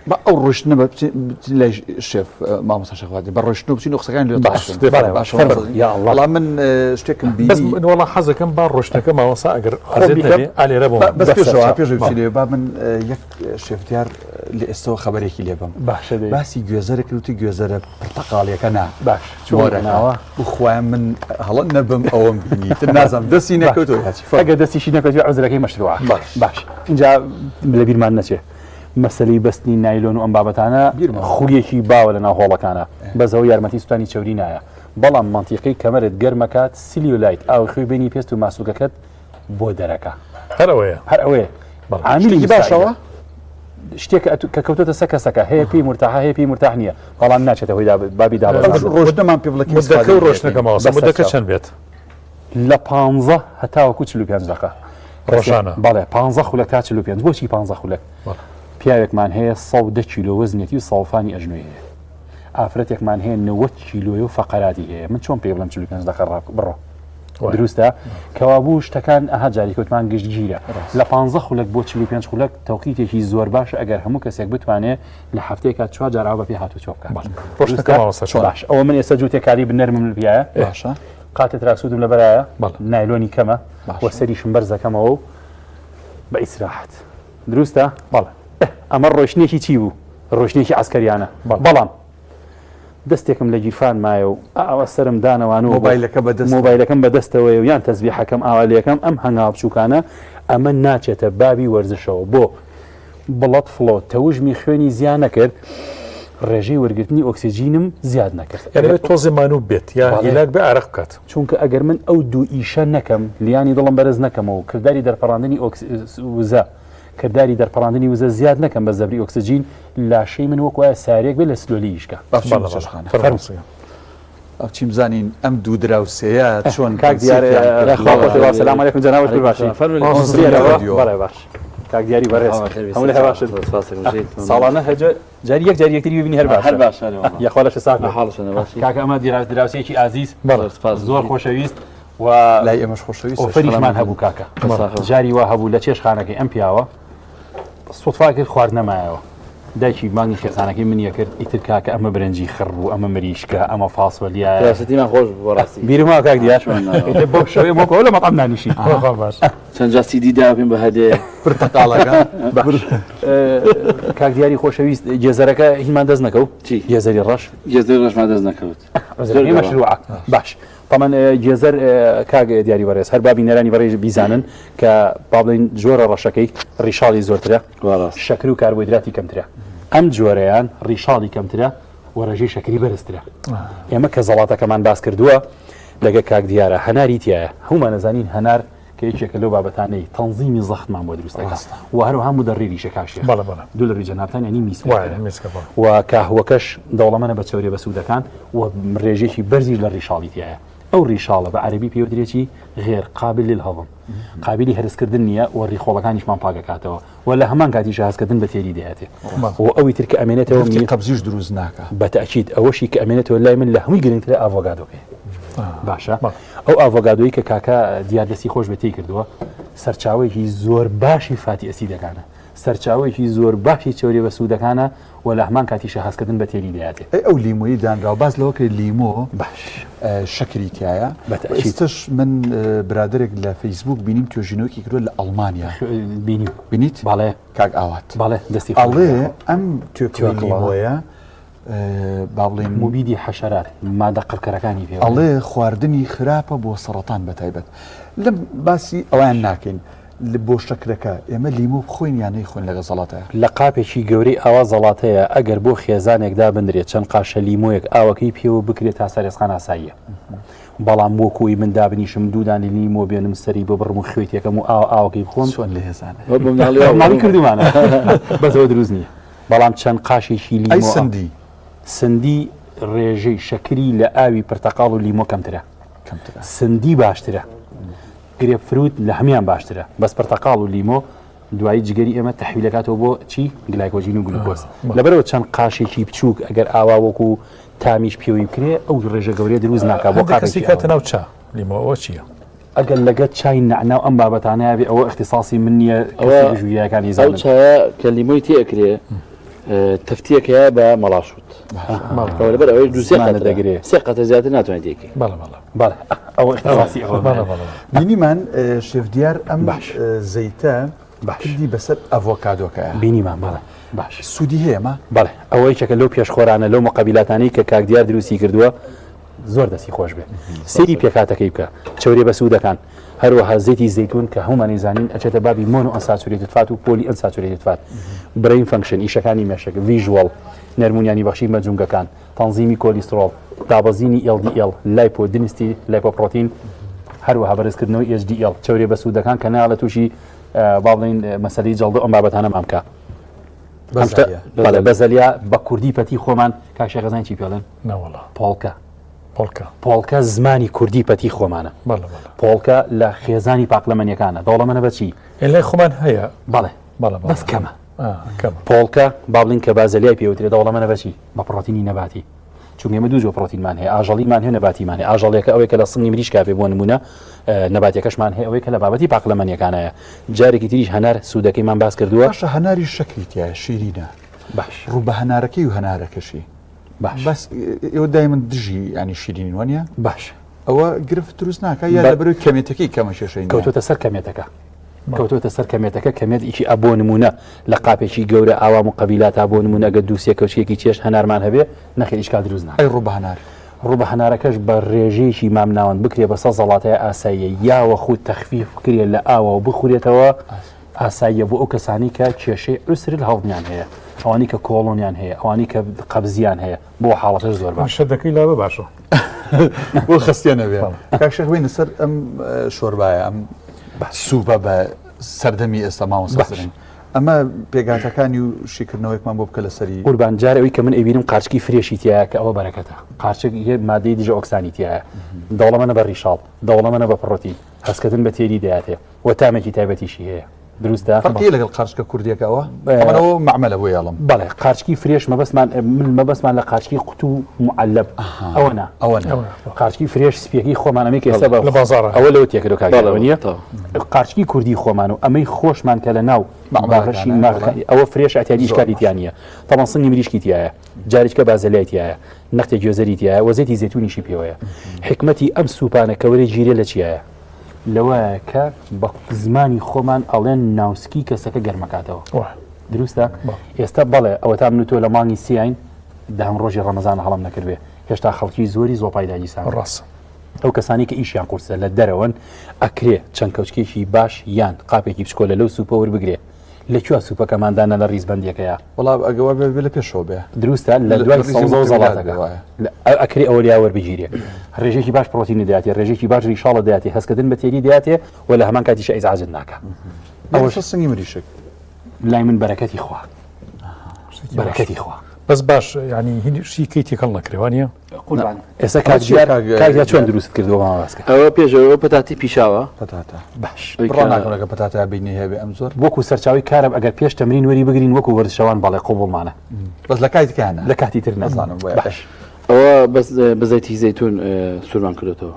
Speaker 1: بە ئەو ڕۆشتنە لای شێف مامۆستا شەخواردی بە ڕۆشتن و بچین قسەکان لێ بەڵام من شتێکم
Speaker 2: وەڵا حەزەکەم با ڕۆشتەکە ماوەسا ئەگەر ئالێرە بۆ
Speaker 1: پێش با من یەک شێفتیار لە ئێستەوە خەبەرێکی لێبم باسی گوێزەرە کردوتی گوێزەرە پرتەقاڵیەکە نا
Speaker 3: باش
Speaker 1: چۆرەناوە بخوایان من هەڵە نەبم ئەوەم بینی نازم دەستی نەکەوتەوە
Speaker 3: ئەگە دەستیشی نەکەوێت عوزەکەی مەشروعە باش اینجا لە بیرمان نەچێ مەسەلەی بەستنی نایلۆن و ئەم بابەتانە خوریەکی باوە لە ناو هۆڵەکانە بەزەوە یارمەتی سوتانی چەوری نایە بەڵام مەنتیقی کەمەرت گەرمەکات سیلیولایت ئاو خوێ بینی پێست و ماسوولەکەت بۆ دەرەکە
Speaker 2: هەر ئەوەیە
Speaker 3: عاملی باشەوە شتێک کە کەوتۆتە سەکەسەکە هەیە پێی مرتاحە هەیە پێی مرتاح نییە بەڵام ناچێتە هۆی بابی
Speaker 1: ڕۆژنەمان پێ بڵێ
Speaker 2: مدەکە و ڕۆشنەکەمەوە مدەکە چەند بێت
Speaker 3: لە 15 هەتاوەکو 45 دقیقە
Speaker 2: ڕۆژانە
Speaker 3: بەڵێ 15 خولەک تا 45 بۆچی 15 خولەک پیاوێکمان هەیە 110 کیلۆ وزنێتی و ساڵفانی ئەژنۆی هەیە ئافرەتێکمان هەیە 90 کیلۆی و فەقەراتی هەیە من چۆن پێ بڵم 45 دقیقە بڕۆ
Speaker 6: دروستە کەوابوو شتەکان ئەها جاری کەوتمان گشتگیرە لە 15 خولەک بۆ 45 خولەک تەوقیتێکی زۆر باش ئەگەر هەموو کەسێک بتوانێت لە هەفتەیەکە 4 جار ئاو بە پێ هاتوو چۆ بکات. باش ئەوە من ئێستا جووتێکاری بنەرمم لەبیایە
Speaker 1: باشە
Speaker 6: قاتت راسوودم لەبەرایە نایلۆنی کەمە وە سەریشم بەرزەکەمەوە بە ئیسراحەت دروستە ئەمە ڕۆشنێکی چی بوو ڕۆشنێکی عسکەریانە بەڵام دەستێکم لە گیرفان مایە و ئاوە سرم دانەوان و مۆبایلەکەم بەدەستەوەی و یان تەزبیحەکەم ئاوالەکەم ئەم هەنگاو بچووکانە ئەمە ناچێتە بابی وەرزشەوە بۆ بڵەت فلۆ تەوژمی خوێنی زیان نەکرد ڕێژەی وەرگرتنی ئۆکسسیژینم زیاد نەکرد
Speaker 2: یعنی تۆزیمانوب بێت یا هیلاک بە عرق بکات
Speaker 6: چونکە ئەگەر من ئەو دوو ئیشە نەکەم لیانی دڵم بەرز نەکەمەوە کردداری دەرپەڕاندنی وزە کردداری دەرپەڕاندنی وزە زیاد نەکەم بە زەبری ئۆکسسیژین لاشەی من وەکوایە سارێک بێت لە سلۆلیشکە
Speaker 1: چی بزانین ئەم دوو دراوسەیە چۆن
Speaker 6: کاک دیارە سلام علیکم جەناب باشی باش کاک دیاری بەڕێز هەموو لە هەواش ساڵانە هەجە جاری یەک جاری یەکتری ببینی هەر باش یاخوا لەش ساک کاک ئەمە دراوسەیەکی ئازیز زۆر خۆشەویست و
Speaker 1: لای ئێمەش خۆشەویست
Speaker 6: ئۆفەریشمان هەبوو کاکە جاری وا هەبوو لە چێشخانەکەی ئەم پیاوە سوتفا کرد خوارد نەمایەوە دایکی مانگی خێزانەکەی منیە کرد ئیتر کاکە ئەمە برنجی خڕ بوو ئەمە مریشکە ئەمە فاسوەلیایە
Speaker 3: خۆش بۆ ڕاستی
Speaker 6: بیرما کاک دیاش بۆ شەوێ بۆ لە مەقام نانیشی
Speaker 3: چەند جا سیدی دابین بە هەدێ
Speaker 1: پرتەقاڵەکە
Speaker 6: کاک دیاری خۆشەویست گێزەرەکە هیمان دەست نەکەوت
Speaker 3: چی
Speaker 6: گێزەری ڕەش
Speaker 3: گێزەری ڕەشمان دەست نەکەوت
Speaker 6: مەشروع باش طبعا گێزەر کاک دیاری بەڕێز هەر بابی نەرانی بەڕێژ بیزانن کە با بڵین جۆرە ڕەشەکەی ڕیشاڵی زۆرترە شەکر و کاربۆیدراتی کەمترە ئەم جۆرەیان ڕیشاڵی کەمترە و ڕێژەی شەکری بەرزترە ئێمە کە زەڵاتەکەمان باس کردووە لەگە کاک دیارە هەناری تایە هەمومان نەزانین هەنار کە یەکێکە لەو بابەتانەی تەنزیمی زەختمان بۆ دروستەکە و هەروە هەموو دەڕێریشە کاشێ دوو لە ڕێجەنابتان ینی میسکە و کاهوەکەش دەوڵەمەنە بە چاوری بە سوودەکان و ڕێژێکی بەرزی لە ڕیشاڵی تایە ئەو ڕیشاڵە بە عەربی پێوترێکی غێر قابل للهەضم قابلی هەرسکردن نییە و ڕیخۆڵەکانیشمان پاگەکاتەوە و لە هەمان کاتیش هەستکردن بە تێری دەهاتێ و ئەوی تر کە ئەمێنێتەوە می
Speaker 1: قەبزیش دروست ناکە
Speaker 6: بەتەکید ئەوەشی کە ئەمێنێتەوە لای من لە هەمووی گرنگترە ئاڤۆگادۆکێ باشە ئەو ئاڤۆگادۆیی کە کاکە دیاردەستی خۆش بەتێی کردووە سەرچاوەیەکی زۆر باشی فاتی ئەسیدەکانە سەرچاوەیەکی زۆر باشی چۆری بە سوودەکانە و لە هەمان کاتیشە هەستکردن بە تێری دەهاتێ
Speaker 1: ئەو لیمۆیی دانراوە باز لەوە کە لیمۆ
Speaker 6: باش
Speaker 1: شەکری تایە ئێستش من برادێک لە فەیسبوک بینیم توێژینەوەکی کردووە لە ئەڵمانیا بینیت
Speaker 6: باڵێ
Speaker 1: کاک ئاوات
Speaker 6: باڵێ دەستی
Speaker 1: ئەڵێ ئەم توێکڵیمۆیە با بڵێن
Speaker 6: موبیدی حەشەرات مادە قڕکەرەکانی پێ
Speaker 1: ئەڵێ خواردنی خراپە بۆ سەرەتان بەتایبەت لەم باسی ئەویان ناکەین بۆ شەکرەکە ئێمە لیمۆ بخۆین یانەی خۆین لەگە زەڵاتەیە
Speaker 6: لە قاپێکی گەورەی ئاوا زەڵاتەیە ئەگەر بۆ خێزانێکدا بنرێت چەند قاشە لیمۆیەک ئاوەکەی پێوە بکرێت تا سەرێسخان ئاساییە بەڵام وەکوی من دابنیشم دوودانی لیمۆ بێنم سەری بە بڕم و خوێتێکەکەم و ئاوەکەی بخۆم
Speaker 1: چۆن لە هێزانە
Speaker 6: ماڵی کردومانە بەزەوە دروست نییە بەڵام چەند قاشێکی لیمۆ سندی ڕێژەی شەکری لە ئاوی پرتەقاڵ و لیمۆ کەمترە سندی باشترە گرێب فروت لە هەمیان باشترە بەس پرتەقاڵ و لیمۆ دوایی جگەری ئێمە تەحویلەکاتەوە بۆ چی گلایکۆژین و گلوکۆز لەبەرەوە چەند قاشێکی بچووک ئەگەر ئاوا وەکو تامیش پێوەی بکرێ ئەو ڕێژە گەورەی دروست ناکات بۆ
Speaker 2: قاسی کاتە ناو چا لیمۆ چییە
Speaker 6: ئەگەر لەگەت چای نعناو ئەم بابەتانەیە بێ ئەوە اختصاصی من نییە ژوویەکانی
Speaker 3: زاو چایە کە لیمۆی تێکرێ تەفتیەکەیە بە مەڵاشوت لەبەر ئەوەی دووسێقەتە دەگرێت سێ قەتە زیاتر ناتوانێت تێکی
Speaker 6: بەڵێ ئەوە اختصاصی
Speaker 1: بینیمان شێفدیار ئەم زەیتە کردی بەسەر ئەڤۆکادۆکەیە
Speaker 6: بینیمان بەڵێ باش
Speaker 1: سوودی هەیەمە
Speaker 6: بەڵێ ئەوەی چەکە لەو پێشخۆرانە لەو مەقەبیلاتانی کە کاکدیار دروستی کردووە زۆر دەستی خۆش بێت سێری پێکاتەکەی بکە چاورێ بە سوودەکان هەروەها زەیتی زەیتون کە هەمومانی زانین ئەچێتە بابی مۆنۆ ئەنساتوریتد فات و پۆلی ئەنساتوریتد فات برین فەنکشن ئیشەکانی مێشک ڤیژوەڵ نەرمونیانی بەخشی مەجوونگەکان تەنزیمی کۆلیسترۆڵ دابەزینی LDL لایپۆ دنستی لایپۆپرۆتین هەروەها بەرزکردنەوەی HDL چاورێ بە سوودەکان کە ناڵە تووشی با بڵین مەسەلەی جەڵدە ئەم بابەتانە مامکە بەزەلیا بە کوردی پەتی خۆمان کاشە غەزانی چی پێڵێن پۆڵکە زمانی کوردی پەتی خۆمانە پۆڵکە لە خێزانی پاقلەمەنیەکانە دەوڵەمەنە بەچی
Speaker 2: لای خۆمان هەیە
Speaker 6: بەڵێ بەس کەمە پۆڵکە با بڵین کە بازەلیای پێوترێت دەوڵەمەنە بەچی بە پڕۆتینی نەباتی چونکە ئێمە دوو جۆ پرۆتینمان هەیە ئاژەڵیمان هەیە نەباتیمان هەیە ئاژەڵیەکە ئەوەی کە لە سنگی مریشکا بێ بۆ نمونە نەباتیەکەشمان هەیە ئەوەی کە لە بابەتی پاقلەمەنیەکانەیە جارێکی تریش هەنار سوودەکەیمان باس کردووە
Speaker 1: باشە هەناری شەکری تایە شیرینە
Speaker 6: باش
Speaker 1: ڕوو بە هەنارەکەی و هەنارەکەشی
Speaker 6: باش
Speaker 1: بەس ئێوە دایمەن دژی ینی شیرین وانە
Speaker 6: باش
Speaker 1: ئەوە گرفت دروست ناکە یا لەبەرەوەی کەمێتەکەی کەمە شێشەی
Speaker 6: کەوتۆتە سەر کەمێتەکە کەوتۆتە سەر کەمێتەکە کەمێت ئیشی ئەبۆ نمونە لە قاپێکی گەورە ئاوام و قەبیلات تا بۆ نمونە ئەگە دووسێ کەوچێکی چێش هەنارمان هەبێ نەخێ ئیشکا دروست ناکە
Speaker 1: ئەی ڕوو بە هەنار
Speaker 6: ڕوو بە هەنارەکەش بە ڕێژەیەکی مامناوەند بکرێ بەسە زەڵاتەیە ئاساییە یاوە خود تەخفیف بکرێ لە ئاوە و بخورێتەوە ئاساییە بۆ ئەو کەسانی کە کێشەی عوسر هەڵمیان هەیە ئەوانی کە کۆڵۆنیان هەیە ئەوانی کە قەبزیان هەیە بۆ حاڵەتەش زۆر باش
Speaker 2: شەدەکەی لا باشە
Speaker 1: بۆ خستیانە بێ کاک شەخوێنە سەر ئەم شۆربایە ئەم سوپە بە سەردەمی ئێستا ماوەسەرین ئەمە پێگاتەکانی و شیکردنەوەیکمان بۆ بکە لە سەری
Speaker 6: قوربان جارەوەی کە من ئەبینم قارچکی فرێشی تایە کە ئەوە بەرەکەتە قارچک مادەی دیژە ئۆکسانی تایە دەوڵەمەنە بە ڕیشاڵ دەوڵەمەنە بە پڕۆتین هەستکردن بە تێری دەیاتێ و تامێکی تایبەتیشی هەیە دروستە
Speaker 1: فەرقی لەگەڵ قارچکە کوردیەکەوە ئەمەەوە معمەلە بۆ یاڵم
Speaker 6: بەڵێ قارچکی فرێش مەبەستمان لە قارچکی قوت و معلب ئەوە قارچکی فرێش سپیەکەی خۆمانەمەی کە ئێستا
Speaker 2: لە بازاڕە
Speaker 6: ئەوە لەوە تێکەوە کاگەڵەوە نیە قارچکی کوردی خۆمان و ئەمەی خۆشمان کە لە ناو باغەشی ئەوە فرێش ئەتیانی ئیشکالیتیانە تەمان سنگی مریشکی تایە جارێککە بازەلایەتیایە نەختە گوێزەری تایە وەزێتی زەتونیشی پێوەیە حکمەتی ئەم سوپانە کەوەرە گیرێ لە چیایە لەوەیە کە بە زمانی خۆمان ئەڵێن ناوسکی کەسەکە گەرمەکاتەوە دروستە ئێستا بەڵێ ئەوە تا من تۆ لە مانگی سیین داهم ڕۆژی ڕەمەزان هەڵم نەکردوێ هێشتا خەڵکی زۆری زۆپای داگیسان
Speaker 2: ڕاست
Speaker 6: ئەو کەسانی کە ئیشیان قورسە لە دەرەوەن ئەکرێ چەند کەوچکێکی باش یان قاپێکی بچکۆلە لەو سوپە وەربگرێ لەکوێ سوپەکەماندانە لە ڕیزبندیەکەیە
Speaker 1: وڵام ئەگەوە بێ لە پێشەوە بێ
Speaker 6: دروستە لە دوای سەوزە و زەڵاتەکە ئەکرێ ئەوە لیا وەربگیرێ ڕێژێکی باش پرۆتینی دەیاتێ ڕێژێکی باش ریشاڵە دەیاتێ هەستکردن بە تێری دەیاتێ و لە هەمان کاتیش ئیزعاجت ناکە
Speaker 1: ئەوەش سنگی مریشک
Speaker 6: لای من بەرەکەتی خوا بەرەکەتی خوا
Speaker 2: بەس باش ینی هینشی کەی تێکەڵ نەکرێوانە
Speaker 6: ئێستا کاکیا چۆن دروست کردەوە ماوەسکە
Speaker 3: ئەوە پێشەوە پەتاتی پیشاوە
Speaker 1: پەتاتە
Speaker 6: باش
Speaker 1: ڕۆناکەکە پەتاتە بینی هەیە بێ ئەم زۆر
Speaker 6: وەکو سەرچاوی کارم ئەگەر پێش تەمرین وەری بگرین وەکو وەرزشەوان بەڵێ قوبوڵمانە
Speaker 1: بەس لە کاتیکانە
Speaker 6: لە کاتی تر نەزانم باش
Speaker 3: ئەوە بەزەیتی زەیتون سوورمان کردێتەوە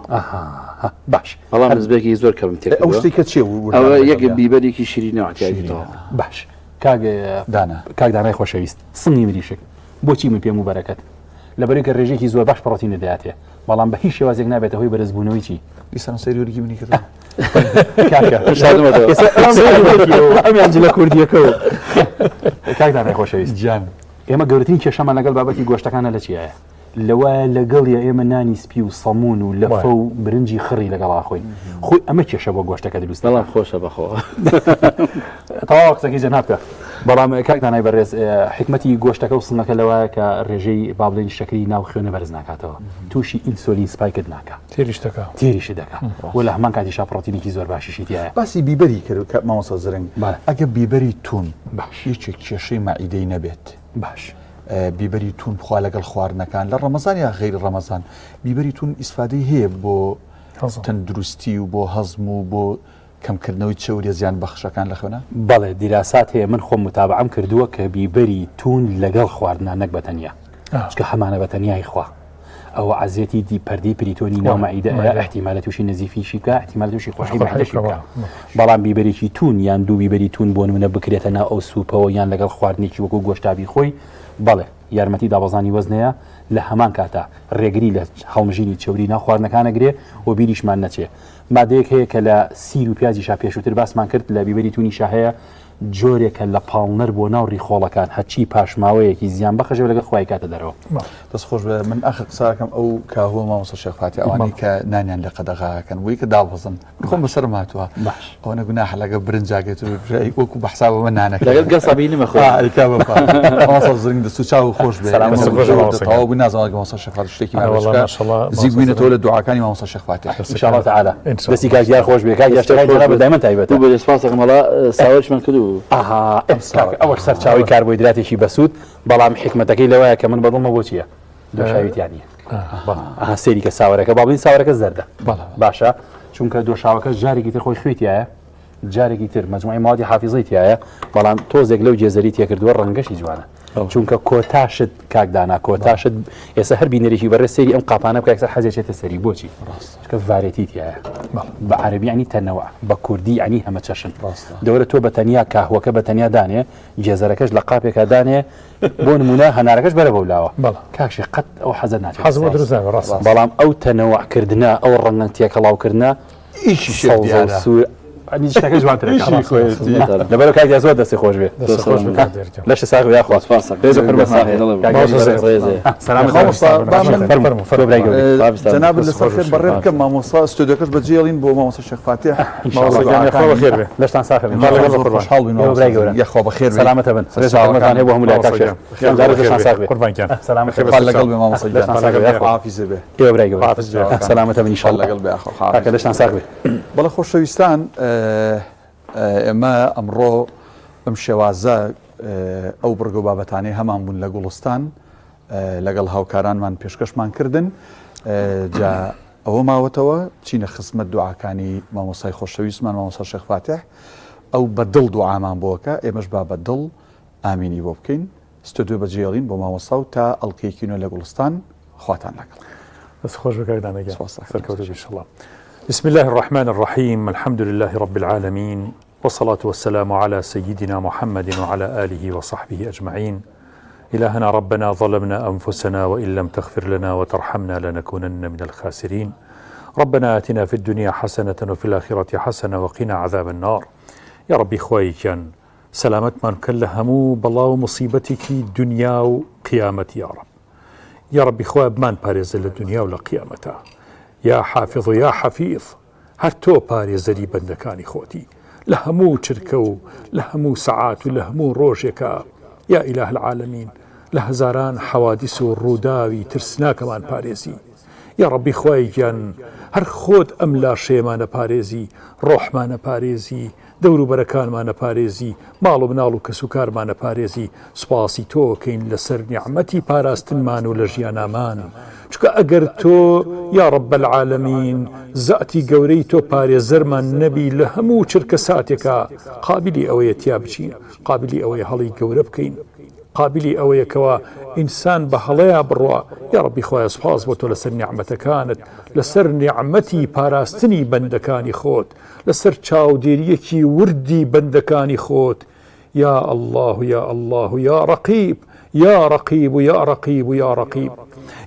Speaker 6: باش
Speaker 3: بەڵام زبێکی زۆر کەم تێک
Speaker 1: ئەو شتێک کە چێ
Speaker 3: ئەوە یەک بیبەرێکی شیرینەوەتیاییتەوە
Speaker 6: باش کاک دانای خۆشەویست سنگی مریشک بۆچی من پێم و بەرەکەت لەبەرەوەی کە ڕێژێکی زۆر باش پڕۆتینە دەیاتێ بەڵام بە هیچ شێوازێک نابێتە هۆی بەرزبوونەوەی چی
Speaker 1: دیسان سەیری منی کرد
Speaker 6: ئەمیان لە کوردیەکەەوە کاک دانای خۆشەویست
Speaker 1: جان
Speaker 6: ئێمە گەورەترین کێشەمان لەگەڵ بابەتی گۆشتەکانە لە چیایە لەوە لەگەڵیە ئێمە نانی سپی و سەمون و لەفە و برنجی خڕی لەگەڵا خۆین خۆی ئەمە کێشە بۆ گۆشتەکە دروست
Speaker 3: بەڵام خۆشە بەخۆ
Speaker 6: تەواو قسەکەی جەنابکە بەڵام کاکدانای بەڕێز حکمەتی گۆشتەکە و سنگەکە لەوەیە کە ڕێژەی بابلین شەکری ناو خوێنە بەرز ناکاتەوە تووشی ئینسۆلین سپایکت ناکە تێریشی دەکە و لە هەمان کاتیشا پڕۆتینێکی زۆر باشیشی تایە
Speaker 1: باسی بیبەری کرد کە مامۆستا زرنگ ئەگە بیبەری تون
Speaker 6: باش
Speaker 1: هیچێک کێشەی مەعیدەی نەبێت
Speaker 6: باش
Speaker 1: بیبەری تون بخوا لەگەڵ خواردنەکان لە ڕەمەزان یا غەیری ڕەمەزان بیبەری تون ئیسفادەی هەیە بۆ تەندروستی و بۆ هەزم و بۆ کەمکردنەوەی چەوریە زیان بەخشەکان لە خوێنە
Speaker 6: بەڵێ دیراسات هەیە من خۆم متابعەم کردووە کە بیبەری تون لەگەڵ خواردنا نەک بەتەنیا چکە هەمانە بەتەنیای خوا ئەوە عزیەتی دی پەردەی پریتۆنی ناو مەعیدە احتیمالە تووشی نزیفیشی بکە احتیمال تووشی خۆشی بەهدەشی بکە بەڵام بیبەرێکی تون یان دوو بیبەری تون بۆ نمونە بکرێتە ناو ئەو سوپەوە یان لەگەڵ خواردنێکی وەکو گۆشتابی خۆی بەڵێ یارمەتی دابەزانی وەزنەیە لە هەمان کاتە ڕێگری لە هەڵمژینی چێوری ناو خواردنەکانەگرێ و بیریشمان نەچێ مادەیەک هەیە کە لە سیر و پیازی شا پێشووتر باسمان کرد لە بیبەری تونی شاهەیە جۆرێکە لە پاڵنەر بۆ ناو ڕیخۆڵەکان هەچی پاشماوەیەکی زیان بەخەژەوە لەگە خخوای کاتە دەرەوە
Speaker 1: دەست خۆش بێ من ئەخر قساکەم ئەو کاهوە مامۆستا شێخفاتی ئەوانەی کە نانیان لە قەدەغاکەن وی کە دابەزن خۆم بەسەر ماتووە ئەوەنە گوناحە لەگە برنجاگێت وەکو بەحسابەوە نانەکە
Speaker 3: لەگەڵ گەسەبی
Speaker 1: نەمەخۆ زرنگ دەست و چاو خۆش بێ تەواو بووی نازانڵگە مامۆستا شێخفاتی شتێکی زیگوینەوە لە دوعاکانی مامۆستا شێخفاتی
Speaker 6: ئینشاءالله تعالی دەستی کاکیار خۆش بێ کاک یاشتەکەی دایمەن تایبەتە
Speaker 3: بۆ سپاسەکەم وەڵا ساوەرشمان کردو
Speaker 6: ئەوە سەرچاوی کاربۆیدراتێکی بەسوود بەڵام حکمەتەکەی لەوەیە کە من بەدڵمە بۆچییە دۆشاویتیانی سێری کە ساوەرەکە باڵین ساوەرەکە زەردە باشە چونکە دۆشاوەکە جارێکی تر خۆی خوێتیایە جارێکی تر مەجموعی مادی حافیزەی تایە بەڵام تۆزێک لەو جێزەری تێکردووە ڕەنگەشی جوانە چونکە کۆتاشت کاکدانا کۆتاشت ئێستا هەر بینەرێکی بەڕێ سەری ئەم قاپانە بکە حەزێکێتە سەری بۆچی چکە ڤارێتی تایە بە عەربی ینی تەنەوە بە کوردی ینی هەمە چەشن دەورە تۆ بە تەنیا کاهوەکە بە تەنیا دانێ جێزەرەکەش لە قاپێکا دانێ بۆ نمونە هەنارەکەش بەرە بەولاوە کاکشی قەت ئەو حەزە ناچێت بەڵام ئەو تەنەوەکردنە ئەو ڕەنگە تێکەڵاوکردنە
Speaker 1: ئیشی شێ
Speaker 6: شتەکە لەبەر کاک زۆر دەستی خۆش بێ لەش ساغ یاخواست
Speaker 1: جناب لەسەر خێر بەڕێ بکەم مامۆستا ستودیۆکەش بەجێڵین بۆ مامۆستا شێخ فاتح
Speaker 6: لەشتان ساخ
Speaker 1: یاخوا بەخێر
Speaker 6: سلامەتە بن هەیە بۆ هەموو
Speaker 1: لەگەڵ بێ مامۆستا حافیزە بێ
Speaker 6: سلامەتە بن ئینشاءالله
Speaker 1: لەگەڵ بێ
Speaker 6: لەشتان ساخ بێ
Speaker 1: بەڵە خۆشەویستان ئێمە ئەمڕۆ بەم شێوازە ئەو بڕگە و بابەتانەی هەمان بوون لە گوڵستان لەگەڵ هاوکارانمان پێشکەشمان کردن جا ئەوە ماوەتەوە چینە خزمەت دوعاکانی مامۆسای خۆشەویستمان مامۆستا شێخ فاتح ئەو بەدڵ دوعامان بۆکە ئێمەش با بەدڵ ئامینی بۆ بکەین ستودیۆ بەجێڵین بۆ مامۆستا و تا ئەڵقەیەکینۆ لە گوڵستان خواتان لەگەڵ
Speaker 2: دەست خۆش بکردانەگە سەرکەوتە ئینشاءالله. بسم الله الرحمن الرحيم الحمد لله رب العالمين والصلاة والسلام على سيدنا محمد وعلى آله وصحبه أجمعين. إلهنا ربنا ظلمنا أنفسنا وإن لم تغفر لنا وترحمنا لنكونن من الخاسرين. ربنا آتنا في الدنيا حسنة وفي الآخرة حسنة وقنا عذاب النار. يا ربي خوايكان سلامت من كل همو بالله ومصيبتك دنيا وقيامة يا رب. يا ربي خوا بمان بارز للدنيا ولا قيامتها. يا حافظ يا حفيظ هر تۆ پارێزەری بەندەکانی خۆتی لە هەموو چرکە و لە هەموو سەعات و لە هەموو ڕۆژێکە یا ئیلاහ العالەمین لە هەزاران حەوادیس و ڕووداوی ترسناکەمان پارێزی یا ڕەبی خوای گیان هەر خۆت ئەم لاشەیەمانە پارێزی ڕۆحمانە پارێزی دەور و بەرەکانمانە پارێزی ماڵ و مناڵ و کەس و کارمانە پارێزی سوپاسی تۆکەین لەسەر نیعمەتی پاراستنمان و لە ژیانامان چکە ئەگەر تۆ یا رب العالمین زاتی گەورەی تۆ پارێزەرمان نەبی لە هەموو چرکە ساتێکە قابلی ئەوەیە تیا بچین قابلی ئەوەیە هەڵی گەورە بکەین قابلی ئەوەیەکەوە ئینسان بە هەڵەیە بڕوە یا ڕەبی خۆیان سوپاس بۆ تۆ لەسەر نیعمەتەکانت لەسەر نیعمەتی پاراستنی بەندەکانی خۆت لەسەر چاودێریەکی وردی بەندەکانی خۆت یا الله یا الله یا رەقیب یا رەقیب و یا رەقیب و یا رەقیب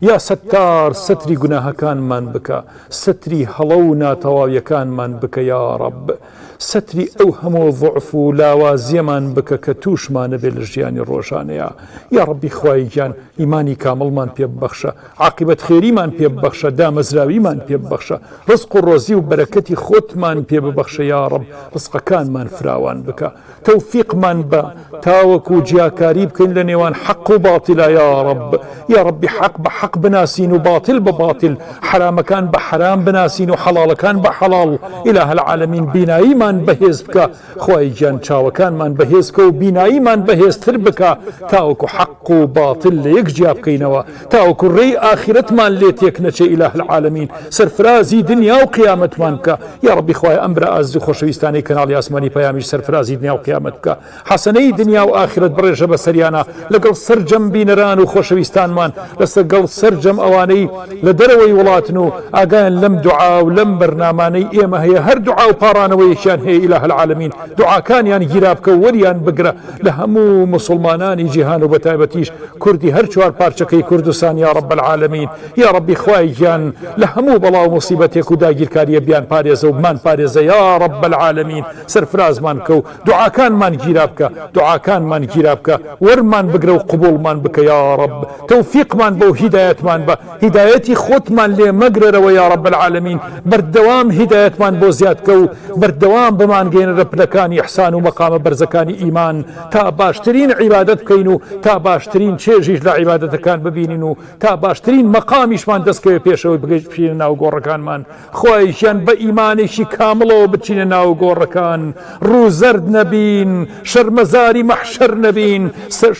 Speaker 2: یا ستار ستری گوناهەکانمان بکە ستری هەڵە و ناتەواویەکانمان بکە یا ڕەب ستری ئەو هەموو ضعف و لاوازیەمان بکە کە تووشمانە بێ لە ژیانی ڕۆژانەیە یا ڕەبی خوای گیان ئیمانی کامڵمان پێ ببەخشە عاقبەت خێریمان پێ ببەخشە دامەزراویمان پێ ببەخشە ڕزق و ڕۆزی و بەرەکەتی خۆتمان پێ ببەخشە یا ڕەب ڕزقەکانمان فراوان بکە تەوفیقمان بە تاوەکو جیاکاری بکەین لە نێوان حەق و باتیلە یا ڕەب یا ڕەبی حەق بە حەق بناسین و باتل بە باتل حرامەکان بە حرام بناسین و حەڵاڵەکان بە حەڵاڵ ئیلاහ العالەمین بیناییمان بەهێز بکە خوای گیان چاوەکانمان بەهێز بکە و بیناییمان بەهێزتر بکە تاوەکو حەق و باتل لە یەک جیا بکەینەوە تاوەکو ڕێی ئاخرەتمان لێ تێک نەچێ ئیلاහ العالەمین سەرفرازی دنیا و قیامەتمان بکە یا ڕەبی خوای ئەم برا ئاز و خۆشەویستانی کەناڵی ئاسمانی پەیامیش سەرفرازی دنیا و قیامەت بکە حەسەنەی دنیا و ئاخرەت بڕێژە بە سەریانە لەگەڵ سەرجەم بینەران و خۆشەویستانمان لەسەرگەڵ سەرجەم ئەوانەی لە دەرەوەی وڵاتن و ئاگایان لەم دوعا و لەم بەرنامانەی ئێمە هەیە هەر دوعا و پاڕانەوەیەکیان هەیە ئیلاහ العالەمین دوعاکانیان گیرا بکە و وەریان بگرە لە هەموو مسلمانانی جیهان و بەتایبەتیش کوردی هەر چوار پارچەکەی کوردستان یا رب العالەمین یا ڕەبی خوای گیان لە هەموو بەڵاو مصیبەتێک و داگیرکاریە بیان پارێزە و بمان پارێزە یا رب العالەمین سەرفرازمان کە و دوعاکانمان گیرا بکە دوعاکانمان گیرا بکە وەرمان بگرە و قبوڵمان بکە یا رب تەوفیقمان بۆ هیدایەتمان بە هیدایەتی خۆتمان لێ مەگرەرەوە یا رب العالەمین بەردەوام هیدایەتمان بۆ زیادکە و بەردەوام بمانگەێنە پلەکانی ئیحسان و مەقامە بەرزەکانی ئیمان تا باشترین عیبادەت بکەین و تا باشترین چێژیش لە عیبادەتەکان ببینین و تا باشترین مەقامیشمان دەستکەوێ پێشەوەی بچینە ناو گۆڕەکانمان خۆیشیان بە ئیمانێکی کامڵەوە بچینە ناو گۆڕەکان ڕوو زەرد نەبین شەرمەزاری مەحشەر نەبین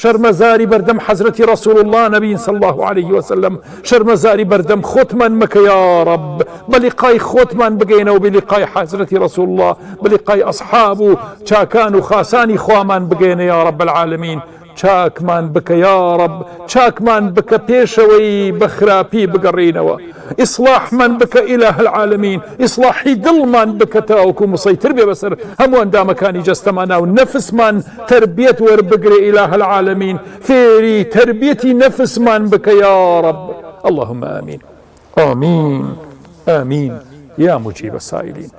Speaker 2: شەرمەزاری بەردەم حەزرەتی ڕەسوول الله نەبین صلی الله عليه وسلم شەرمەزاری بەردەم خۆتمان مەکە یا رب بەلیقای خۆتمان بگەینەوە بلیقای حەزرەتی ڕەسوول الله بلیقای ئەصحاب و چاکان و خاسانی خوامان بگەینە یا رب العالمین چاکمان بکە یا ڕەب چاکمان بکە پێشەوەی بە خراپی بگەڕینەوە ئیسلاحمان بکە ئیلاهە العالەمین ئیسلاحی دڵمان بکە تاوەکو مسەیتر بێ بەسەر هەموو ئەندامەکانی جەستەمانە و نەفسمان تربیەت وەربگرێ ئیلاهە العالەمین فێری تربیەتی نەفسمان بکە یا ڕەب اللهم آمين آمين آمين يا مجيب السائلين